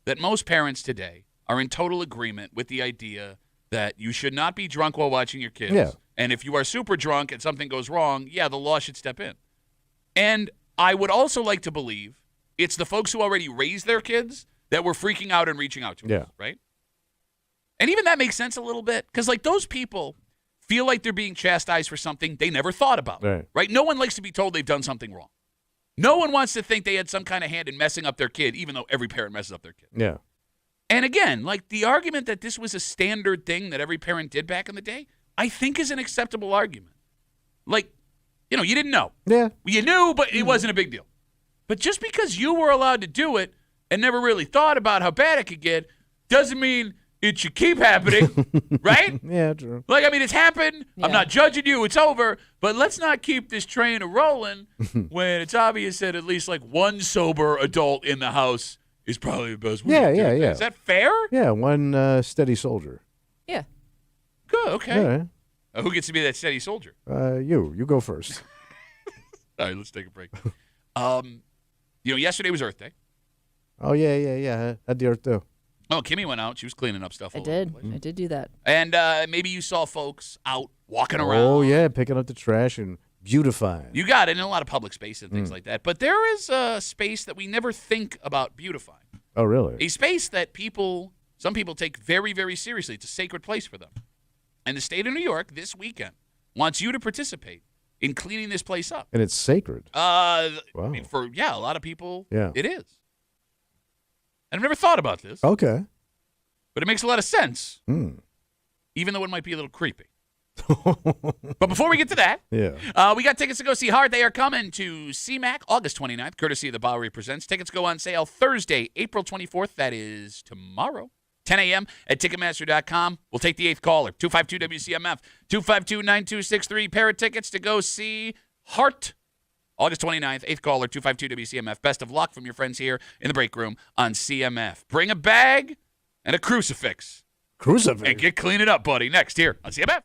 that most parents today are in total agreement with the idea that you should not be drunk while watching your kids. Yeah. And if you are super drunk and something goes wrong, yeah, the law should step in. And I would also like to believe it's the folks who already raised their kids that were freaking out and reaching out to Yeah. us, right? And even that makes sense a little bit because, like, those people feel like they're being chastised for something they never thought about, Right. No one likes to be told they've done something wrong. No one wants to think they had some kind of hand in messing up their kid, even though every parent messes up their kid. Yeah. And again, like the argument that this was a standard thing that every parent did back in the day, I think is an acceptable argument. Like, you didn't know. Yeah. You knew, but it wasn't a big deal. But just because you were allowed to do it and never really thought about how bad it could get doesn't mean it should keep happening, right? Yeah, true. Like, I mean, it's happened. I'm Yeah. not judging you. It's over. But let's not keep this train a-rolling when it's obvious that at least, like, one sober adult in the house is probably the best way Yeah, to do yeah, it. yeah. Is that fair? Yeah, one steady soldier. Yeah. Good, okay. Yeah. Who gets to be that steady soldier? You go first. All right, let's take a break. Yesterday was Earth Day. Oh, yeah. Had the earth too. Oh, Kimmy went out. She was cleaning up stuff. I all over the did. place. I did do that. And maybe you saw folks out walking around. Oh, yeah, picking up the trash and beautifying. You got it in a lot of public space and things like that. But there is a space that we never think about beautifying. Oh, really? A space that some people take very, very seriously. It's a sacred place for them. And the state of New York this weekend wants you to participate in cleaning this place up. And it's sacred. I Wow. mean, for a lot of people, Yeah. it is. And I've never thought about this, Okay. but it makes a lot of sense, Hmm. even though it might be a little creepy. But before we get to that, Yeah. we got tickets to go see Heart. They are coming to CMAC August 29th, courtesy of the Bowery Presents. Tickets go on sale Thursday, April 24th. That is tomorrow, 10 a.m. at Ticketmaster.com. We'll take the 8th caller, 252-WCMF, 252-9263. Pair of tickets to go see Heart. August 29th, 8th caller, 252-WCMF. Best of luck from your friends here in the break room on CMF. Bring a bag and a crucifix Crucifix. and get cleaning up, buddy. Next here on CMF.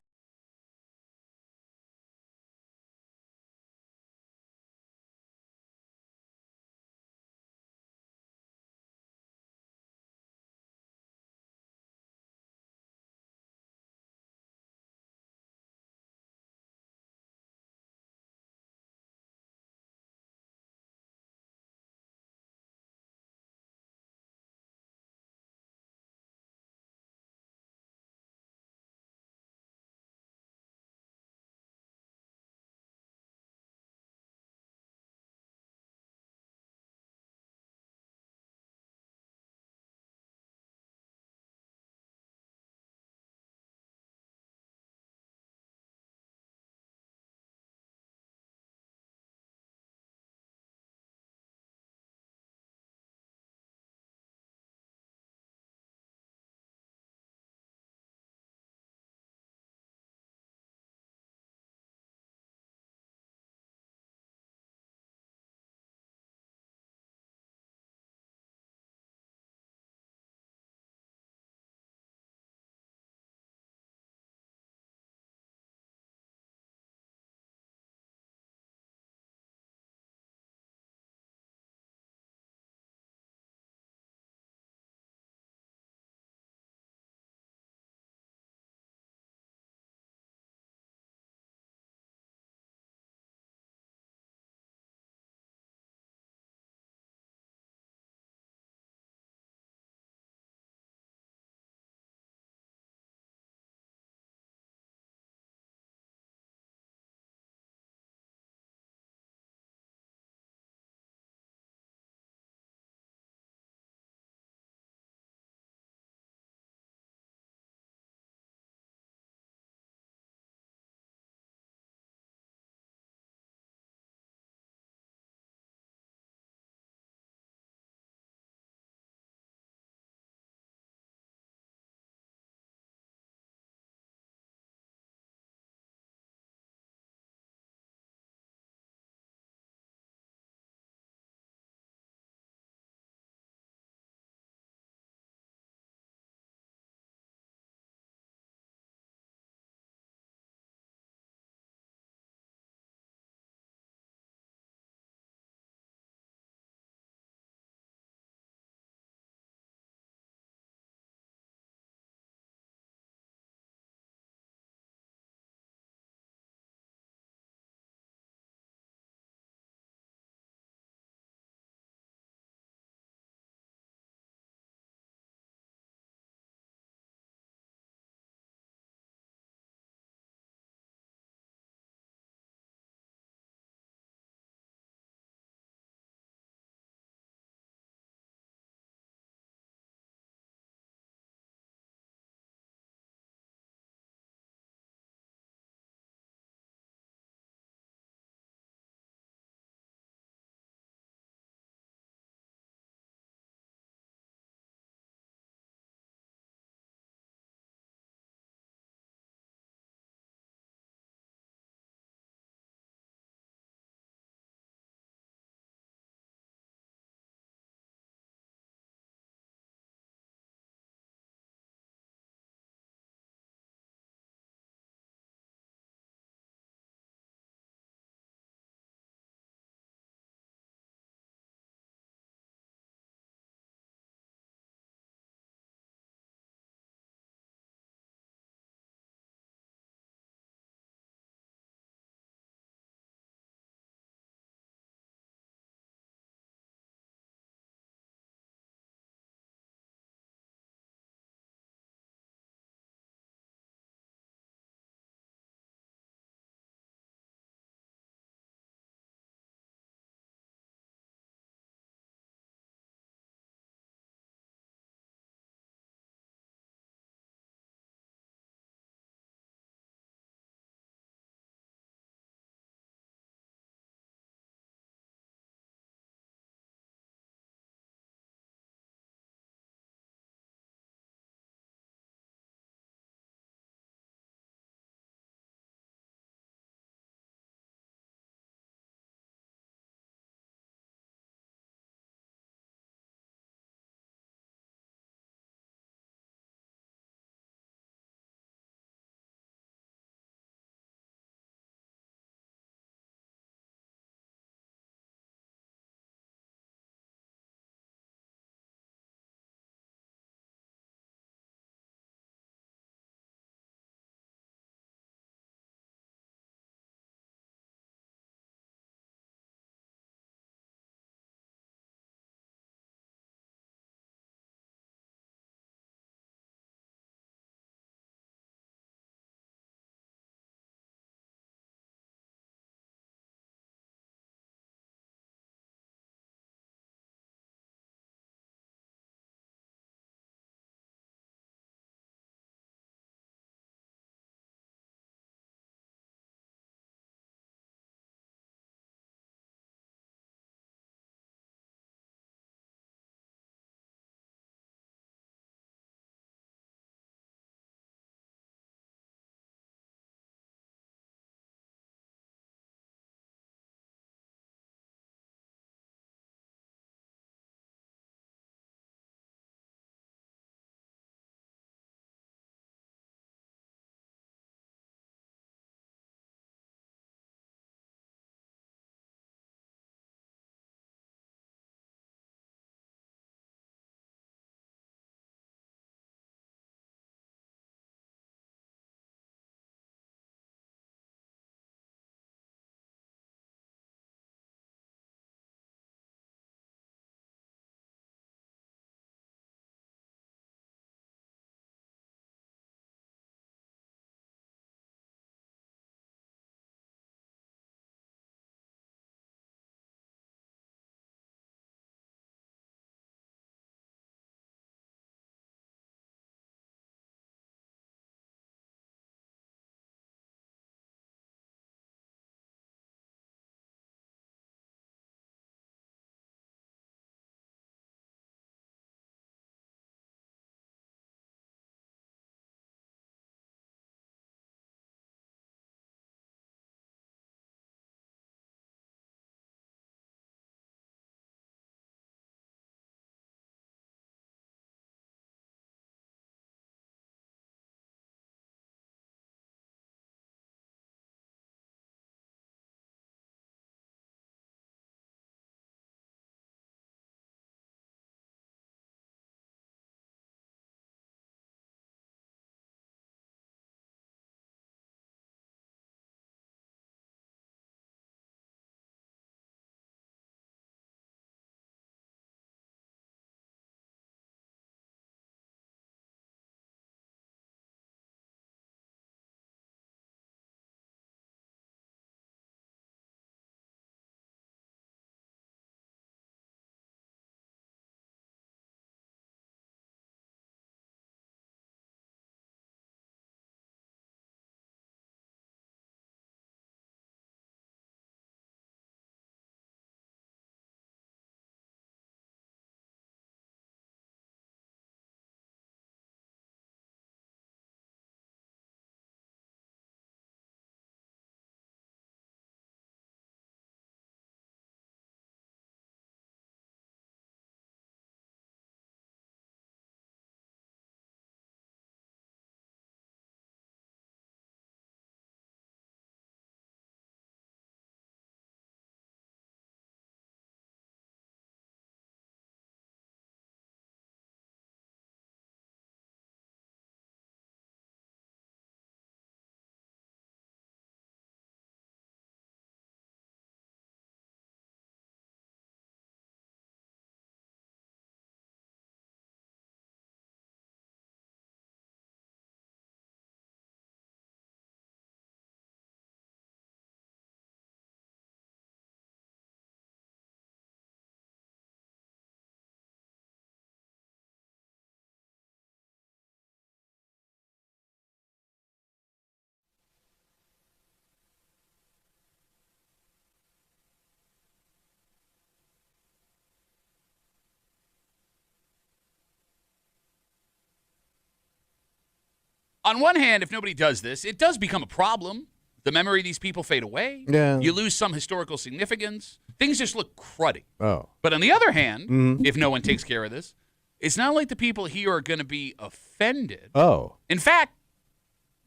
On one hand, if nobody does this, it does become a problem. The memory of these people fade away. Yeah. You lose some historical significance. Things just look cruddy. Oh. But on the other hand, if no one takes care of this, it's not like the people here are going to be offended. Oh. In fact,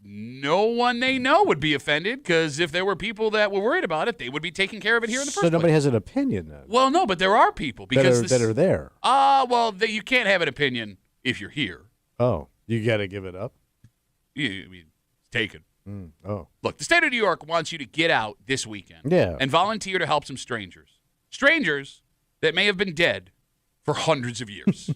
no one they know would be offended because if there were people that were worried about it, they would be taking care of it here in the first So nobody place. has an opinion then? Well, no, but there are people because that are there. You can't have an opinion if you're here. Oh. You got to give it up? I mean, it's taken. Oh. Look, the state of New York wants you to get out this weekend Yeah. and volunteer to help some strangers. Strangers that may have been dead for hundreds of years.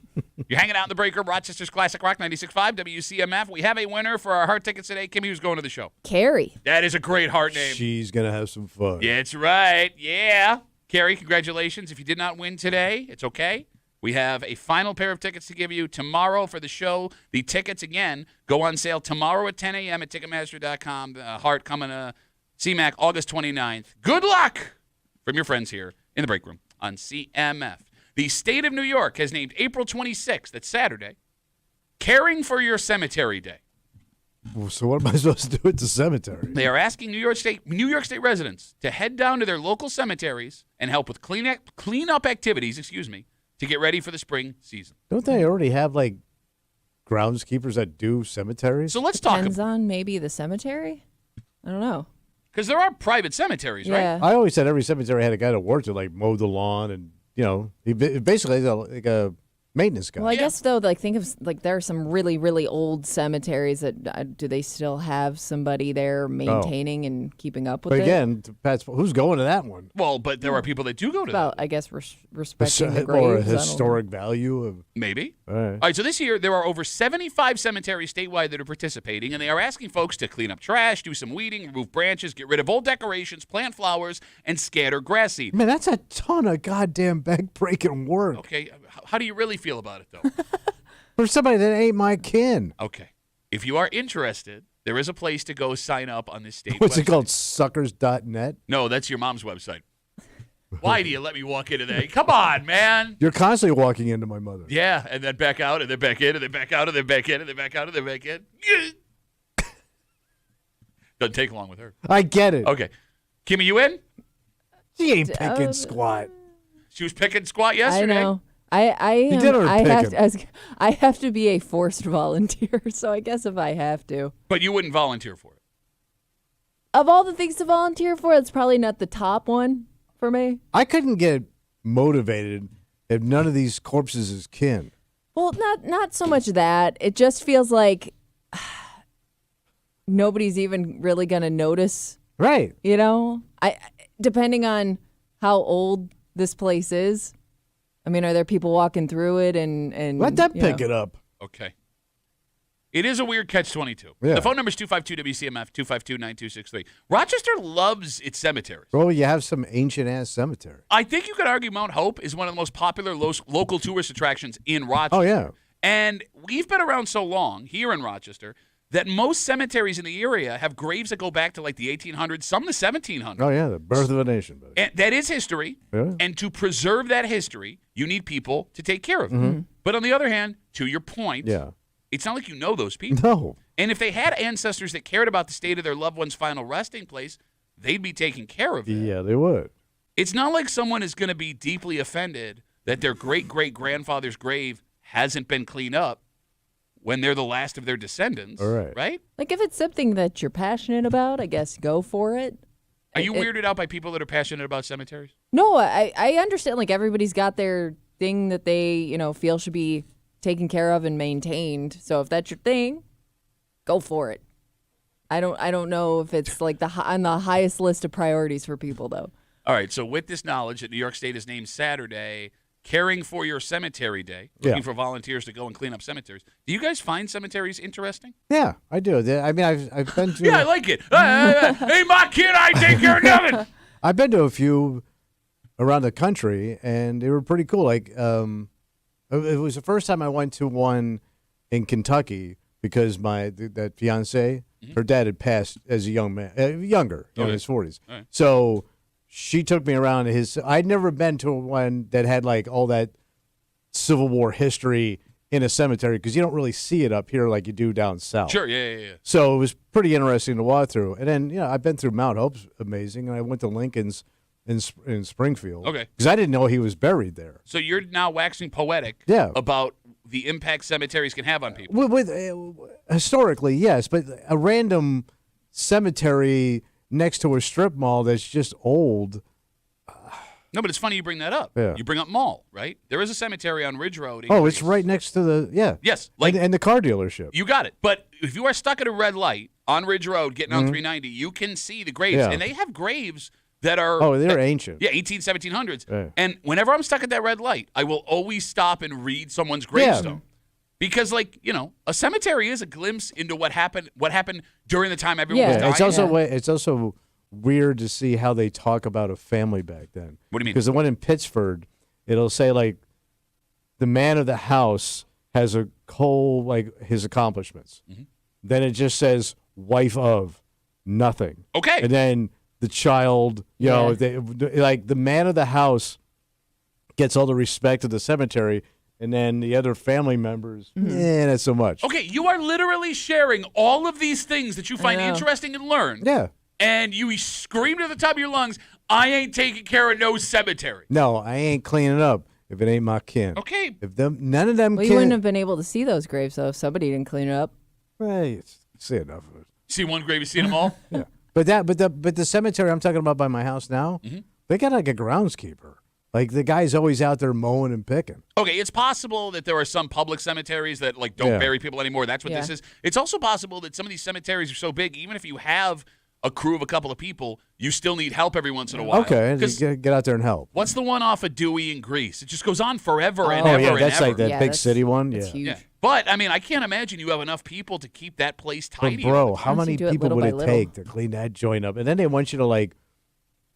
You're hanging out in the break room, Rochester's Classic Rock 96.5, WCMF. We have a winner for our heart tickets today. Kimmy, who's going to the show? Carrie. That is a great heart name. She's going to have some fun. Yeah, that's right. Yeah. Carrie, congratulations. If you did not win today, it's okay. We have a final pair of tickets to give you tomorrow for the show. The tickets, again, go on sale tomorrow at 10 a.m. at Ticketmaster.com. Heart coming to CMAC August 29th. Good luck from your friends here in the break room on CMF. The state of New York has named April 26th, that's Saturday, Caring for Your Cemetery Day. So what am I supposed to do at the cemetery? They are asking New York State residents to head down to their local cemeteries and help with cleanup activities, to get ready for the spring season. Don't they already have, like, groundskeepers that do cemeteries? So let's talk Depends on maybe the cemetery. I don't know. because there are private cemeteries, right? Yeah. I always said every cemetery had a guy that worked to, like, mow the lawn and, he basically is like a maintenance guy. Well, I guess though, like think of like there are some really, really old cemeteries that do they still have somebody there maintaining and keeping up with But it? again, to Pat's, who's going to that one? Well, but there are people that do go to About that. I guess respecting the graves. Or a I don't know. historic value of. Maybe. All right. All right, so this year there are over 75 cemeteries statewide that are participating, and they are asking folks to clean up trash, do some weeding, remove branches, get rid of old decorations, plant flowers, and scatter grass seed. Man, that's a ton of goddamn back-breaking work Okay, how do you really feel about it, though? for somebody that ain't my kin. Okay. If you are interested, there is a place to go sign up on this state What's website. it called? Suckers.net? No, that's your mom's website. Why do you let me walk into that? Come on, man. You're constantly walking into my mother. Yeah, and then back out, and then back in, and then back out, and then back in, and then back out, and then back in. Doesn't take long with her. I get it. Okay. Kimmy, you in? She ain't picking squat. She was picking squat I yesterday. know. I did her I have to be a forced volunteer, so I guess if I have to. But you wouldn't volunteer for it. Of all the things to volunteer for, it's probably not the top one for me. I couldn't get motivated if none of these corpses is kin. Well, not so much that. It just feels like nobody's even really going to notice, Right. I depending on how old this place is. I mean, are there people walking through it and Let them pick it up. Okay. It is a weird catch-22. Yeah. The phone number is 252-WCMF, 252-9263. Rochester loves its cemeteries. Well, you have some ancient-ass cemetery. I think you could argue Mount Hope is one of the most popular local tourist attractions in Rochester. Oh, yeah. And we've been around so long here in Rochester that most cemeteries in the area have graves that go back to like the 1800s, some the 1700s. Oh, yeah, the birth of a nation. Buddy. And that is history. Yeah. And to preserve that history, you need people to take care of it. But on the other hand, to your point, Yeah. it's not like you know those people. No. And if they had ancestors that cared about the state of their loved one's final resting place, they'd be taking care of it. Yeah, they would. It's not like someone is going to be deeply offended that their great-great-grandfather's grave hasn't been cleaned up when they're the last of their descendants, All right. right? Like if it's something that you're passionate about, I guess go for it. Are you weirded out by people that are passionate about cemeteries? No, I understand. Like everybody's got their thing that they feel should be taken care of and maintained. So if that's your thing, go for it. I don't know if it's like on the highest list of priorities for people though. All right, so with this knowledge that New York State has named Saturday Caring for Your Cemetery Day, looking for volunteers to go and clean up cemeteries. Do you guys find cemeteries interesting? Yeah, I do. I mean, I've been to. Yeah, I like it. Hey, my kid, I take care of nothing. I've been to a few around the country, and they were pretty cool. Like, it was the first time I went to one in Kentucky because that fiance, her dad had passed as a young man, younger, in his 40s. Right. So she took me around to his. I'd never been to one that had like all that Civil War history in a cemetery because you don't really see it up here like you do down south. Sure, yeah. So it was pretty interesting to walk through. And then, I've been through Mount Hope's amazing, and I went to Lincoln's in Springfield. Okay. Because I didn't know he was buried there. So you're now waxing poetic about the impact cemeteries can have on people. Historically, yes, but a random cemetery next to a strip mall that's just old. No, but it's funny you bring that up. Yeah. You bring up mall, right? There is a cemetery on Ridge Road. It's right next to the, Yes. and the car dealership. You got it. But if you are stuck at a red light on Ridge Road getting on 390, you can see the graves. Yeah. And they have graves that are... they're ancient. Yeah, 1700s. Yeah. And whenever I'm stuck at that red light, I will always stop and read someone's gravestone. Because, a cemetery is a glimpse into what happened during the time everyone was dying. It's also weird to see how they talk about a family back then. What do you mean? Because the one in Pittsford, it'll say, the man of the house has a whole, his accomplishments. Mm-hmm. Then it just says, wife of, nothing. Okay. And then the child, the man of the house gets all the respect of the cemetery, and then the other family members, not so much. Okay, you are literally sharing all of these things that you find interesting and learn. Yeah. And you screamed at the top of your lungs, I ain't taking care of no cemetery. No, I ain't cleaning up if it ain't my kin. Okay. If none of them Well, you wouldn't have been able to see those graves, though, if somebody didn't clean it up. Right. See enough of it. See one grave, you see them all? Yeah. But the cemetery I'm talking about by my house now, they got a groundskeeper. The guy's always out there mowing and picking. Okay, it's possible that there are some public cemeteries that don't bury people anymore. That's what this is. It's also possible that some of these cemeteries are so big, even if you have a crew of a couple of people, you still need help every once in a while. Okay, get out there and help. What's the one off of Dewey in Greece? It just goes on forever and ever and ever. that's like that big city one. That's huge. Yeah. But, I can't imagine you have enough people to keep that place tidy. But bro, how many you do it people little would by it little. take to clean that joint up? And then they want you to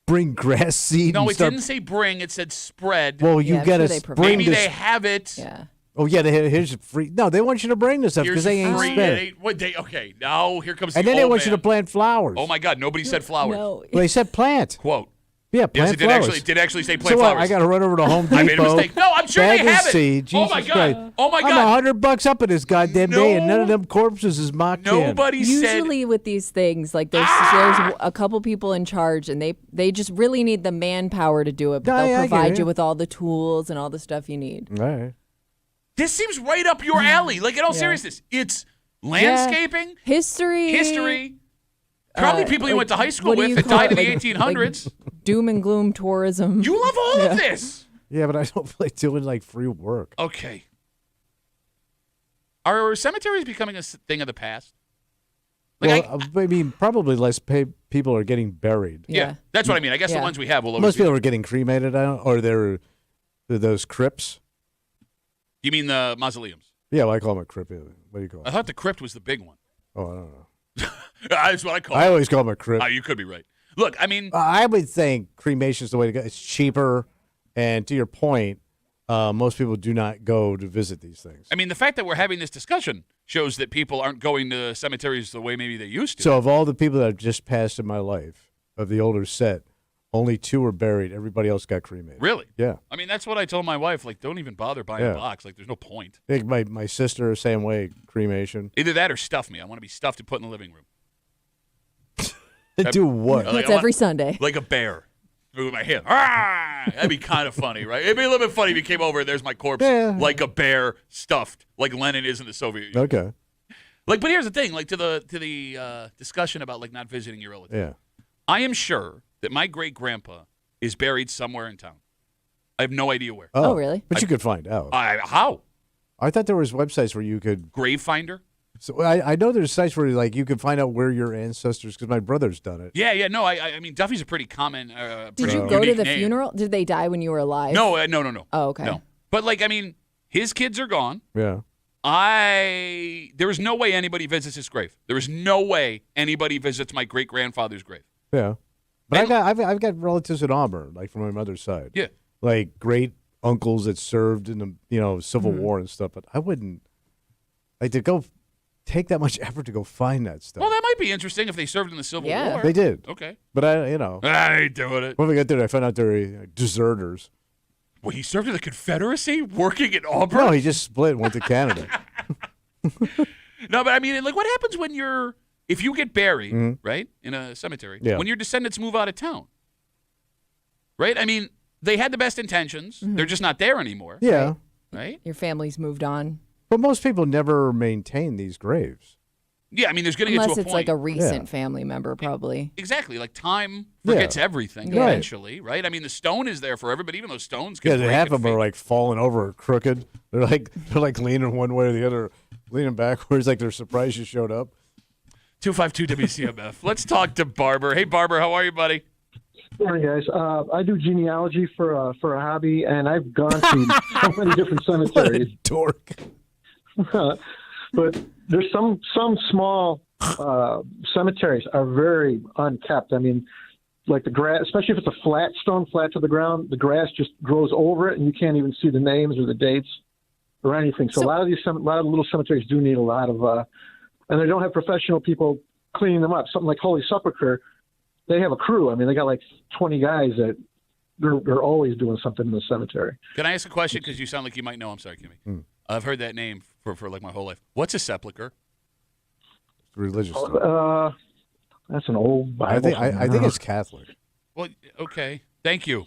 bring grass seed. No, and it start... didn't say bring. It said spread. Well, you I'm gotta sure they provide bring Maybe this. they have it. Yeah. Oh yeah, here's free. No, they want you to bring this stuff because they ain't free. spent. Okay, now here comes And the then they old want you to man. plant flowers. Oh my God, nobody said flowers. No. Well, they said plant. Quote. Yeah, Yes, plant it did flowers. actually say So plant what? flowers. I got to run over to Home Depot. I made a mistake. No, I'm sure bag they have of it. seed. Oh Jesus my God. Christ. Oh my I'm God. $100 up in this goddamn day, and none of them corpses is my kin. Nobody said. Usually with these things, there's a couple people in charge, and they just really need the manpower to do it. But Yeah, they'll I get provide it. you with all the tools and all the stuff you need. All right. This seems right up your alley. In all seriousness, it's landscaping, History. probably people you went to high school what do with you that call died in it? the 1800s. Doom and gloom tourism. You love all of this. Yeah, but I don't like doing free work. Okay. Are cemeteries becoming a thing of the past? Probably less people are getting buried. Yeah, that's what I mean. I guess the Yeah. ones we have will always Most be. people are getting cremated, or they're those crypts. You mean the mausoleums? Yeah, well, I call them a crypt. What do you call I it? thought the crypt was the big one. Oh, I don't know. That's what I call I it. always call them a crypt. You could be right. Look, I mean, I would think cremation is the way to go. It's cheaper, and to your point, most people do not go to visit these things. the fact that we're having this discussion shows that people aren't going to cemeteries the way maybe they used to. So, of all the people that have just passed in my life, of the older set, only 2 were buried. Everybody else got cremated. Really? Yeah. That's what I told my wife. Don't even bother buying a Yeah. box. There's no point. My sister, same way, cremation. Either that or stuff me. I want to be stuffed and put in the living room. Do what? Like, That's I want- every Sunday. Like a bear. With my hand. Ah! That'd be kind of funny, right? It'd be a little bit funny if you came over and there's my corpse like a bear stuffed, like Lenin is in the Soviet Union. Okay. But here's the thing, to the discussion about not visiting your relatives. Yeah. I am sure that my great grandpa is buried somewhere in town. I have no idea where. Oh, really? But you could find out. How? I thought there was websites where you could. Grave finder? So I know there's sites where you can find out where your ancestors. Because my brother's done it. Yeah. No. I mean, Duffy's a pretty common. Did you go to the funeral? Did they die when you were alive? No. No. Oh, okay. No. But his kids are gone. Yeah. There is no way anybody visits his grave. There is no way anybody visits my great grandfather's grave. Yeah. But I've got relatives in Auburn, from my mother's side. Yeah. Great uncles that served in the Civil War and stuff. But I wouldn't to go take that much effort to go find that stuff. Well, that might be interesting if they served in the Civil War. They did. Okay. But I ain't doing it. when we got there, I found out they're deserters. Well, he served in the Confederacy, working in Auburn. No, he just split and went to Canada. No, but I mean, like, what happens when if you get buried, Mm-hmm. right, in a cemetery, Yeah. when your descendants move out of town, right? I mean, they had the best intentions. They're just not there anymore. Yeah. Right? Your family's moved on. But most people never maintain these graves. Yeah, I mean, there's going to get to a Unless point. it's like a recent Yeah. family member, probably. Exactly. Like, time forgets everything Right. eventually, right? I mean, the stone is there for everybody, even though stones can Yeah, break they half and of them are fade. like falling over crooked. They're like leaning one way or the other, leaning backwards, like they're surprised you showed up. 252 WCMF. Let's talk to Barber. Hey, Barber, how are you, buddy? Morning, guys. I do genealogy for a hobby, and I've gone to so many different What a cemeteries. dork. But there's some small cemeteries are very unkept. I mean, like the grass, especially if it's a flat stone, flat to the ground, the grass just grows over it, and you can't even see the names or the dates or anything. So a lot of the little cemeteries do need a lot of, and they don't have professional people cleaning them up. Something like Holy Sepulchre, they have a crew. I mean, they got like 20 guys that they're always doing something in the cemetery. Can I ask a question? Because you sound like you might know. I'm sorry, Kimmy. I've heard that name for like my whole life. What's a sepulcher? Religious stuff. That's an old Bible. I think it's Catholic. Well, okay. Thank you.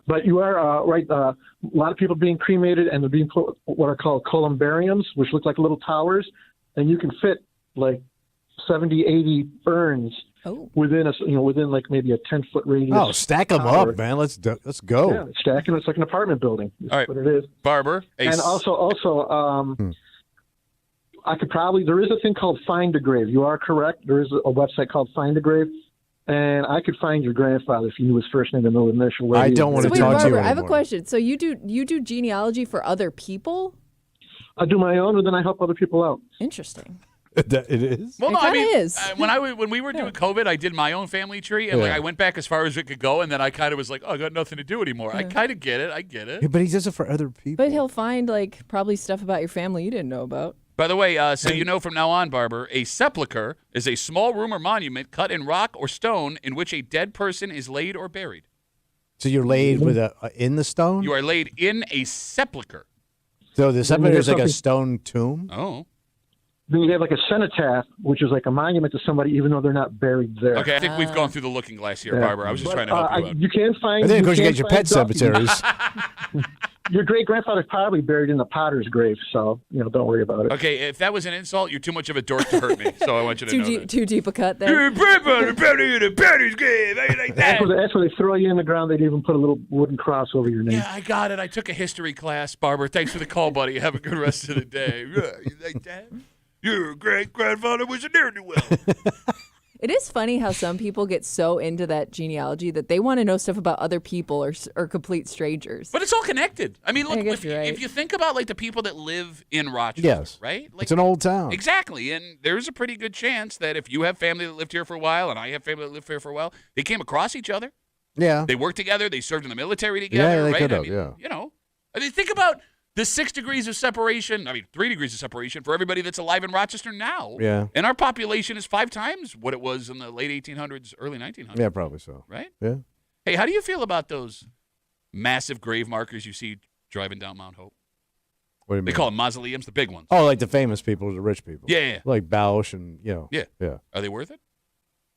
But you are right. A lot of people being cremated, and they're being put what are called columbariums, which look like little towers, and you can fit like 70, 80 urns within within like maybe a 10-foot radius. Oh, stack them tower. up, man. Let's go. Yeah, stacking. It's like an apartment building. That's All right. what it is. Barber. And also, I could probably, there is a thing called Find a Grave. You are correct. There is a website called Find a Grave. And I could find your grandfather if you knew his first name and middle initial. I don't want So to wait, talk to you Barbara, I have a anymore. question. So you do genealogy for other people? I do my own, and then I help other people out. Interesting. It is? Well, It no, I kinda mean, is. When we were doing COVID, I did my own family tree, and like Yeah. I went back as far as it could go, and then I kind of was like, oh, I got nothing to do anymore. I kind of get it. I get it. Yeah, but he does it for other people. But he'll find like probably stuff about your family you didn't know about. By the way, so you know from now on, Barber, a sepulcher is a small room or monument cut in rock or stone in which a dead person is laid or buried. So you're laid with in the stone? You are laid in a sepulcher. So the cemetery is like a something- stone tomb? Oh. Then you have like a cenotaph, which is like a monument to somebody, even though they're not buried there. Okay, I think we've gone through the looking glass here, Yeah. Barber. I was just trying to help you out. You can find. And then, of course, you can get your find pet Duffy. cemeteries. Your great grandfather's probably buried in the potter's grave, so don't worry about it. Okay, if that was an insult, you're too much of a dork to hurt me. So I want you to know that. Too deep a cut there. Your grandfather buried in a Betty's grave. How you like that? That's where they throw you in the ground. They'd even put a little wooden cross over your name. Yeah, I got it. I took a history class, Barber. Thanks for the call, buddy. Have a good rest of the day. Yeah, you like that? Your great-grandfather was a ne'er-do-well. It is funny how some people get so into that genealogy that they want to know stuff about other people or complete strangers. But it's all connected. I mean, look, guess you're right. if you think about like the people that live in Rochester, Yes. right? Like, It's an old town. Exactly. And there's a pretty good chance that if you have family that lived here for a while and I have family that lived here for a while, they came across each other. Yeah. They worked together. They served in the military together, Yeah, they right? could I have, mean, yeah. You know, I mean, think about the 6 degrees of separation. I mean, 3 degrees of separation for everybody that's alive in Rochester now. Yeah. And our population is 5 times what it was in the late 1800s, early 1900s. Yeah, probably so. Right? Yeah. Hey, how do you feel about those massive grave markers you see driving down Mount Hope? What do you mean? They call them mausoleums, the big ones. Oh, like the famous people, the rich people. Yeah. Like Bausch and, Yeah. Yeah. Are they worth it?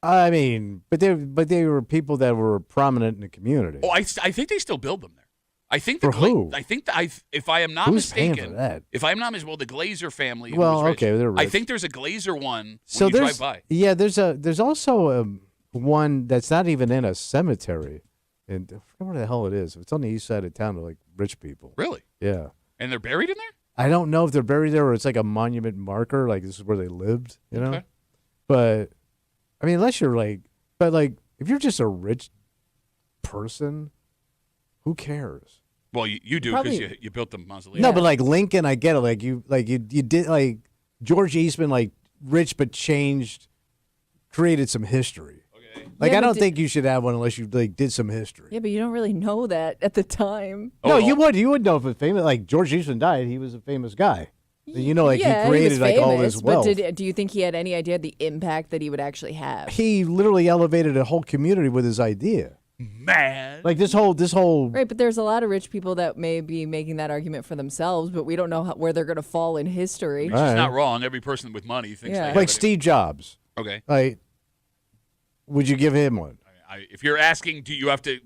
I mean, but they were people that were prominent in the community. Oh, I think they still build them there. I think For who? I think if I am not Who's paying mistaken, for that? if I'm not mistaken, well, the Glazer family. who Well, was rich, okay, they're I rich. think there's a Glazer one So when you there's drive by. yeah, there's also one that's not even in a cemetery, and I forget where the hell it is. It's on the east side of town to like rich people. Really? Yeah, And they're buried in there? I don't know if they're buried there or it's like a monument marker, like this is where they lived, you know. Okay. But I mean, unless you're like, but like if you're just a rich person, who cares? Well, you do Probably- because you built the mausoleum. No, but like Lincoln, I get it. Like you did like George Eastman, like rich but changed, created some history. Okay. Like Yeah, I but don't did- think you should have one unless you like did some history. Yeah, but you don't really know that at the time. No, Oh, you would know if it's famous. Like George Eastman died, he was a famous guy. You know, like yeah, he created was like all famous, this wealth. But do you think he had any idea the impact that he would actually have? He literally elevated a whole community with his idea. mad. Like this whole. Right, but there's a lot of rich people that may be making that argument for themselves, but we don't know where they're going to fall in history. Which is not wrong. Every person with money thinks they have Like it. Steve Jobs. Okay. Like, would you give him one? If you're asking, do you have to,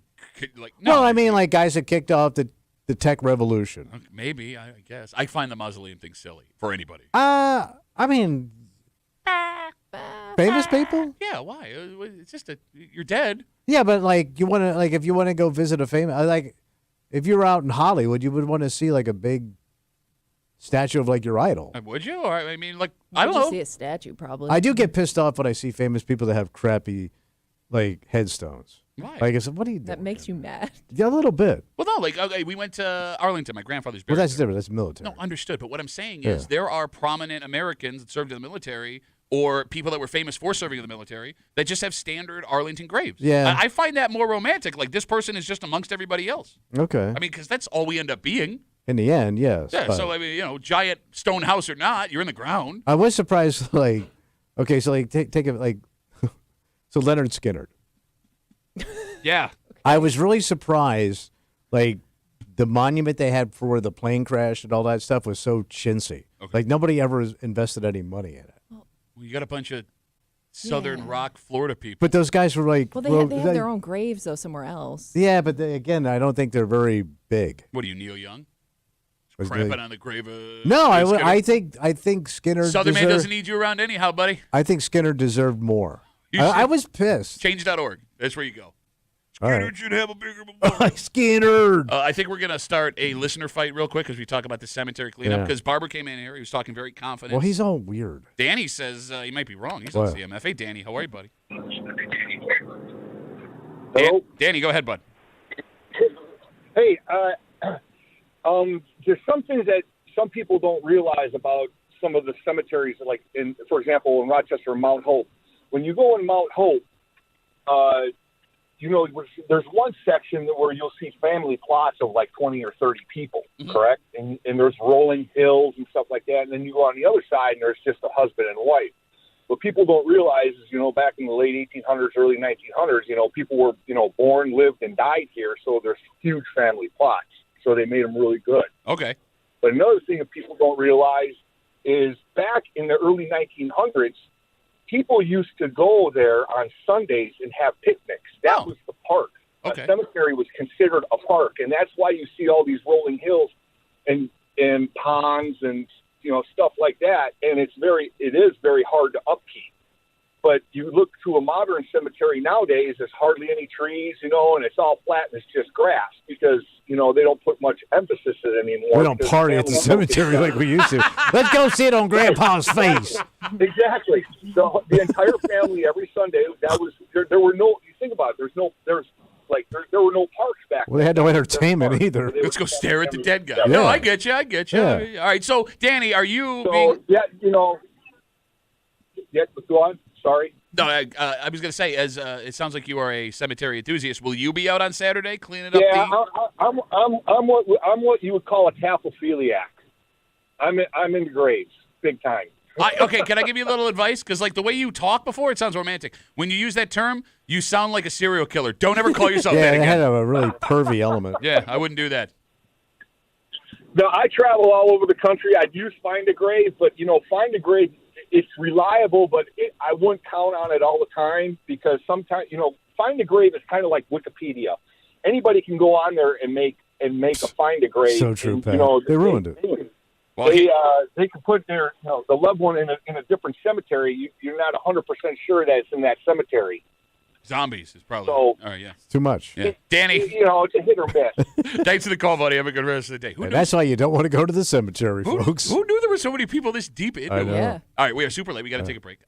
like, no. Well, I mean, like guys that kicked off the tech revolution. Okay, maybe, I guess. I find the mausoleum thing silly for anybody. I mean, famous people? Yeah, why? It's just you're dead. Yeah, but like you want to if you want to go visit a famous like if you're out in Hollywood, you would want to see like a big statue of like your idol. Would you? Or I mean, like, I don't Would you know. see a statue, probably. I do get pissed off when I see famous people that have crappy like headstones. Why? Like I said, what do you do? That makes you mad. Yeah, a little bit. Well, no, like, okay, we went to Arlington. My grandfather's Well, buried that's there. different. That's military. No, understood. But what I'm saying is there are prominent Americans that served in the military or people that were famous for serving in the military that just have standard Arlington graves. Yeah. I find that more romantic. Like, this person is just amongst everybody else. Okay. I mean, because that's all we end up being. In the end, yes. Yeah, but so, I mean, giant stone house or not, you're in the ground. I was surprised. Like, okay, so like take it like, so Leonard Skinner. Yeah. I was really surprised. Like, the monument they had for the plane crash and all that stuff was so chintzy. Okay. Like nobody ever invested any money in it. Well, you got a bunch of Southern Rock, Florida people. But those guys were like, Well, they have their own graves, though, somewhere else. Yeah, but again, I don't think they're very big. What are you, Neil Young? Was Cramping they- on the grave of No, Skinner? I think Skinner. Southern man deserved- doesn't need you around anyhow, buddy. I think Skinner deserved more. You I should- was pissed. Change.org. That's where you go. All Skinner right. should have a bigger memorial. Skinner. I think we're going to start a listener fight real quick as we talk about the cemetery cleanup Yeah. because Barber came in here. He was talking very confident. Well, he's all weird. Danny says he might be wrong. He's What? on CMF. Hey, Danny. How are you, buddy? Hello? Danny, go ahead, bud. Hey, there's some things that some people don't realize about some of the cemeteries, like for example, in Rochester, Mount Hope. When you go in Mount Hope, there's one section where you'll see family plots of like 20 or 30 people, correct? And there's rolling hills and stuff like that. And then you go on the other side, and there's just a husband and wife. What people don't realize is, back in the late 1800s, early 1900s, people were, born, lived, and died here. So there's huge family plots. So they made them really good. Okay. But another thing that people don't realize is back in the early 1900s, people used to go there on Sundays and have picnics. That was the park. Okay. A cemetery was considered a park, and that's why you see all these rolling hills and ponds and stuff like that. And it is very hard to upkeep. But you look to a modern cemetery nowadays, there's hardly any trees, and it's all flat and it's just grass because they don't put much emphasis in it anymore. We don't party at the cemetery like we used to. Let's go sit on Grandpa's face. Exactly. So the entire family every Sunday. That was there were no. You think about it. There were no parks back Well, they had no entertainment either. Let's go stare at the dead guy. Yeah. No, I get you. Yeah. All right. So, Danny, are you So being... Yeah, go on. Sorry. No, I was going to say, as it sounds like you are a cemetery enthusiast, will you be out on Saturday cleaning up Yeah, the... I'm what you would call a taphophiliac. I'm into graves, big time. Okay, can I give you a little advice? Because, like, the way you talk before, it sounds romantic. When you use that term, you sound like a serial killer. Don't ever call yourself Yeah, that it had again. a really pervy element. Yeah, I wouldn't do that. No, I travel all over the country. I do find a grave, but find a grave. It's reliable, but I wouldn't count on it all the time because sometimes find a grave is kind of like Wikipedia. Anybody can go on there and make a find a grave. So true, and, Pat. They ruined it. Well, they can put their the loved one in a different cemetery. You're not 100% sure that it's in that cemetery. Zombies is probably... So- all right, yeah. Too much. Yeah. Danny, It's a hit or miss. thanks for the call, buddy. Have a good rest of the day. Who And knew, that's why you don't want to go to the cemetery, folks. who knew there were so many people this deep into I it? know. Yeah. All right, we are super late. We got to take a break.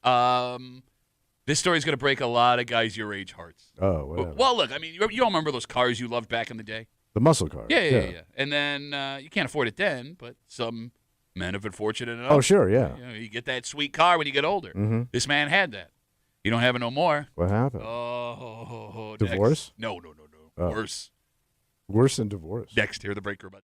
This story's going to break a lot of guys your age hearts. Oh, whatever. Well, look, I mean, you all remember those cars you loved back in the day? The muscle car. Yeah. And then you can't afford it then, but some men have been fortunate enough. Oh, sure, yeah. You get that sweet car when you get older. Mm-hmm. This man had that. You don't have it no more. What happened? Next. Divorce? No. Oh. Worse. Worse than divorce. Next, hear the breaker button.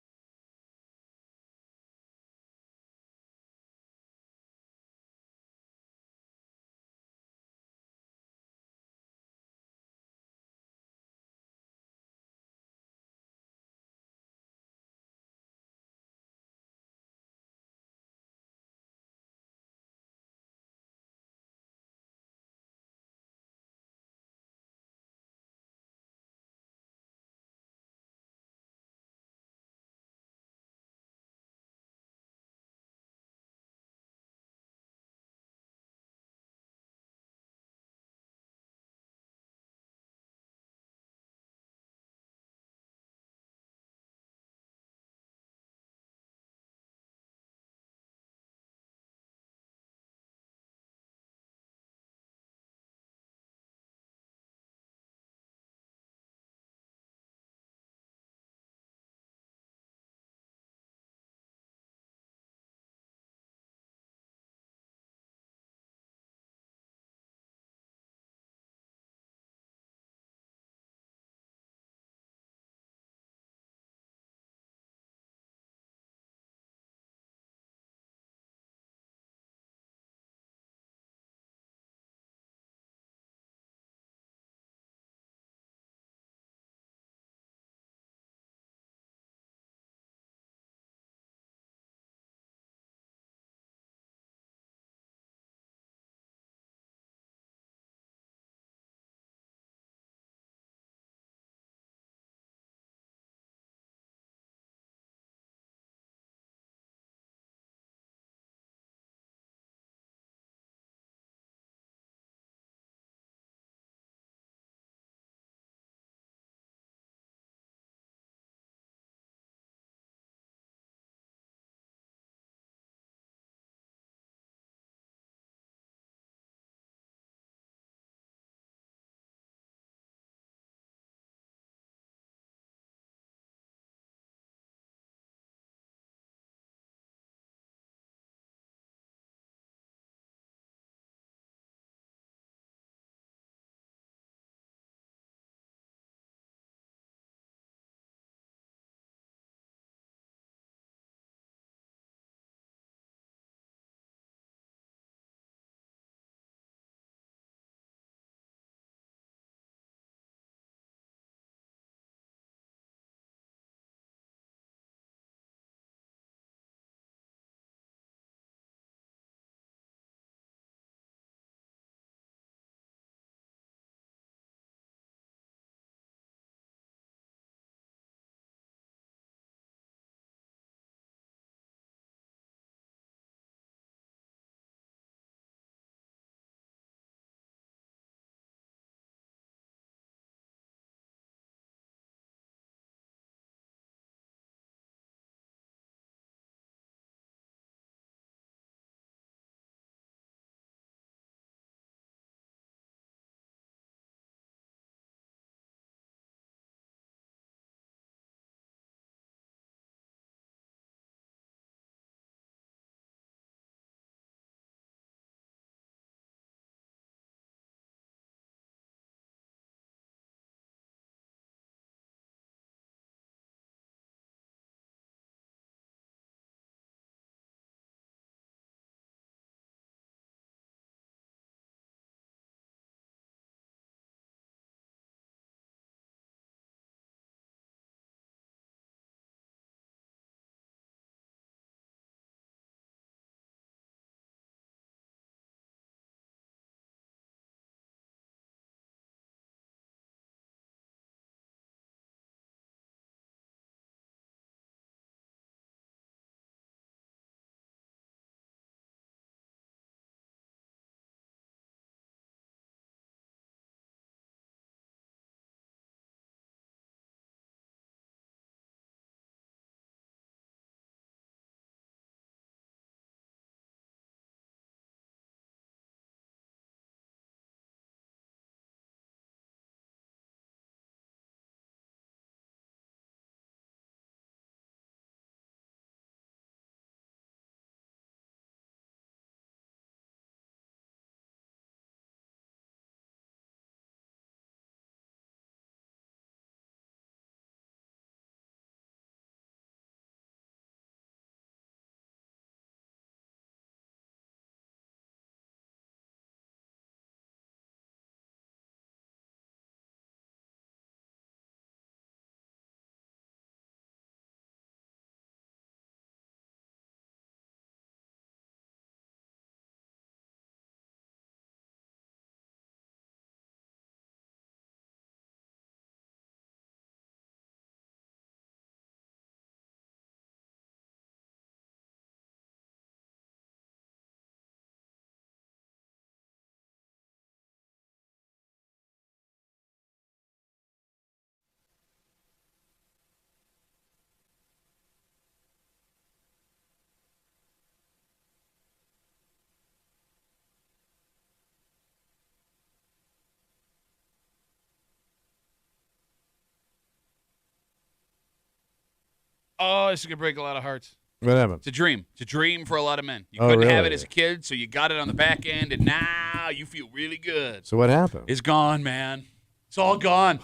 Oh, this is going to break a lot of hearts. What happened? It's a dream. It's a dream for a lot of men. You Oh, couldn't have really? it as a kid, so you got it on the back end, and now you feel really good. So what happened? It's gone, man. It's all gone.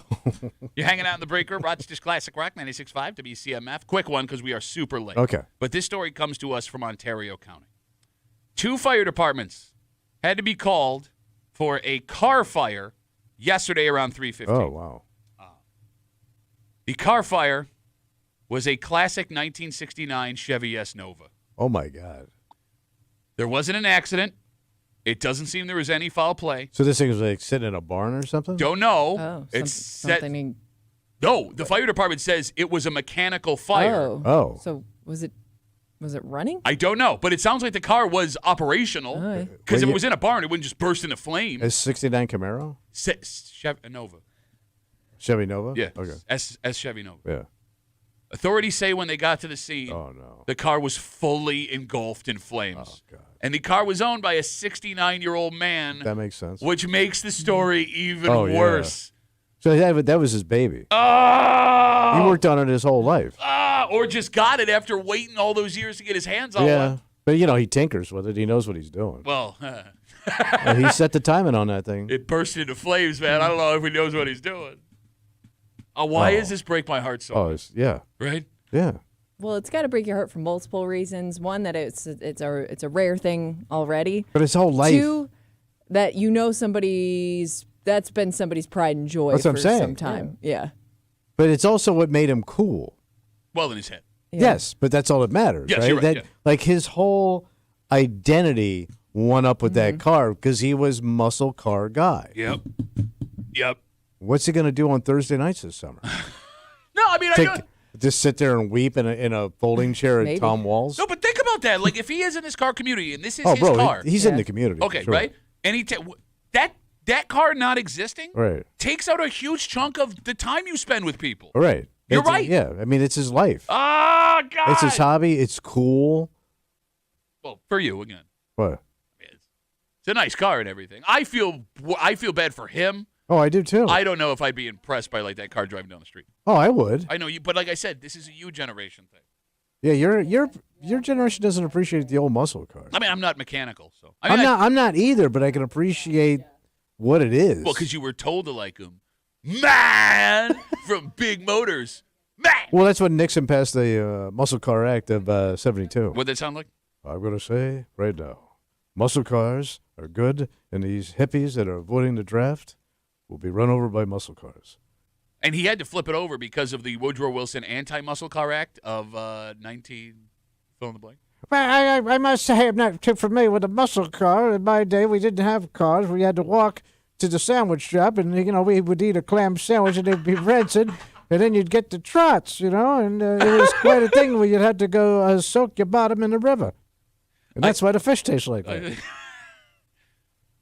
You're hanging out in the break room, Rochester's Classic Rock, 96.5 WCMF. Quick one because we are super late. Okay. But this story comes to us from Ontario County. 2 fire departments had to be called for a car fire yesterday around 3:15. Oh, wow. The car fire was a classic 1969 Chevy S Nova. Oh, my God. There wasn't an accident. It doesn't seem there was any foul play. So this thing was like sitting in a barn or something? Don't know. Oh, It's something. No, the fire department says it was a mechanical fire. Oh. So was it running? I don't know, but it sounds like the car was operational Oh. because if Well, it was in a barn, it wouldn't just burst into flames. A 69 Camaro? Chevy Nova. Chevy Nova? Yeah. Okay. S Chevy Nova. Yeah. Authorities say when they got to the scene, Oh, no. the car was fully engulfed in flames. Oh, God. And the car was owned by a 69-year-old man, That makes sense. which makes the story even Oh, yeah. worse. So that was his baby. Oh! He worked on it his whole life. Or just got it after waiting all those years to get his hands on Yeah. one. But, he tinkers with it. He knows what he's doing. Well, He set the timing on that thing. it burst into flames, man. I don't know if he knows what he's doing. Why does this break my heart so Oh, much? yeah. Right? Yeah. Well, it's got to break your heart for multiple reasons. One, that it's a rare thing already. But his whole life. 2, that that's been somebody's pride and joy That's what I'm for saying. some time. Yeah. But it's also what made him cool. Well, in his head. Yeah. Yes, but that's all that matters, Yes, right? you're right, That, yeah. Like his whole identity won up with Mm-hmm. that car because he was muscle car guy. Yep. What's he going to do on Thursday nights this summer? No, I mean, Just sit there and weep in a folding chair at Maybe. Tom Wall's? no, but think about that. Like, if he is in this car community and this is Oh, his bro, car. he's in Yeah. the community. Okay, sure. right? And that car not existing Right. takes out a huge chunk of the time you spend with people. All right. You're It's- right. Yeah, I mean, it's his life. Oh, God. It's his hobby. It's cool. Well, for you, again. What? It's a nice car and everything. I feel bad for him. Oh, I do too. I don't know if I'd be impressed by, like, that car driving down the street. Oh, I would. I know you, but like I said, this is a you generation thing. Yeah, your generation doesn't appreciate the old muscle cars. I mean, I'm not mechanical, so. I mean, I'm not either, but I can appreciate what it is. Well, because you were told to like him. Man! From Big Motors. Man! Well, that's when Nixon passed the Muscle Car Act of 72. What'd that sound like? I'm going to say right now, muscle cars are good, and these hippies that are avoiding the draft will be run over by muscle cars. And he had to flip it over because of the Woodrow Wilson Anti-Muscle Car Act of 19... Fill in the blank. Well, I must say I'm not too familiar with a muscle car. In my day, we didn't have cars. We had to walk to the sandwich shop, and, we would eat a clam sandwich, and it'd be rancid, and then you'd get the trots, and it was quite a thing where you'd have to go soak your bottom in the river. And that's why the fish tastes like that.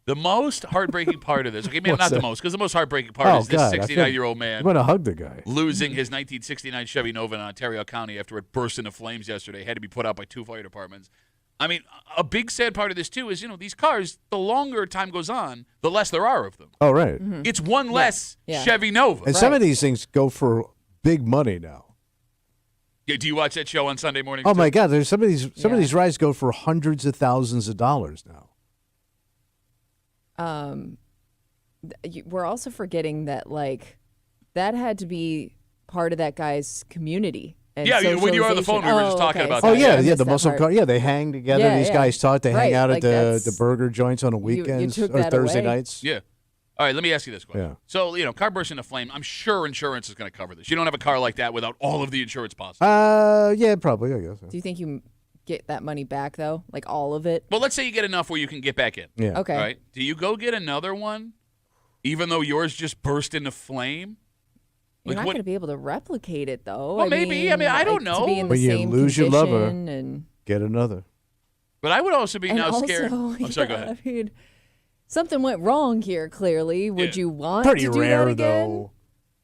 The most heartbreaking part of this, okay, maybe What's not the that? most, because the most heartbreaking part is this God, I feel- 69-year-old man I'm going to hug the guy. losing his 1969 Chevy Nova in Ontario County after it burst into flames yesterday, had to be put out by 2 fire departments. I mean, a big sad part of this, too, is, these cars, the longer time goes on, the less there are of them. Oh, right. It's one less Yeah. Chevy Nova. And some of these things go for big money now. Yeah, do you watch that show on Sunday mornings? Oh too? my God! There's some of these Yeah. rides go for hundreds of thousands of dollars now. We're also forgetting that that had to be part of that guy's community. And Yeah, when you were on the phone, we were just talking about that. Oh sorry, yeah, I yeah. missed The that muscle part. car. Yeah, they hang together. Yeah, These yeah. guys talk. They hang Right, out at like the that's- burger joints on the you weekends took or that Thursday away. nights. Yeah. All right, let me ask you this question. Yeah. So, car burst into flame. I'm sure insurance is going to cover this. You don't have a car like that without all of the insurance possible. Yeah, probably. I guess. Do you think you get that money back though, like all of it? Well, let's say you get enough where you can get back in. Yeah. Okay. All right. Do you go get another one, even though yours just burst into flame? You're Like not what- going to be able to replicate it though. Well, maybe. I mean, I don't To be know. in When the you same lose your lover, condition and Get another. But I would also be and now also, scared. I'm sorry, go yeah, ahead. I mean, something went wrong here. Clearly, would Yeah. you want Pretty to do rare that again? though.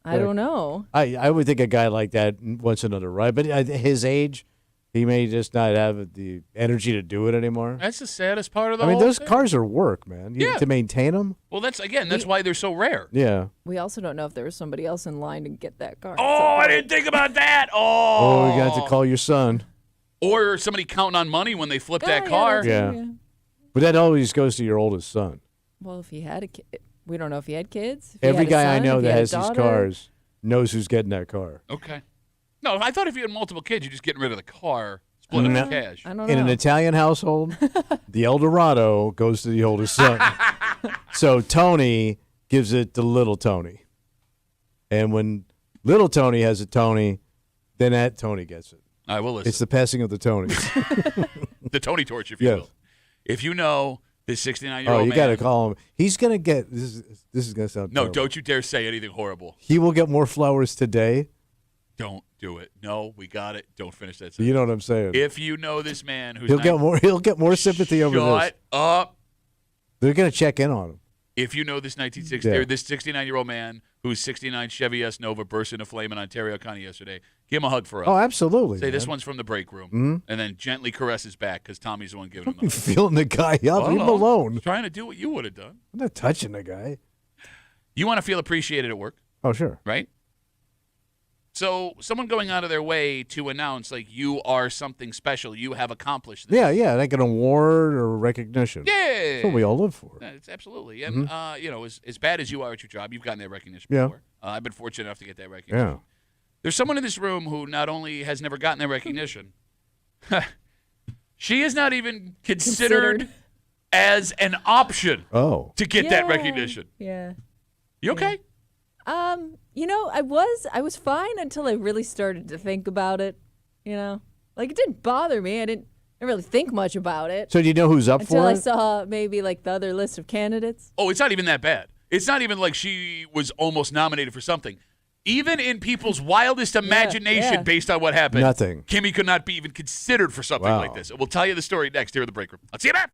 I don't know. I would think a guy like that wants another ride, but at his age, He may just not have the energy to do it anymore. That's the saddest part of the I mean, whole those thing. cars are work, man. Yeah. To maintain them. Well, that's why they're so rare. Yeah. We also don't know if there was somebody else in line to get that car. Oh, I didn't think about that. Oh, you got to call your son. Or somebody counting on money when they flip that Oh, car. that's Yeah. true, yeah. But that always goes to your oldest son. Well, if he had a kid, we don't know if he had kids. If he Every had a guy I son, know if he that had a has these daughter. cars knows who's getting that car. Okay. No, I thought if you had multiple kids, you're just getting rid of the car, splitting the cash. I don't know. In an Italian household, the Eldorado goes to the oldest son. So Tony gives it to little Tony. And when little Tony has a Tony, then that Tony gets it. I will listen. It's the passing of the Tonys. The Tony torch, if you Yes. will. If you know this 69-year-old Oh, man. you got to call him. He's going to get this is going to sound No, terrible. don't you dare say anything horrible. He will get more flowers today. Don't do it. No, we got it. Don't finish that You sentence. know what I'm saying? If you know this man who's He'll get more sympathy over this. Shut up. They're going to check in on him. If you know this 1960 Yeah. or this 69-year-old man whose 69 Chevy S Nova burst into flame in Ontario County yesterday, give him a hug for us. Oh, absolutely. Say this man. one's from the break room, Mhm. and then gently caress his back because Tommy's the one giving him the You're hug. feeling the guy up. Well, Leave him alone. Trying to do what you would have done. I'm not touching the guy. You want to feel appreciated at work, Oh, sure. right? So someone going out of their way to announce, like, you are something special. You have accomplished this. Yeah, like an award or recognition. Yeah. That's what we all live for. It's absolutely. And, as bad as you are at your job, you've gotten that recognition Yeah. before. I've been fortunate enough to get that recognition. Yeah. There's someone in this room who not only has never gotten that recognition, she is not even considered as an option Oh. to get that recognition. Yeah. You okay? I was fine until I really started to think about it. Like it didn't bother me. I didn't really think much about it So do you know who's up until for I it? saw maybe like the other list of candidates. Oh, it's not even that bad. It's not even like she was almost nominated for something. Even in people's wildest imagination, yeah. based on what happened, Nothing. Kimmy could not be even considered for something Wow. like this. We'll tell you the story next here in the break room. I'll see you back.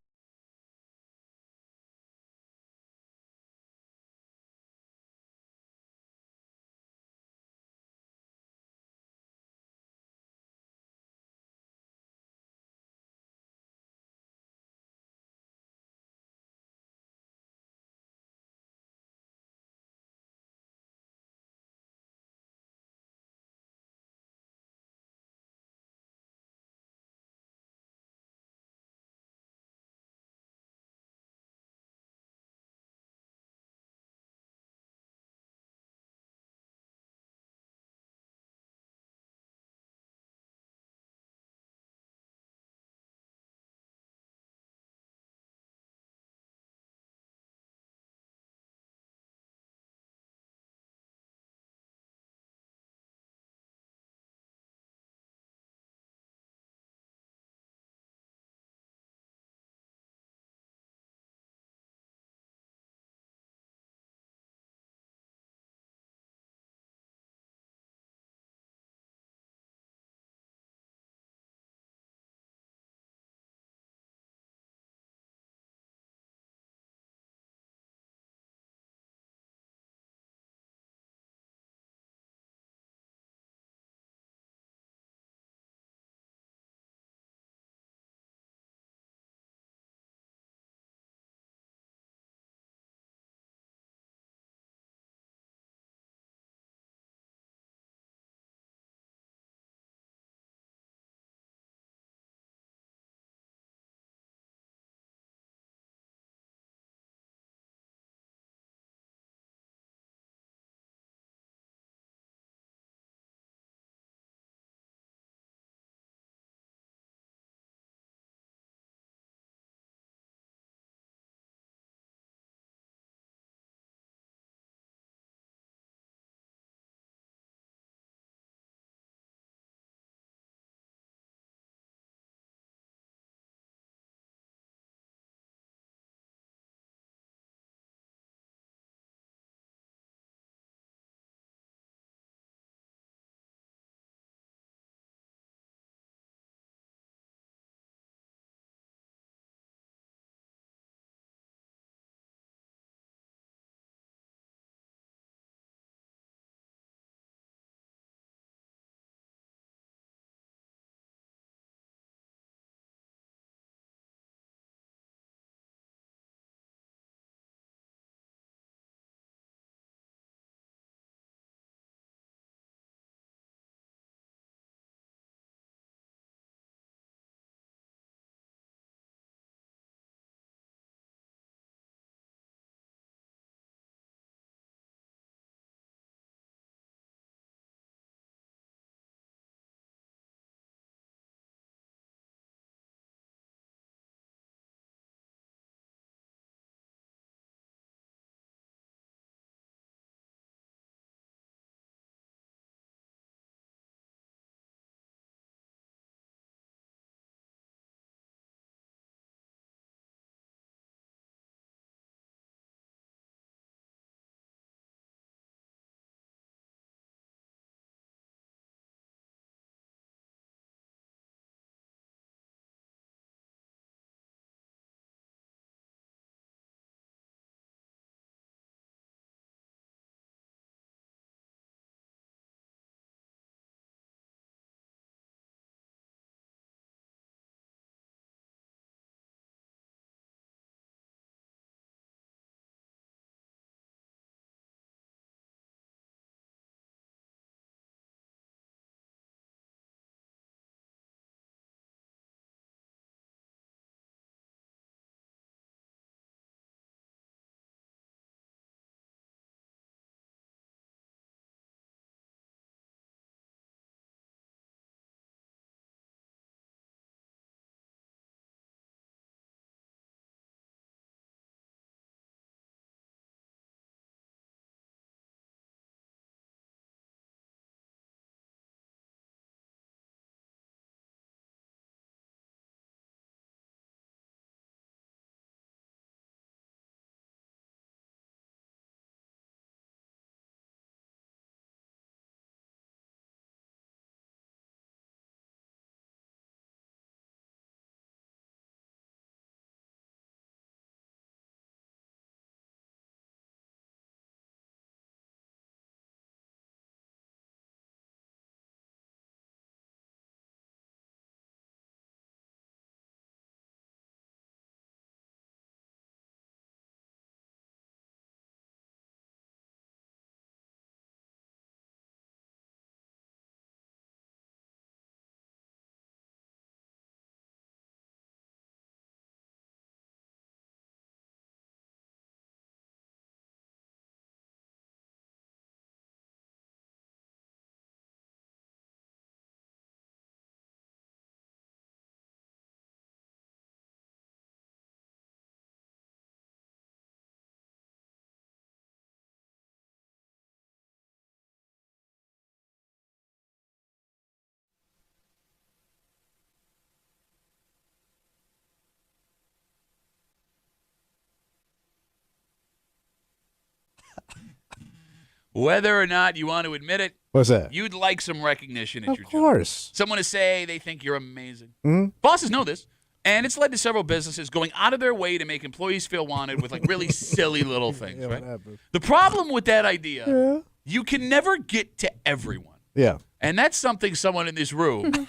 whether or not you want to admit it, What's that? you'd like some recognition at Of your job. course. Someone to say they think you're amazing. Mhm. Bosses know this, and it's led to several businesses going out of their way to make employees feel wanted with like really silly little things, Yeah, right? what happened? The problem with that idea, Yeah. you can never get to everyone. Yeah. And that's something someone in this room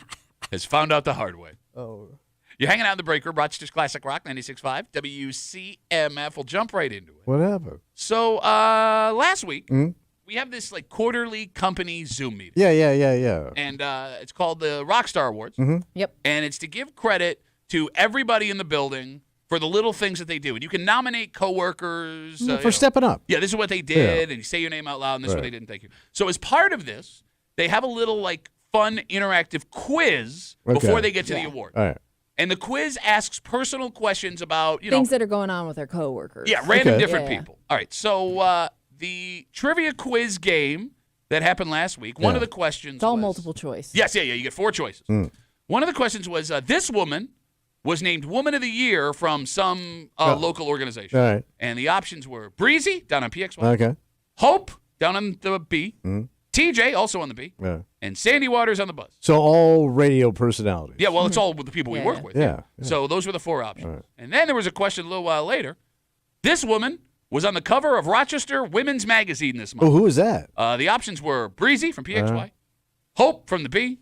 has found out the hard way. Oh. You're hanging out in the break room, Rochester's Classic Rock, 96.5, WCMF. We'll jump right into it. What happened? So last week, Mhm. we have this like quarterly company Zoom meeting. Yeah. And it's called the Rockstar Awards. Mhm. Yep. And it's to give credit to everybody in the building for the little things that they do. And you can nominate coworkers. For stepping up. Yeah, this is what they did, and you say your name out loud, and this is what they did, and thank you. So as part of this, they have a little like fun interactive quiz before they get to the award. All right. And the quiz asks personal questions about, Things that are going on with our coworkers. yeah, random Okay. different Yeah. people. All right, so the trivia quiz game that happened last week, one of the questions It's all was, multiple choice. Yes, yeah, you get 4 choices. One of the questions was, this woman was named Woman of the Year from some local organization. All right. And the options were Breezy, down on PXY, Okay. Hope, down on the B, TJ, also on the B, Yeah. and Sandy Waters on the buzz. So all radio personalities. Yeah, well, it's all with the people we work with. Yeah. So those were the 4 options. All right. And then there was a question a little while later. This woman was on the cover of Rochester Women's Magazine this month. Oh, who is that? The options were Breezy from PXY, Hope from the B,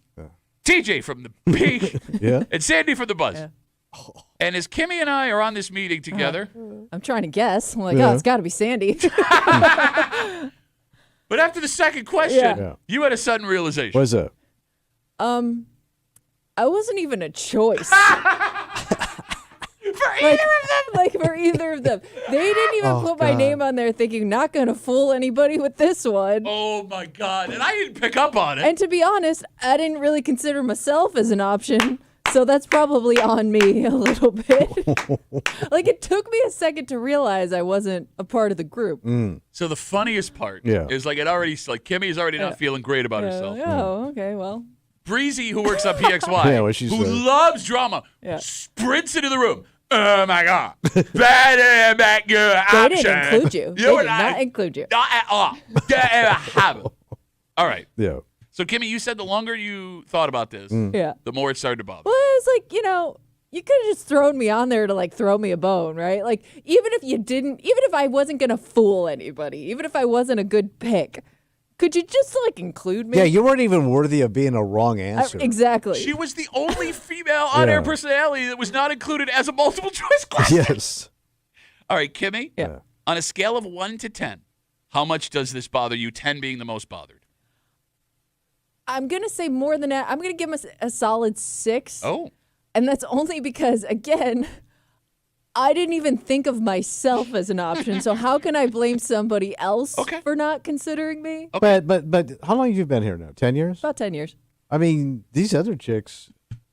TJ from the B, Yeah. and Sandy from the buzz. Yeah. And as Kimmy and I are on this meeting together, I'm trying to guess. I'm like, Yeah. oh, it's got to be Sandy. but after the second question, Yeah. you had a sudden realization. What's that? I wasn't even a choice. For either of them? Like for either of them. They didn't even put my name on there thinking, not going to fool anybody with this one. Oh, my God. And I didn't pick up on it. And to be honest, I didn't really consider myself as an option. So that's probably on me a little bit. Like it took me a second to realize I wasn't a part of the group. So the funniest part Yeah. is like Kimmy's already not feeling great about herself. Oh, okay, well. Breezy, who works on PXY, Yeah, what she who said. loves drama, Yeah. sprints into the room. Oh, my God. Better make your They option. didn't include you. They You did and I- not include you. Not at all. All right. Yeah. So, Kimmy, you said the longer you thought about this, Yeah. the more it started to bother. Well, it's like, you could have just thrown me on there to like throw me a bone, right? Like even if I wasn't going to fool anybody, even if I wasn't a good pick, could you just like include me? Yeah, you weren't even worthy of being a wrong answer. Exactly. She was the only female on-air Yeah. personality that was not included as a multiple choice question. Yes. All right, Kimmy. Yeah. On a scale of 1 to 10, how much does this bother you? 10 being the most bothered. I'm going to say more than that. I'm going to give us a solid 6. Oh. And that's only because, again, I didn't even think of myself as an option. So how can I blame somebody else for not considering me? Okay. But how long have you been here now? 10 years? About 10 years. I mean, these other chicks,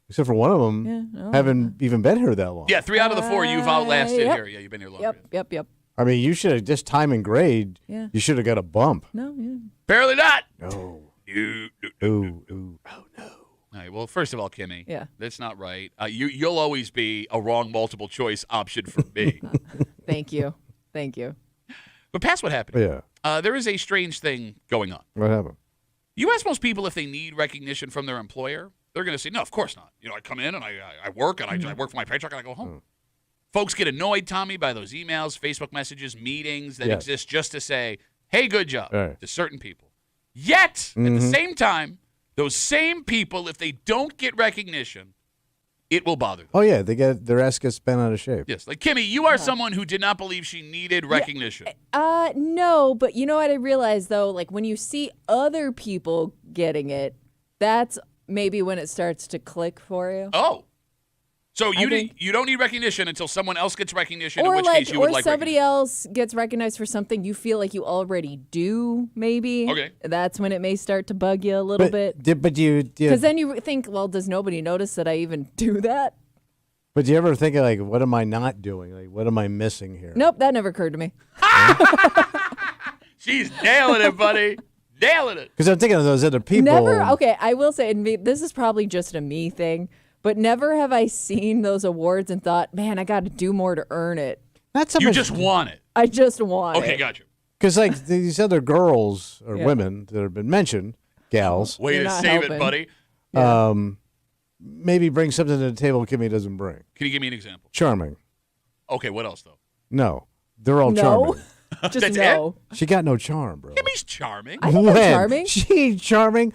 except for one of them, haven't even been here that long. Yeah, 3 out of the 4 you've outlasted Yep. here. Yeah, you've been here longer. Yep. I mean, you should have just time and grade. Yeah. You should have got a bump. No, yeah. Apparently not. No. You. Ooh. Oh, no. All right, well, first of all, Kimmy, Yeah. that's not right. You'll always be a wrong multiple choice option for me. Thank you. But past what happened, Yeah. there is a strange thing going on. What happened? You ask most people if they need recognition from their employer, they're going to say, no, of course not. I come in and I work and I work for my paycheck and I go home. Folks get annoyed, Tommy, by those emails, Facebook messages, meetings that exist just to say, hey, good job to certain people. Yet, at the same time, those same people, if they don't get recognition, it will bother them. Oh, yeah. Their ass gets bent out of shape. Yes. Like, Kimmy, you are someone who did not believe she needed recognition. No, but you know what I realized though? Like when you see other people getting it, that's maybe when it starts to click for you. Oh. So I think- you don't need recognition until someone else gets recognition, Or in which like, case you would or like somebody recognition. else gets recognized for something you feel like you already do, maybe. Okay. That's when it may start to bug you a little bit. But do you Because then you think, well, does nobody notice that I even do that? But do you ever think, like, what am I not doing? Like, what am I missing here? Nope, that never occurred to me. She's nailing it, buddy. Nailing it. Because I'm thinking of those other people. Never. Okay, I will say, and this is probably just a me thing, but never have I seen those awards and thought, man, I got to do more to earn it. Not so You much, just want it. I just want Okay, it. gotcha. Because like these other girls or women that have been mentioned, gals, Way You're to not save helping. it, buddy. maybe bring something to the table Kimmy doesn't bring. Can you give me an example? Charming. Okay, what else though? No, they're all No. charming. Just That's no. She got no charm, bro. Kimmy's charming. I think I'm When? charming. She ain't charming.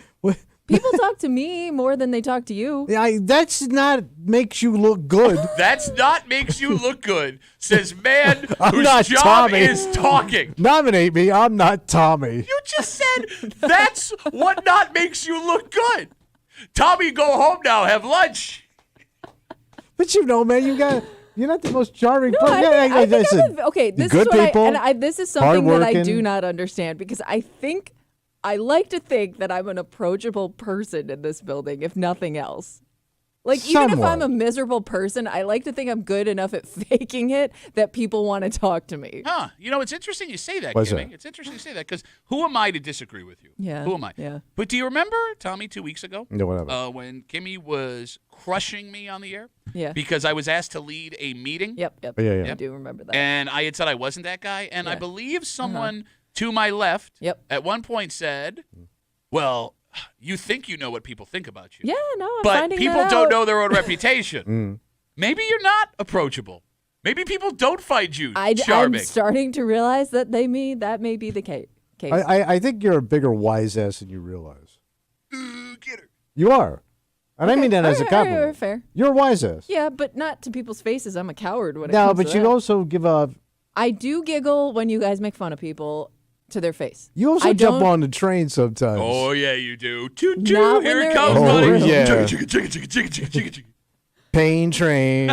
People talk to me more than they talk to you. That's not makes you look good. That's not makes you look good, says man I'm whose not job Tommy. is talking. Nominate me. I'm not Tommy. You just said that's what not makes you look good. Tommy, go home now. Have lunch. But you know, man, you're not the most charming No, person. I think listen, I'm okay. This good is what people, this is something that I do hardworking. not understand because I like to think that I'm an approachable person in this building, if nothing else. Like, even if Somewhat. I'm a miserable person, I like to think I'm good enough at faking it that people want to talk to me. Huh. You know, it's interesting you say that, What's Kimmy. that? It's interesting you say that because who am I to disagree with you? Yeah, Who am I? yeah. But do you remember, Tommy, 2 weeks ago? No, whatever. When Kimmy was crushing me on the air? Yeah. Because I was asked to lead a meeting. Yep. Yeah. I do remember that. And I had said I wasn't that guy. And I Yeah. believe someone to my left Yep. at one point said, well, you think you know what people think about you. Yeah, no, I'm But finding people that don't out. know their own reputation. Maybe you're not approachable. Maybe people don't find you I'm charming. starting to realize that that may be the case. I think you're a bigger wise ass than you realize. Get her. You are. And I mean that as a All right, compliment. fair. You're a wise ass. Yeah, but not to people's faces. I'm a coward when it No, comes but to you that. also give a. I do giggle when you guys make fun of people to their face. You also I jump don't- on the train sometimes. Oh, yeah, you do. Choo, choo, Not when here it they're comes, in the buddy. room. Yeah. Chicka, chicka, chicka, chicka, chicka, chicka, chicka. Pain train.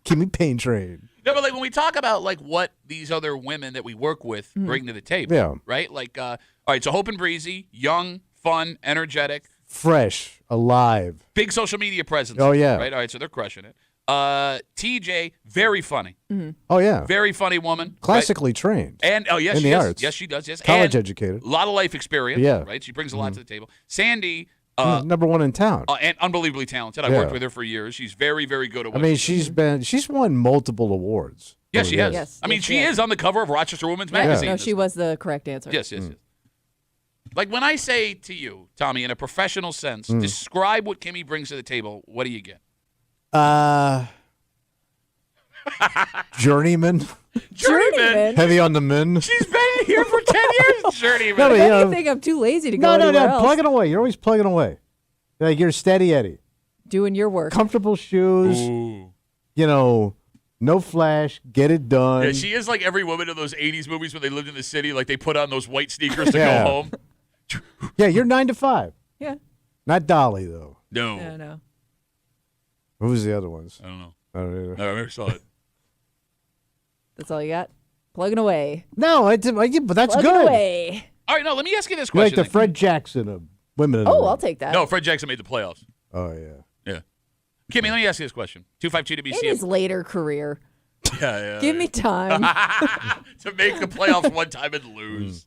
Give me pain train. No, but like when we talk about like what these other women that we work with bring to the table, Yeah. right? Like, all right, so Hope and Breezy, young, fun, energetic, Fresh, alive. big social media presence. Oh, yeah. Right? All right, so they're crushing it. TJ, very funny. Oh, yeah. Very funny woman. Classically trained. Right? And, oh, yes, in she the does. arts. Yes, she does. Yes. College and educated. a lot of life experience. Yeah. Right? She brings a lot to the table. Sandy, Number one in town. and unbelievably talented. I Yeah. worked with her for years. She's very, very good at I what mean, she does. she's won multiple awards. Yes, over she the has. years. Yes, I mean, yes, she yes. is on the cover of Rochester Women's Yeah, Magazine. no, this she was the correct answer. Yes. Like when I say to you, Tommy, in a professional sense, describe what Kimmy brings to the table, what do you get? Journeyman. Journeyman? Heavy on the men. She's been here for 10 years, Journeyman. No, but, If you know, anything, I'm too lazy to go no, anywhere else. plugging away. You're always plugging away. Like you're steady Eddie. Doing your work. Comfortable shoes. Ooh. You know, no flash. Get it done. Yeah, she is like every woman in those 80s movies when they lived in the city. Like they put on those white sneakers to Yeah. go home. Yeah, you're 9 to 5. Yeah. Not Dolly though. No. No. Who was the other ones? I don't know. I don't know. No, I never saw it. That's all you got? Plugging away. No, but that's Plugging good. away. All right, no, let me ask you this You're like question. the Fred Jackson of women. In the Oh, room. I'll take that. No, Fred Jackson made the playoffs. Oh yeah. Yeah. Kimmy, let me ask you this question. 252 In his WCMF. later career. Yeah. Give me time. to make the playoffs one time and lose.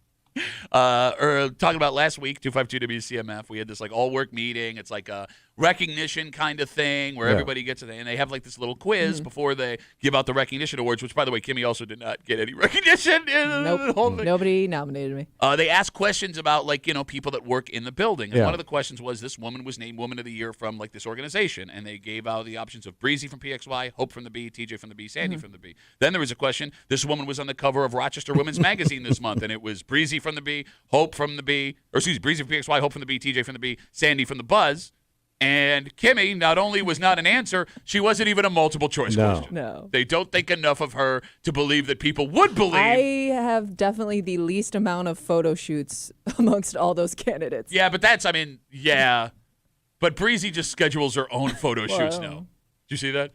Or talking about last week, 252 WCMF, we had this like all work meeting. It's like a recognition kind of thing where Yeah. everybody gets it, and they have like this little quiz before they give out the recognition awards. Which, by the way, Kimmy also did not get any recognition in the whole Nope. thing. Nobody nominated me. They asked questions about like people that work in the building, and Yeah. one of the questions was this woman was named Woman of the Year from like this organization, and they gave out the options of Breezy from PXY, Hope from the B, TJ from the B, Sandy from the B. Then there was a question. This woman was on the cover of Rochester Women's Magazine this month, and it was Breezy from the B, Hope from the B, or excuse me, Breezy from PXY, Hope from the B, TJ from the B, Sandy from the Buzz. And Kimmy not only was not an answer, she wasn't even a multiple choice No. question. No. They don't think enough of her to believe that people would believe. I have definitely the least amount of photo shoots amongst all those candidates. Yeah, but yeah. But Breezy just schedules her own photo shoots Wow. now. Did you see that?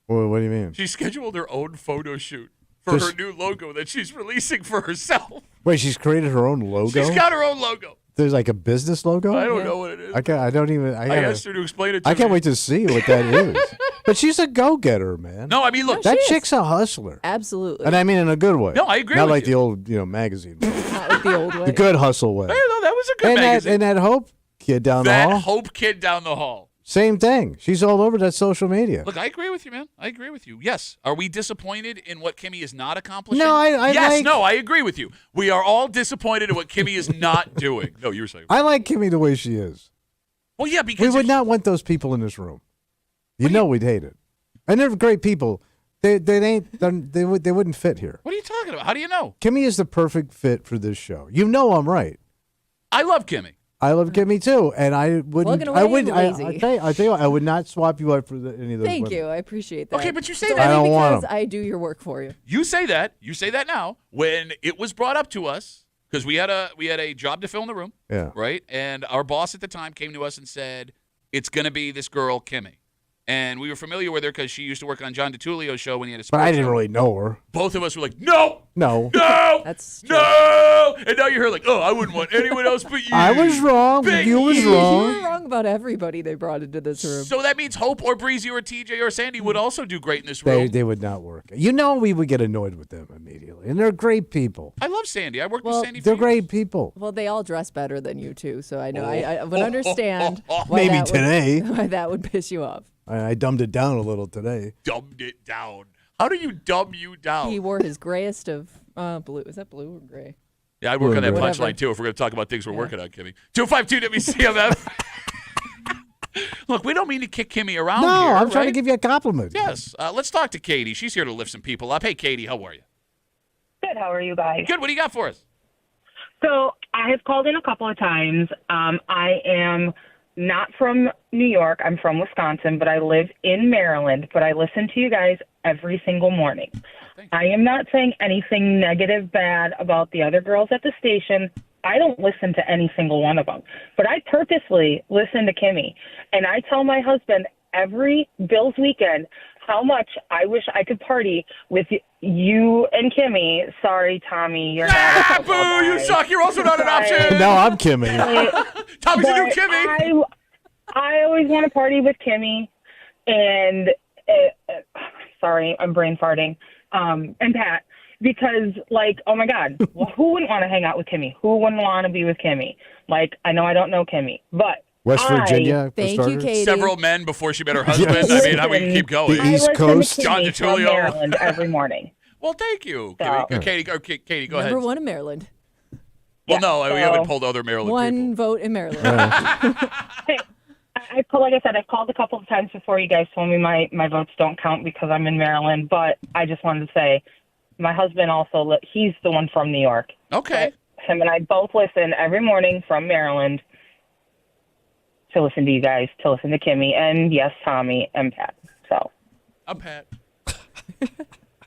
Well, what do you mean? She scheduled her own photo shoot for Just- her new logo that she's releasing for herself. Wait, she's created her own logo. She's got her own logo. There's like a business logo. I don't know what it is. I don't even. I asked her to explain it to I me. can't wait to see what that is. But she's a go-getter, man. No, I mean, look. that she is. chick's a hustler, Absolutely. and I mean in a good way. No, I agree Not with like you. the old, magazine. Not like the old way. The good hustle way. Hey, no, that was a good And magazine. that Hope kid down the That hall. Hope kid down the hall. Same thing. She's all over that social media. Look, I agree with you, man. I agree with you. Yes. Are we disappointed in what Kimmy is not accomplishing? No, I agree with you. We are all disappointed in what Kimmy is not doing. No, you were saying. I like Kimmy the way she is. Well, yeah, because we would not want those people in this room. You know we'd hate it. And they're great people. They wouldn't fit here. What are you talking about? How do you know? Kimmy is the perfect fit for this show. You know I'm right. I love Kimmy. I love Kimmy too, and I wouldn't. Away, I would. lazy. I tell you, I would not swap you out for any of those. Thank women. you. I appreciate that. Okay, but you say So that. I don't only want because 'em. I do your work for you. You say that. You say that now. When it was brought up to us, because we had a job to fill in the room. Yeah. Right. And our boss at the time came to us and said, "It's going to be this girl, Kimmy." And we were familiar with her because she used to work on John DiTullio's show when he had a sports But I didn't show. really know her. Both of us were like, no, No. no, That's true. no. And now you're here like, oh, I wouldn't want anyone else but you. I was wrong. Big You was you. You wrong. were wrong about everybody they brought into this room. So that means Hope or Breezy or TJ or Sandy would also do great in this room. They would not work. You know we would get annoyed with them immediately, and they're great people. I love Sandy. I worked Well, with Sandy for They're years. great people. Well, they all dress better than you too, so I know I would understand. Why Maybe that today. why that would piss you off. I dumbed it down a little today. Dumbed it down. How do you dumb you down? He wore his grayest of blue. Is that blue or gray? Yeah, I'd work on that Whatever. punchline too if we're going to talk about things we're working on, Kimmy. 252 WCMF. Look, we don't mean to kick Kimmy around No, here. I'm trying to right? give you a compliment. Yes. Let's talk to Katie. She's here to lift some people up. Hey, Katie, how are you? Good. How are you guys? Good. What do you got for us? So I have called in a couple of times. I am not from New York. I'm from Wisconsin, but I live in Maryland. But I listen to you guys every single morning. I am not saying anything negative, bad about the other girls at the station. I don't listen to any single one of them. But I purposely listen to Kimmy. And I tell my husband every Bills weekend how much I wish I could party with you and Kimmy. Sorry, Tommy, you're not. Ah, a boo! football You guy. suck. You're also not an option. No, I'm Kimmy. Tommy's a new But Kimmy. I always want to party with Kimmy, and sorry, I'm brain farting, and Pat, because, like, oh my God, well, who wouldn't want to hang out with Kimmy? Who wouldn't want to be with Kimmy? Like, I know I don't know Kimmy, but West Virginia, for Thank you, starters. Katie. Several men before she met her husband. I mean, how we can keep going? The I East listen Coast. to Kimmy John from DiTullio. Maryland every morning. Well, thank you, So- Kimmy. Katie, go Number ahead. one in Maryland. Well, no, we so- haven't pulled other Maryland One people. vote in Maryland. Hey, like I said, I've called a couple of times before. You guys told me my votes don't count because I'm in Maryland, but I just wanted to say my husband also, he's the one from New York. Okay. But him and I both listen every morning from Maryland to listen to you guys, to listen to Kimmy, and yes, Tommy and Pat. So I'm Pat.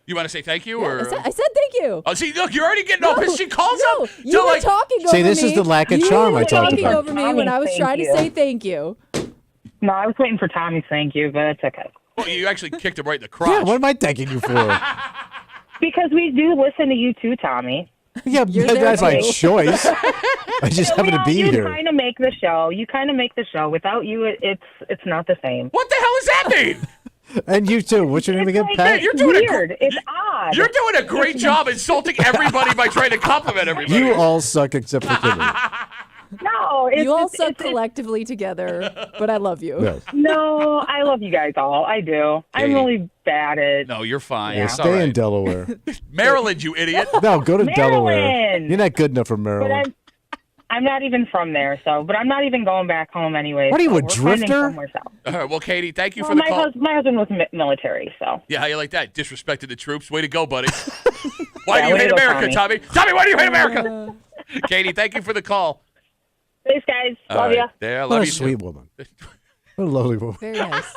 You want to say thank you? Or I said thank you. Oh, see, look, you're already getting all pissed. She calls No, up. you were talking over See, me. this is the lack of You charm were I talked talking about. over me when I was Tommy, trying to thank say you. thank you. no, I was waiting for Tommy's thank you, but it's okay. Well, you actually kicked him right in the crotch. Yeah, what am I thanking you for? Because we do listen to you too, Tommy. Yeah, You're there that's my too. choice. I just happen to be you here. kind of make the show. You kind of make the show. Without you, it's not the same. What the hell does that mean? And you too. What's your name again, Like, Pat? you're it's doing a weird. It's odd. You're doing a great job insulting everybody by trying to compliment everybody. You all suck except for Kimmy. No, it's, You all it's, suck it's, collectively together, but I love you. Yes. No, I love you guys all. I do. I'm Katie. really bad at No, you're fine. Yeah. It's all Stay in right. Delaware. Maryland, you idiot. No, go to Delaware. Maryland. You're not good enough for But Maryland. I'm not even from there, but I'm not even going back home anyway. What are you, so a we're finding drifter? somewhere else. All right, well, Katie, thank you Well, for the my, call. my husband was military, so. Yeah, how you like that? Disrespected the troops. Way to go, buddy. Why do Yeah, you way hate to go, America, Tommy? Tommy, why do you hate America? Katie, thank you for the call. Thanks, guys. All Love right. ya. Yeah, I love What a you sweet too. woman. What a lovely woman. Very nice.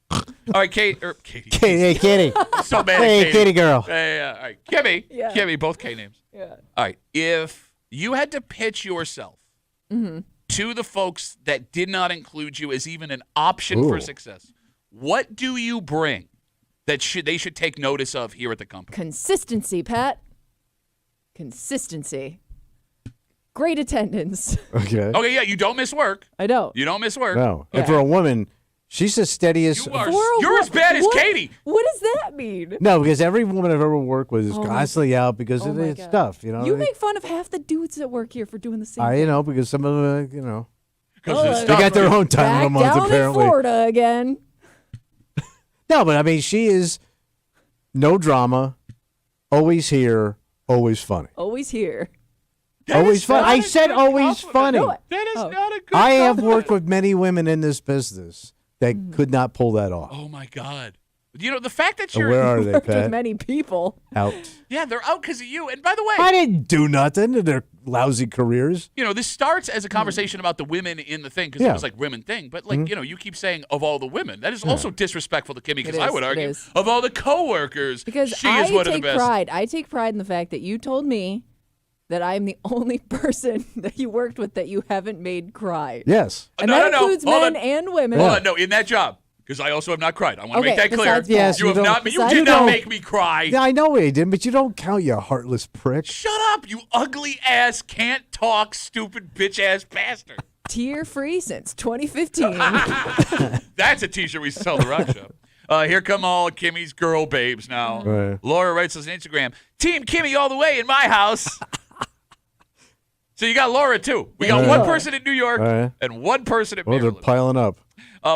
All right, Katie. Hey, Kitty. So mad at Hey, Katie. Kitty girl. Yeah. All right, Kimmy. Yeah. Kimmy, both K names. Yeah. All right, if you had to pitch yourself to the folks that did not include you as even an option for Ooh. success, what do you bring that they should take notice of here at the company? Consistency, Pat. Consistency. Great attendance. Okay. Okay, yeah, you don't miss work. I know. You don't miss work. No. And for a woman, she's as steady as. You are. For a You're as bad as what- Katie. What does that mean? No, because every woman I've ever worked with is Oh my- constantly out because Oh of my the God. stuff, you know. You make fun of half the dudes that work here for doing the same I, thing. you know, because some of them, you know. Because They got their own time Back of the month, down apparently. in Florida again. No, but I mean, she is no drama, always here, always funny. Always here. Always funny. I said always funny. No, That is Oh. not a good I have compliment. worked with many women in this business that could not pull that off. Oh, my God. You know, the fact that So you're. where are they, worked with Pat? many people. Out. Yeah, they're out because of you. And by the way, I didn't do nothing in their lousy careers. you know, this starts as a conversation about the women in the thing because Yeah. it was like women thing. But, like, you know, you keep saying of all the women. That is also disrespectful to Kimmy because It I is, would it argue is. of all the coworkers, Because she I is one of the take best. pride. I take pride in the fact that you told me that I'm the only person that you worked with that you haven't made cry. Yes. And No, that no, no. includes Hold men on. and women. Hold on, no, in that job. Because I also have not cried. I want to Okay, make that clear. besides that. Yes, you you have don't- not. You besides did that. not make me cry. Yeah, I know he didn't, but you don't count, you heartless prick. Shut up, you ugly ass, can't talk, stupid bitch ass bastard. Tear free since 2015. That's a T-shirt we sell at the rock shop. Here come all Kimmy's girl babes now. Right. Laura writes us on Instagram, Team Kimmy all the way in my house. So you got Laura too. We got Right. one person in New York Right. and one person in Well, they're Maryland. piling up.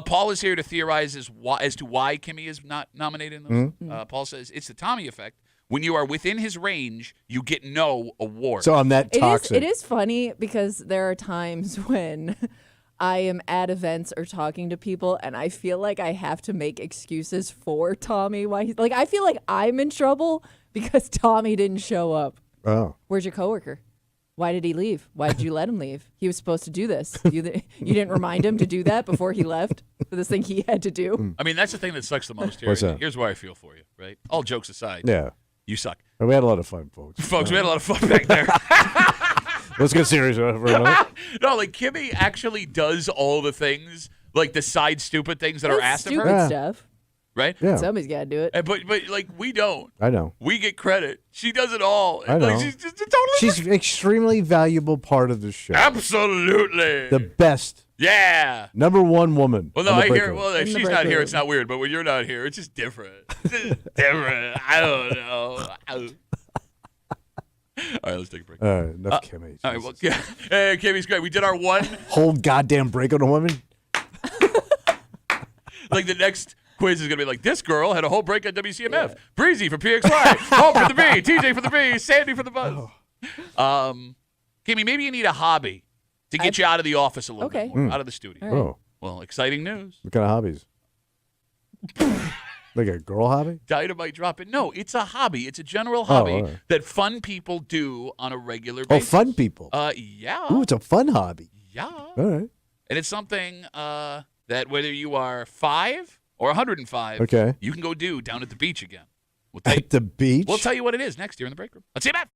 Paul is here to theorize as to why Kimmy is not nominated in those. Paul says it's the Tommy effect. When you are within his range, you get no award. So I'm that toxic. It is funny because there are times when I am at events or talking to people and I feel like I have to make excuses for Tommy. I feel like I'm in trouble because Tommy didn't show up. Oh. Where's your coworker? Why did he leave? Why did you let him leave? He was supposed to do this. You didn't remind him to do that before he left for this thing he had to do. I mean, that's the thing that sucks the most here. What's that? Here's why I feel for you, right? All jokes aside, Yeah. you suck. And we had a lot of fun, folks. Folks, we had a lot of fun back there. Let's get serious for a minute. No, like Kimmy actually does all the things, like the side stupid things that are That's asked of stupid her, Yeah. stuff. right? Yeah. Somebody's got to do it. But like we don't. I know. We get credit. She does it all. I know. Like, she's just a totally She's an extremely valuable part of the show. absolutely The best. yeah. Number one woman. Well, no, on the I break hear. room. Well, if In the she's break not here, room. it's not weird. But when you're not here, it's just different. It's just different. I don't know. All right, let's take a break. All right, enough Kimmy. All right, well, Jesus. yeah. Hey, Kimmy's great. We did our one. Whole goddamn break on a woman. Like the next quiz is gonna be like, this girl had a whole break at WCMF. Breezy for PXY, Hope for the B, TJ for the B, Sandy for the Buzz. Kimmy, maybe you need a hobby to get you out of the office a little Okay. bit more, out of the studio. All right. Oh, Well, exciting news. what kind of hobbies? Like a girl hobby? Dynamite drop it. No, it's a hobby. It's a general hobby all right. that fun people do on a regular Oh, basis. fun people. Yeah. Ooh, it's a fun hobby. Yeah. All right. And it's something that whether you are 5 or 105, Okay. you can go do down at the beach again. We'll tell, At the beach? we'll tell you what it is next year in the break room. Let's see that.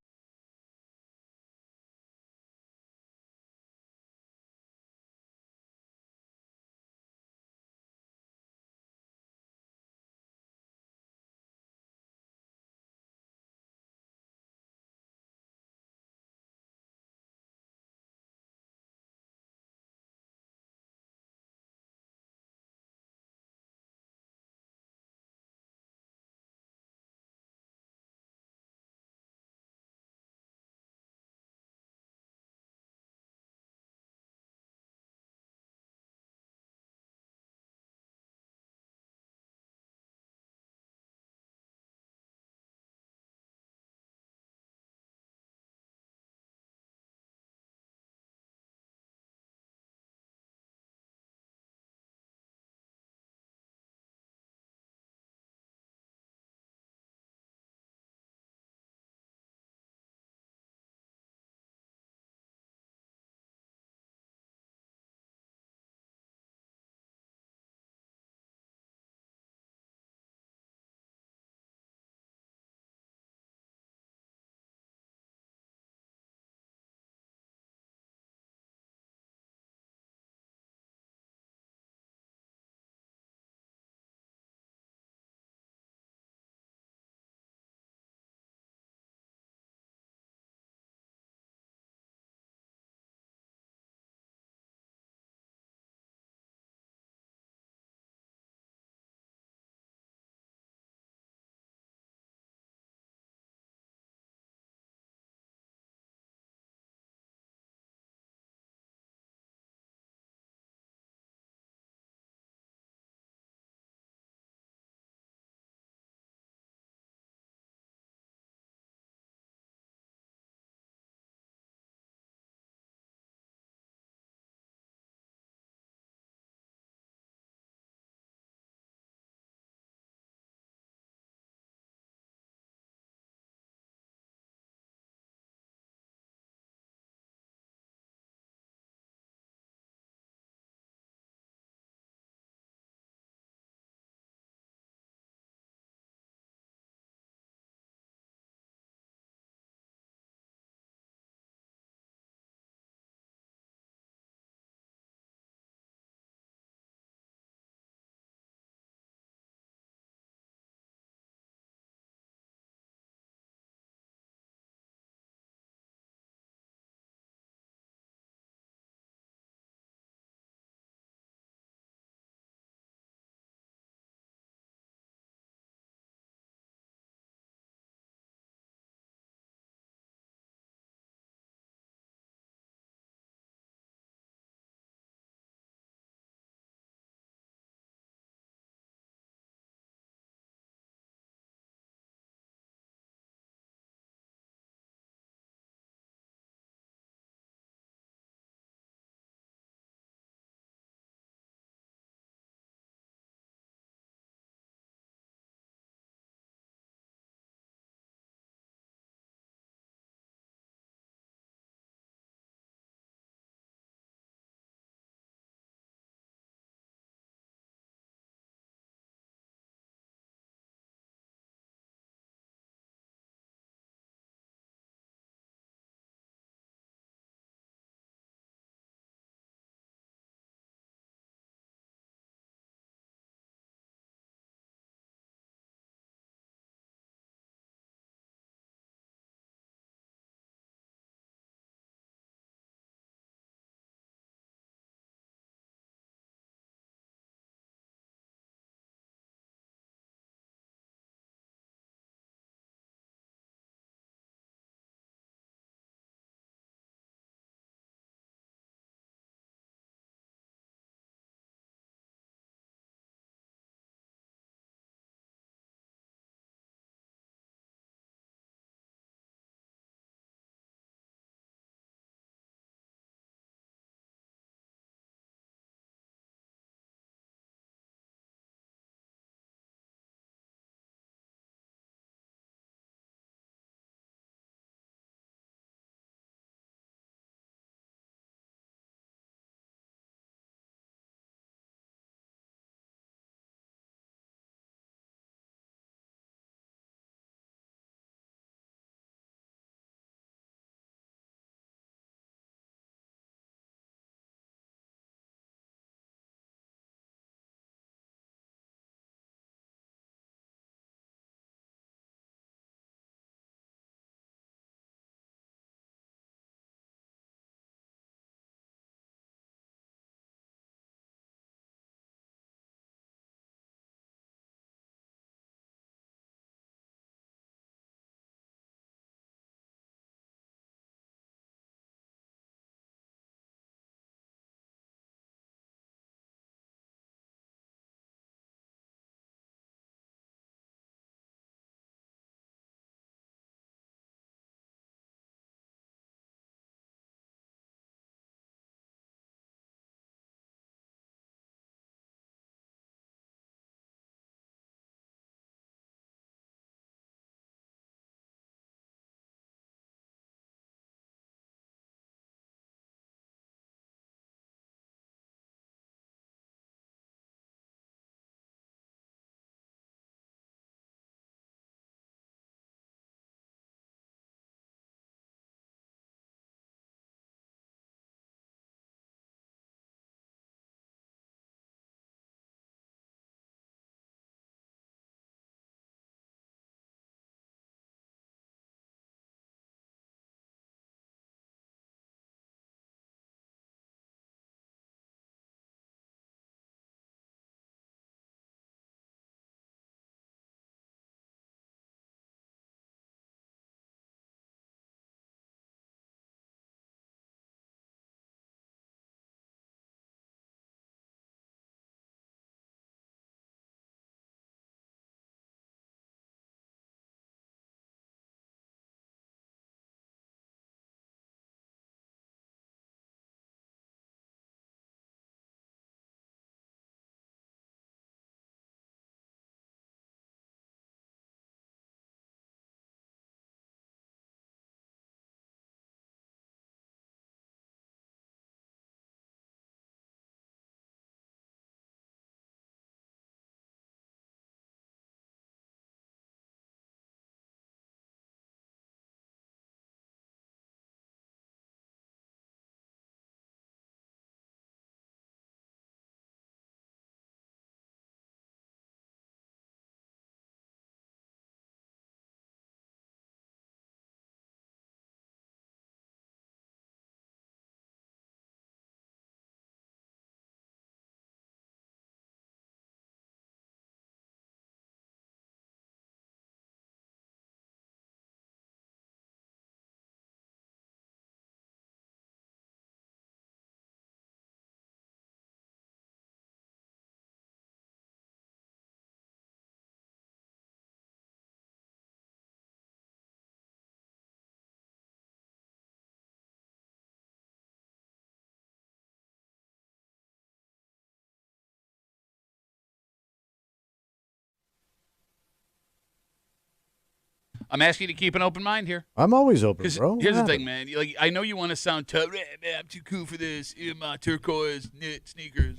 I'm asking you to keep an open mind here. I'm always open, 'Cause bro. here's the What thing, man. Like, I know you want to sound tough. Man, I'm too cool for this. In my turquoise knit sneakers.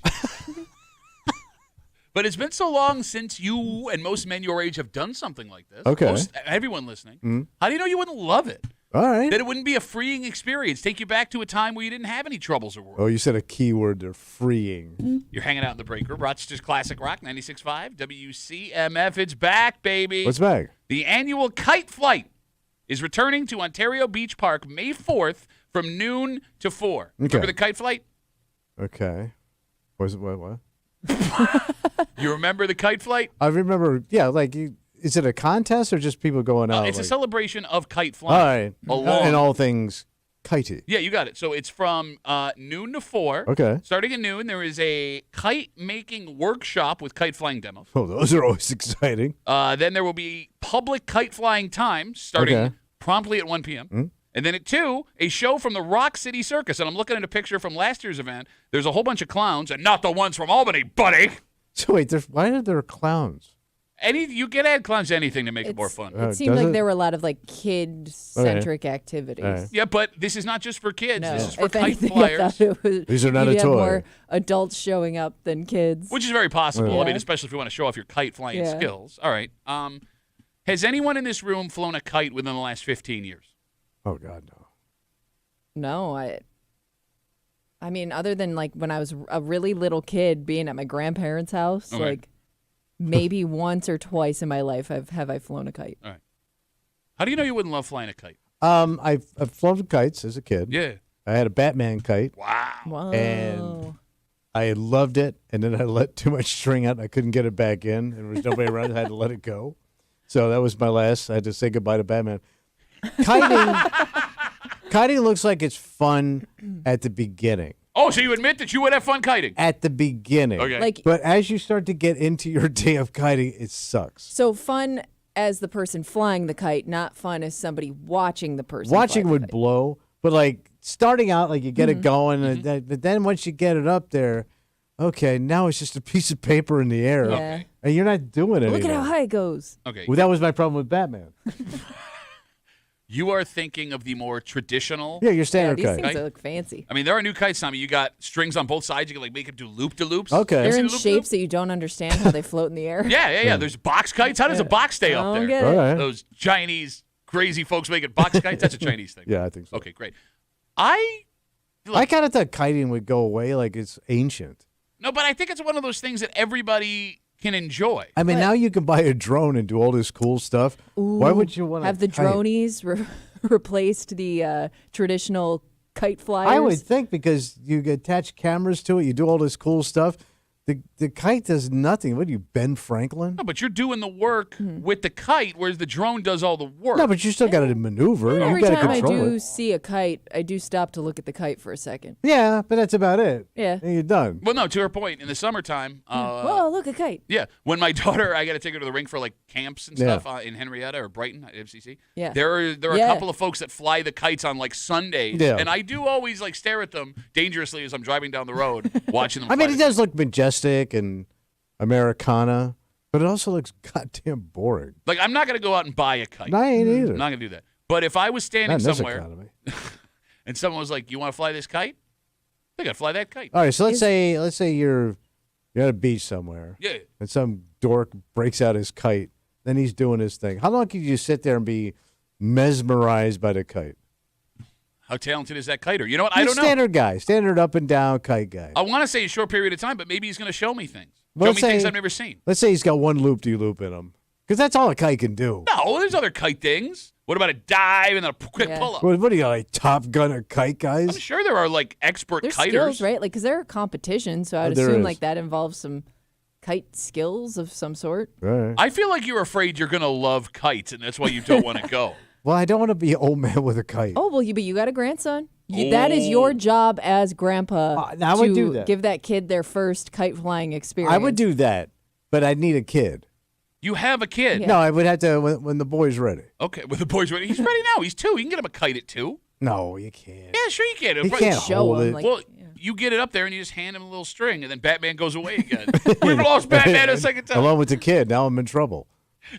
But it's been so long since you and most men your age have done something like this. Okay. Everyone listening. How do you know you wouldn't love it? All right. That it wouldn't be a freeing experience. Take you back to a time where you didn't have any troubles or worries. Oh, you said a key word there, freeing. You're hanging out in the break room. Rochester's Classic Rock, 96.5 WCMF. It's back, baby. What's back? The annual Kite Flight is returning to Ontario Beach Park May 4th from noon to 4. Okay. Remember the Kite Flight? Okay. Was it what? You remember the Kite Flight? I remember, is it a contest or just people going out? It's a celebration of kite All flying. right. And all things kitey. Yeah, you got it. So it's from noon to 4. Okay. Starting at noon, there is a kite making workshop with kite flying demos. Oh, those are always exciting. Then there will be public kite flying time starting Okay. promptly at 1 p.m. And then at 2, a show from the Rock City Circus. And I'm looking at a picture from last year's event. There's a whole bunch of clowns, and not the ones from Albany, buddy. So wait, why are there clowns? You can add clowns to anything to make it more fun. It seemed does like it? there were a lot of like kid-centric activities. All right. Yeah, but this is not just for kids. No, This is for if kite anything, I flyers, thought it was, These are not you'd a have toy. more adults showing up than kids. which is very possible. Yeah. I mean, especially if you want to show off your kite flying Yeah. skills. All right. Has anyone in this room flown a kite within the last 15 years? Oh, God, no. No, I mean, other than like when I was a really little kid being at my grandparents' house, Okay. like maybe once or twice in my life have I flown a kite. All right. How do you know you wouldn't love flying a kite? I've flown kites as a kid. Yeah. I had a Batman kite. Wow. Wow. And I loved it, and then I let too much string out, and I couldn't get it back in, and there was nobody around. I had to let it go. So that was my last. I had to say goodbye to Batman. Kiting looks like it's fun at the beginning. Oh, so you admit that you would have fun kiting? At the beginning. Okay. Like But as you start to get into your day of kiting, it sucks. so fun as the person flying the kite, not fun as somebody watching the person. Watching fly the would kite. blow, but like starting out, like you get it going, and but then once you get it up there, okay, now it's just a piece of paper in the air, Yeah. and you're not doing anything. Look at how high it goes. Okay. Well, that was my problem with Batman. You are thinking of the more traditional. Yeah, your Yeah, standard these kite. things look fancy. I mean, there are new kites, Tommy. You got strings on both sides. You can like make it do loop-de-loops. Okay. You They're seen in the loop-de-loop? shapes that you don't understand how they float in the air. Yeah. There's box kites. How does a box stay I up don't there? get All it. right. Those Chinese crazy folks making box kites. That's a Chinese thing. Yeah, I think so. Okay, great. I kind of thought kiting would go away, like it's ancient. No, but I think it's one of those things that everybody can enjoy. I mean, now you can buy a drone and do all this cool stuff. Why would you want to Have the dronies replaced the traditional kite flyers? I would think because you attach cameras to it, you do all this cool stuff. The kite does nothing. What are you, Ben Franklin? No, but you're doing the work with the kite, whereas the drone does all the work. No, but you still got to maneuver. You Every got to time I control do it. see a kite, I do stop to look at the kite for a second. Yeah, but that's about it. Yeah. And you're done. Well, no, to her point, in the summertime, Whoa, look, a kite. yeah, when my daughter, I got to take her to the rink for like camps and Yeah. stuff in Henrietta or Brighton at FCC. Yeah. There are a Yeah. couple of folks that fly the kites on like Sundays, Yeah. and I do always like stare at them dangerously as I'm driving down the road watching them. I mean, fly it the- does look majestic and Americana, but it also looks goddamn boring. Like I'm not going to go out and buy a kite. I ain't either. I'm not going to do that. But if I was standing Not in this somewhere economy. and someone was like, "You want to fly this kite?" They got to fly that kite. All right, so let's say you're at a beach somewhere, Yeah. and some dork breaks out his kite. Then he's doing his thing. How long can you sit there and be mesmerized by the kite? How talented is that kiter? You know what? I don't know. Standard guy, standard up and down kite guy. I want to say a short period of time, but maybe he's going to show me things. Well, Show let's me things say- I've never seen. Let's say he's got one loop-de-loop in him, because that's all a kite can do. No, there's other kite things. What about a dive and then a quick Yeah. pull-up? What do you got, like Top Gunner kite I'm guys? sure there are like expert There's kiters. skills, right? Like, because there are competitions, so I'd There assume is. like that involves some kite skills of some sort. All right. I feel like you're afraid you're going to love kites, and that's why you don't want to go. Well, I don't want to be an old man with a kite. Oh, well, but you got a grandson. That is your job as grandpa I would to do that. give that kid their first kite flying experience. I would do that, but I'd need a kid. You have a kid. Yeah. No, I would have to when the boy's ready. Okay, with the boys ready. He's ready now. He's 2. You can get him a kite at 2. No, you can't. Yeah, sure you can. You can't show hold him, it. like- Well, yeah. you get it up there and you just hand him a little string, and then Batman goes away again. We've lost Batman a second time. Along with the kid, now I'm in trouble.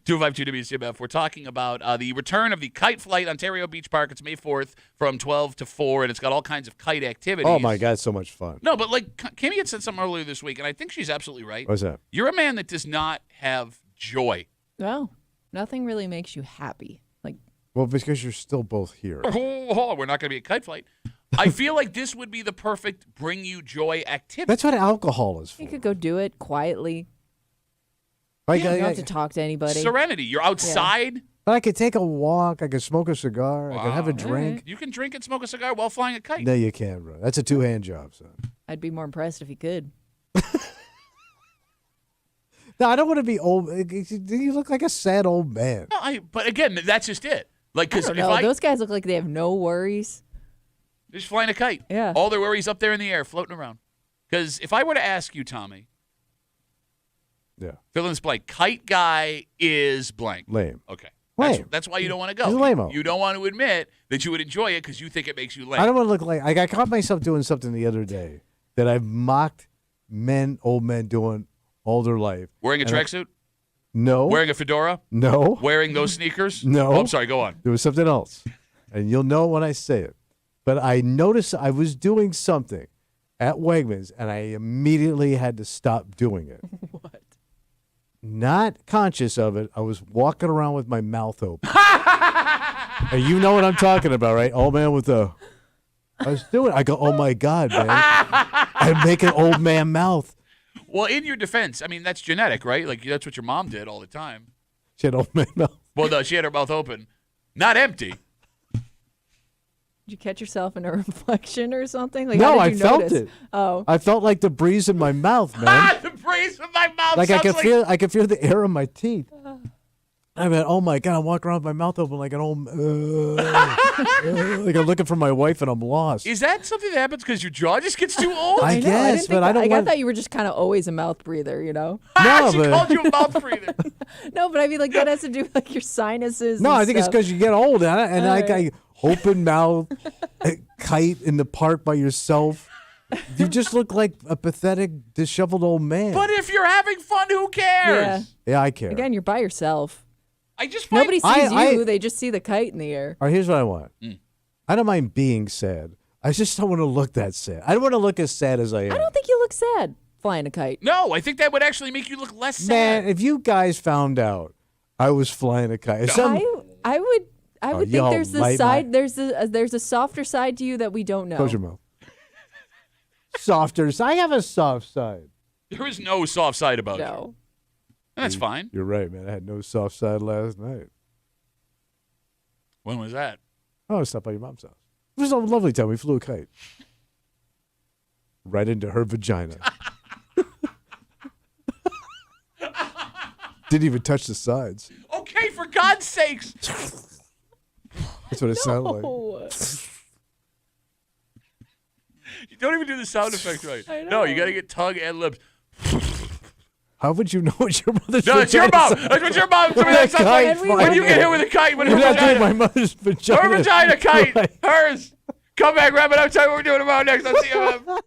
252 WCMF. We're talking about the return of the Kite Flight, Ontario Beach Park. It's May 4th from 12 to 4, and it's got all kinds of kite activities. Oh, my God, so much fun. No, but like Kimmy had said something earlier this week, and I think she's absolutely right. What's that? You're a man that does not have joy. No, nothing really makes you happy. Like, Well, because you're still both here. Oh, we're not going to be a kite flight. I feel like this would be the perfect bring you joy activity. That's what alcohol is for. you could go do it quietly. Like, You don't have to talk to anybody. Serenity. You're outside. But I could take a walk. I could smoke a cigar. I could have a Wow. drink. You can drink and smoke a cigar while flying a kite. No, you can't, bro. That's a two-hand job, son. I'd be more impressed if you could. No, I don't want to be old. You look like a sad old man. No, but again, that's just it. Like, I because don't if know. Those guys look like they have no worries. just flying a kite, Yeah. all their worries up there in the air, floating around. Because if I were to ask you, Tommy, Yeah. fill in this blank, kite guy is blank. Lame. Okay. Lame. That's why you don't want to He's go. a lame-o. You don't want to admit that you would enjoy it because you think it makes you lame. I don't want to look like I caught myself doing something the other day that I've mocked old men doing all their life. Wearing a And I- tracksuit? No. Wearing a fedora? No. Wearing those sneakers? No. Oh, I'm sorry. Go on. There was something else. And you'll know when I say it. But I noticed I was doing something at Wegmans, and I immediately had to stop doing it. What? Not conscious of it. I was walking around with my mouth open. And you know what I'm talking about, right? Old man with the... I was doing it. I go, oh, my God, man. I make an old man mouth. Well, in your defense, I mean, that's genetic, right? Like, that's what your mom did all the time. She had old man mouth. Well, no, she had her mouth open. Not empty. Did you catch yourself in a reflection or something? Like, No, how I did you felt notice? it. Oh. I felt like the breeze in my mouth, man. The breeze from my mouth Like I sounds could feel the air in my teeth. I mean, oh my God, I'm walking around with my mouth open like an old, like I'm looking for my wife and I'm lost. Is that something that happens because your jaw just gets too old? I know, guess, didn't but I think don't that. want. I thought you were just kind of always a mouth breather, you know? No, she but- called you a mouth breather. No, but I mean, like, that has to do with, like, your sinuses. No, and I think it's stuff. because you get old, and All like I open mouth, kite in the park by yourself. You just look like a pathetic, disheveled old man. But if you're having fun, who cares? Yeah, I care. Again, you're by yourself. I just find Nobody sees I- you. They just see the kite in the air. All right, here's what I want. I don't mind being sad. I just don't want to look that sad. I don't want to look as sad as I am. I don't think you look sad flying a kite. No, I think that would actually make you look less sad. Man, if you guys found out I was flying a kite, if some- I would think y'all there's the light side my- there's a softer side to you that we don't know. Close your mouth. Softer. I have a soft side. There is no soft side about you. No. That's fine. You're right, man. I had no soft side last night. When was that? Oh, I stopped by your mom's house. It was a lovely time. We flew a kite. Right into her vagina. Didn't even touch the sides. Okay, for God's sakes. That's what it sounded like. Oh. You don't even do the sound effect right. I No, you know. got to get tongue and lips. How would you know it's your mother's No, it's your vagina mouth. sound? That's what your mouth. With That a sounds kite like flying when you get in. hit with a kite. When You're her not doing vagina. my mother's vagina. Her vagina kite. Right. Hers. Come back, wrap it up. Tell you what we're doing tomorrow next on CMF.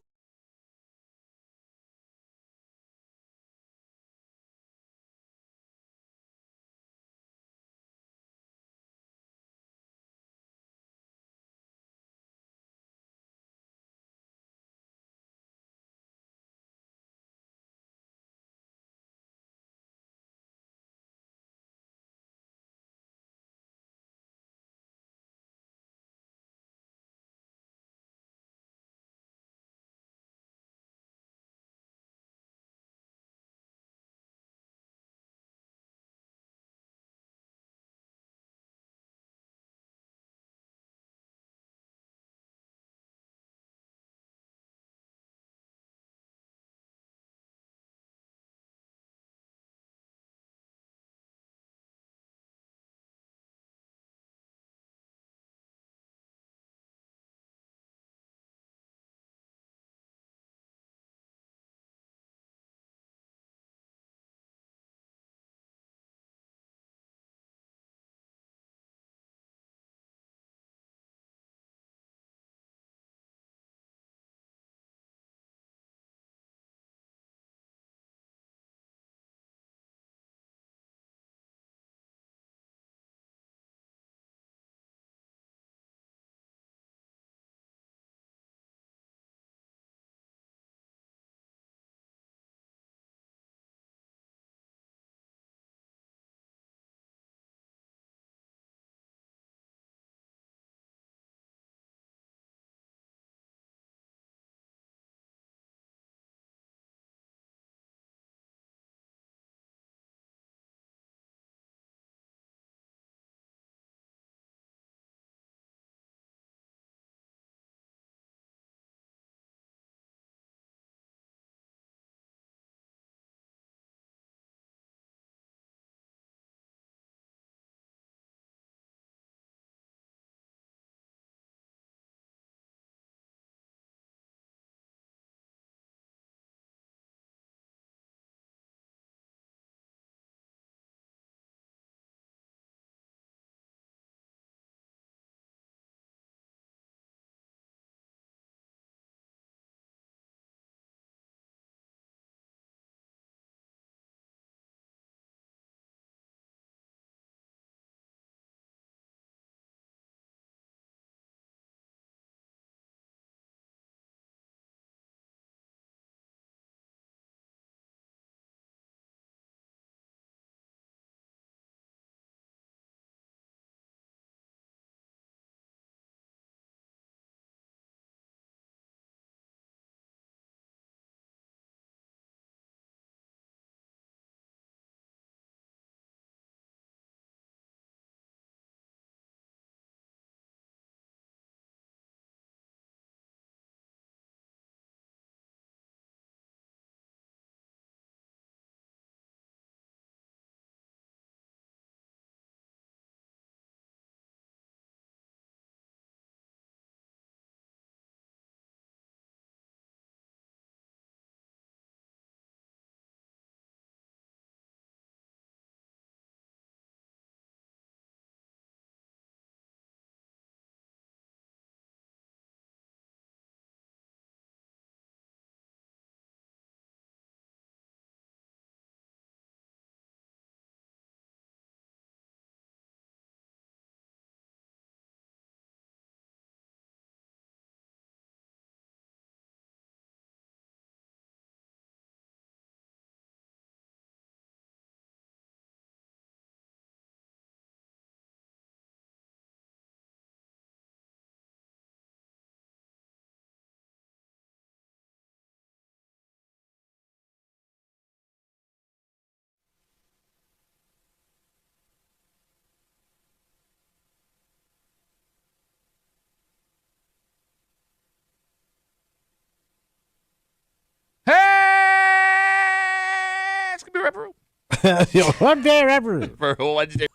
I'm there ever. For Wednesday.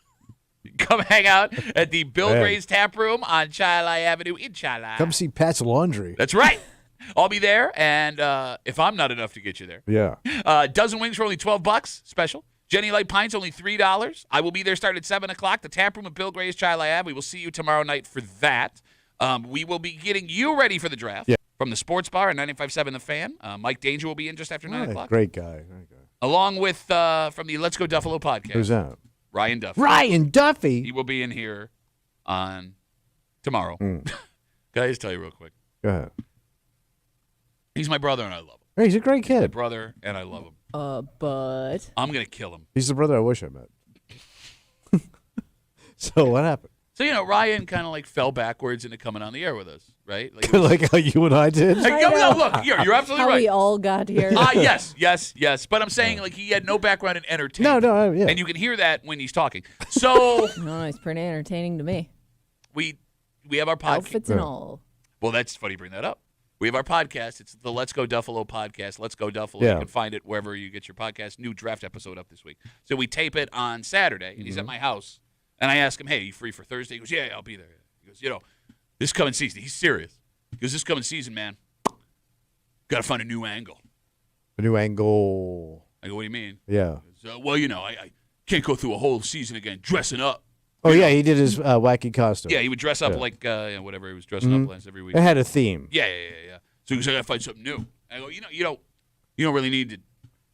Come hang out at the Bill Man. Gray's Tap Room on Chilai Avenue in Chilai. Come see Pat's Laundry. That's right. I'll be there, and if I'm not enough to get you there. Yeah. Dozen wings for only $12 special. Jenny Light Pints only $3. I will be there starting at 7 o'clock. The Tap Room at Bill Gray's Chilai Ave. We will see you tomorrow night for that. We will be getting you ready for the draft from the Sports Bar at 95.7 The Fan. Mike Danger will be in just after 9 o'clock. Great guy. Along with from the Let's Go Duffalo podcast. Who's that? Ryan Duffy. Ryan Duffy. He will be in here on tomorrow. Can I just tell you real quick? Go ahead. He's my brother, and I love him. Hey, he's a great My kid. brother, and I love him. But I'm going to kill him. He's the brother I wish I met. So what happened? So, Ryan kind of like fell backwards into coming on the air with us, right? Like, Like how you and I did? Like, no, look, you're absolutely how right. we all got here. Yes. But I'm saying, like, he had no background in entertainment. No, yeah. And you can hear that when he's talking. So No, it's pretty entertaining to me. we have our podcast. Outfits and all. Well, that's funny you bring that up. We have our podcast. It's the Let's Go Duffalo podcast. Let's Go Duffalo. Yeah. You can find it wherever you get your podcast. New draft episode up this week. So we tape it on Saturday, and he's at my house. And I ask him, hey, are you free for Thursday? He goes, yeah, I'll be there. He goes, this coming season, he's serious. He goes, this coming season, man, got to find a new angle. A new angle. I go, what do you mean? Yeah. He goes, well, I can't go through a whole season again dressing up. Oh, yeah, he did his wacky costume. Yeah, he would dress up like whatever he was dressing up last every week. It had a theme. Yeah. So he goes, I got to find something new. I go, you don't really need to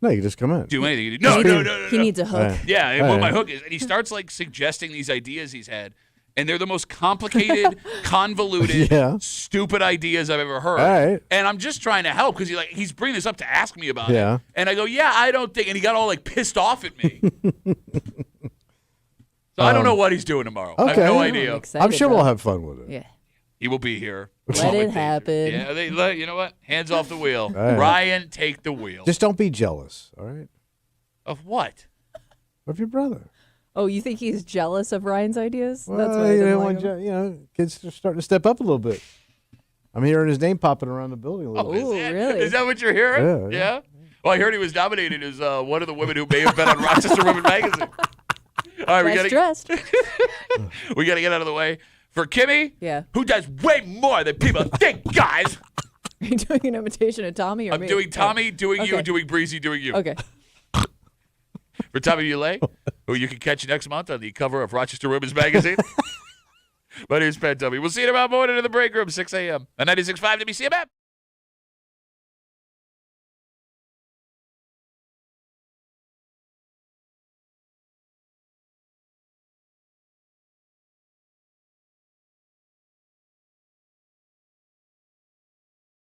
No, you just come in. do anything. No. He needs a hook. Yeah, and what my hook is. And he starts like suggesting these ideas he's had, and they're the most complicated, convoluted, stupid ideas I've ever heard. All right. And I'm just trying to help because he's bringing this up to ask me about Yeah. it. And I go, I don't think. And he got all like pissed off at me. So I don't know what he's doing tomorrow. I have okay. no I'm idea. excited, I'm sure though. we'll have fun with it. Yeah. He will be here. Let it happen. Yeah, you know what? Hands off the wheel. right. Ryan, take the wheel. Just don't be jealous, all right? Of what? Of your brother. Oh, you think he's jealous of Ryan's ideas? Well, That's why he doesn't like him? kids are starting to step up a little bit. I'm hearing his name popping around the building a little bit. Ooh, really? Is that what you're hearing? Yeah. Well, I heard he was nominated as one of the women who may have been on Rochester Women Magazine. All right, Best dressed. we got to get out of the way. For Kimmy, Yeah. who does way more than people think, guys. Are you doing an imitation of Tommy or I'm me? doing Tommy, doing you, Okay. doing Breezy, doing you. Okay. For Tommy Ulay, who you can catch next month on the cover of Rochester Women's Magazine. My name's Pat Tommy. We'll see you tomorrow morning in the break room, 6 a.m. on 96.5 WCMF.